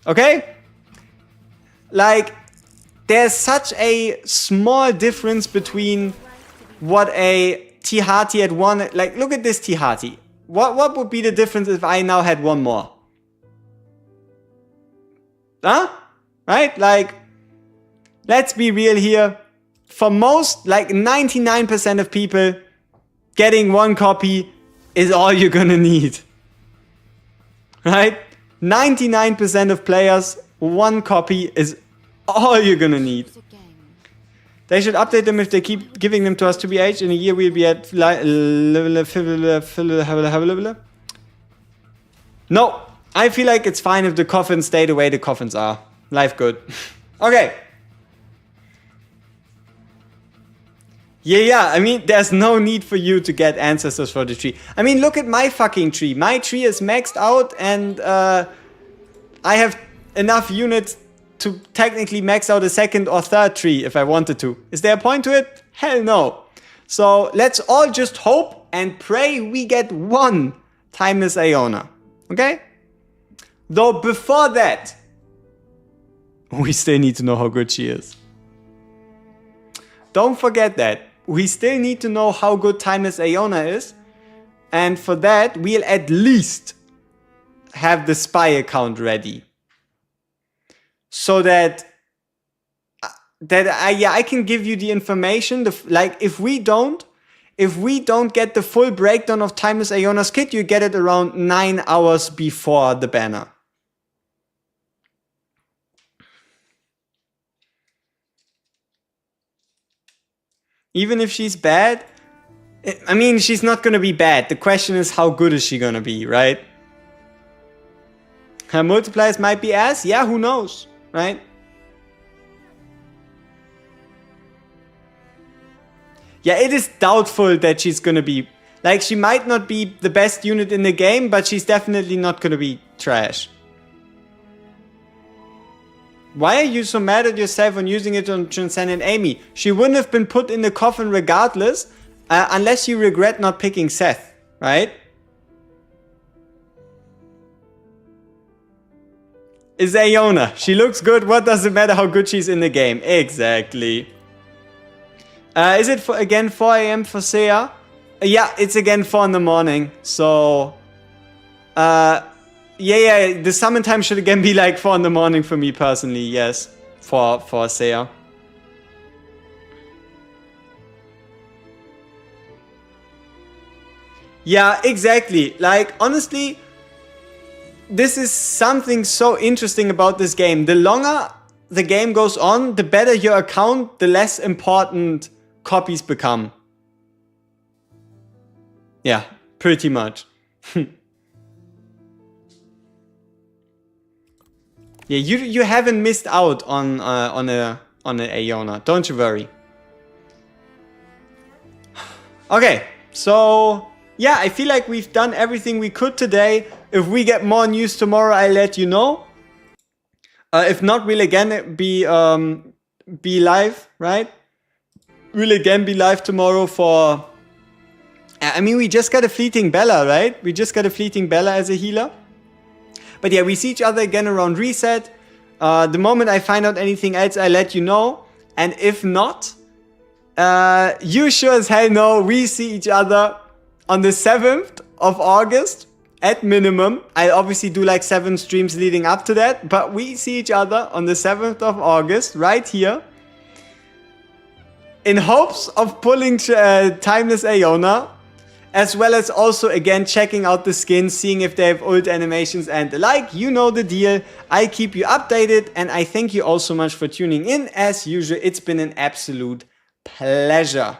Speaker 1: Okay? Like, there's such a small difference between what a Tihati at one... Like, look at this Tihati. What would be the difference if I now had one more? Huh? Right? Like, let's be real here. For most, like 99% of people, getting one copy is all you're gonna need. Right? 99% of players, one copy is all you're gonna need. They should update them if they keep giving them to us. To be aged in a year, we'll be at no, I feel like it's fine if the coffins stay the way the coffins are. Life good. Okay. Yeah, I mean, there's no need for you to get ancestors for the tree. I mean, look at my fucking tree. My tree is maxed out, and I have enough units to technically max out a second or third tree if I wanted to. Is there a point to it? Hell no. So let's all just hope and pray we get one Timeless Iona. Okay? Though before that, we still need to know how good she is. Don't forget that. We still need to know how good Timeless Iona is. And for that, we'll at least have the spy account ready. So that I can give you the information. Like, if we don't get the full breakdown of Timeless Iona's kit, you get it around 9 hours before the banner. Even if she's bad, I mean, she's not gonna be bad. The question is, how good is she gonna be, right? Her multipliers might be ass. Yeah, who knows, right? Yeah, it is doubtful that she's gonna be... Like, she might not be the best unit in the game, but she's definitely not gonna be trash. Why are you so mad at yourself on using it on Transcendent Amy? She wouldn't have been put in the coffin regardless, unless you regret not picking Seth, right? Is Iona. She looks good. What does it matter how good she's in the game? Exactly. Is it again 4 AM for Seiya? Yeah, it's again 4 in the morning. So Yeah, the summon time should again be like 4 in the morning for me personally, yes. For Seiya. Yeah, exactly. Like, honestly, this is something so interesting about this game. The longer the game goes on, the better your account, the less important copies become. Yeah, pretty much. Yeah, you haven't missed out on a Aeona. Don't you worry. Okay, so yeah, I feel like we've done everything we could today. If we get more news tomorrow, I'll let you know. If not, we'll again be live, right? We'll again be live tomorrow for... I mean, we just got a fleeting Bella, right? We just got a fleeting Bella as a healer. But yeah, we see each other again around reset. The moment I find out anything else, I'll let you know. And if not, you sure as hell know we see each other on the 7th of August at minimum. I'll obviously do like 7 streams leading up to that. But we see each other on the 7th of August right here. In hopes of pulling Timeless Aeona. As well as also, again, checking out the skins, seeing if they have ult animations and the like. You know the deal. I keep you updated, and I thank you all so much for tuning in. As usual, it's been an absolute pleasure.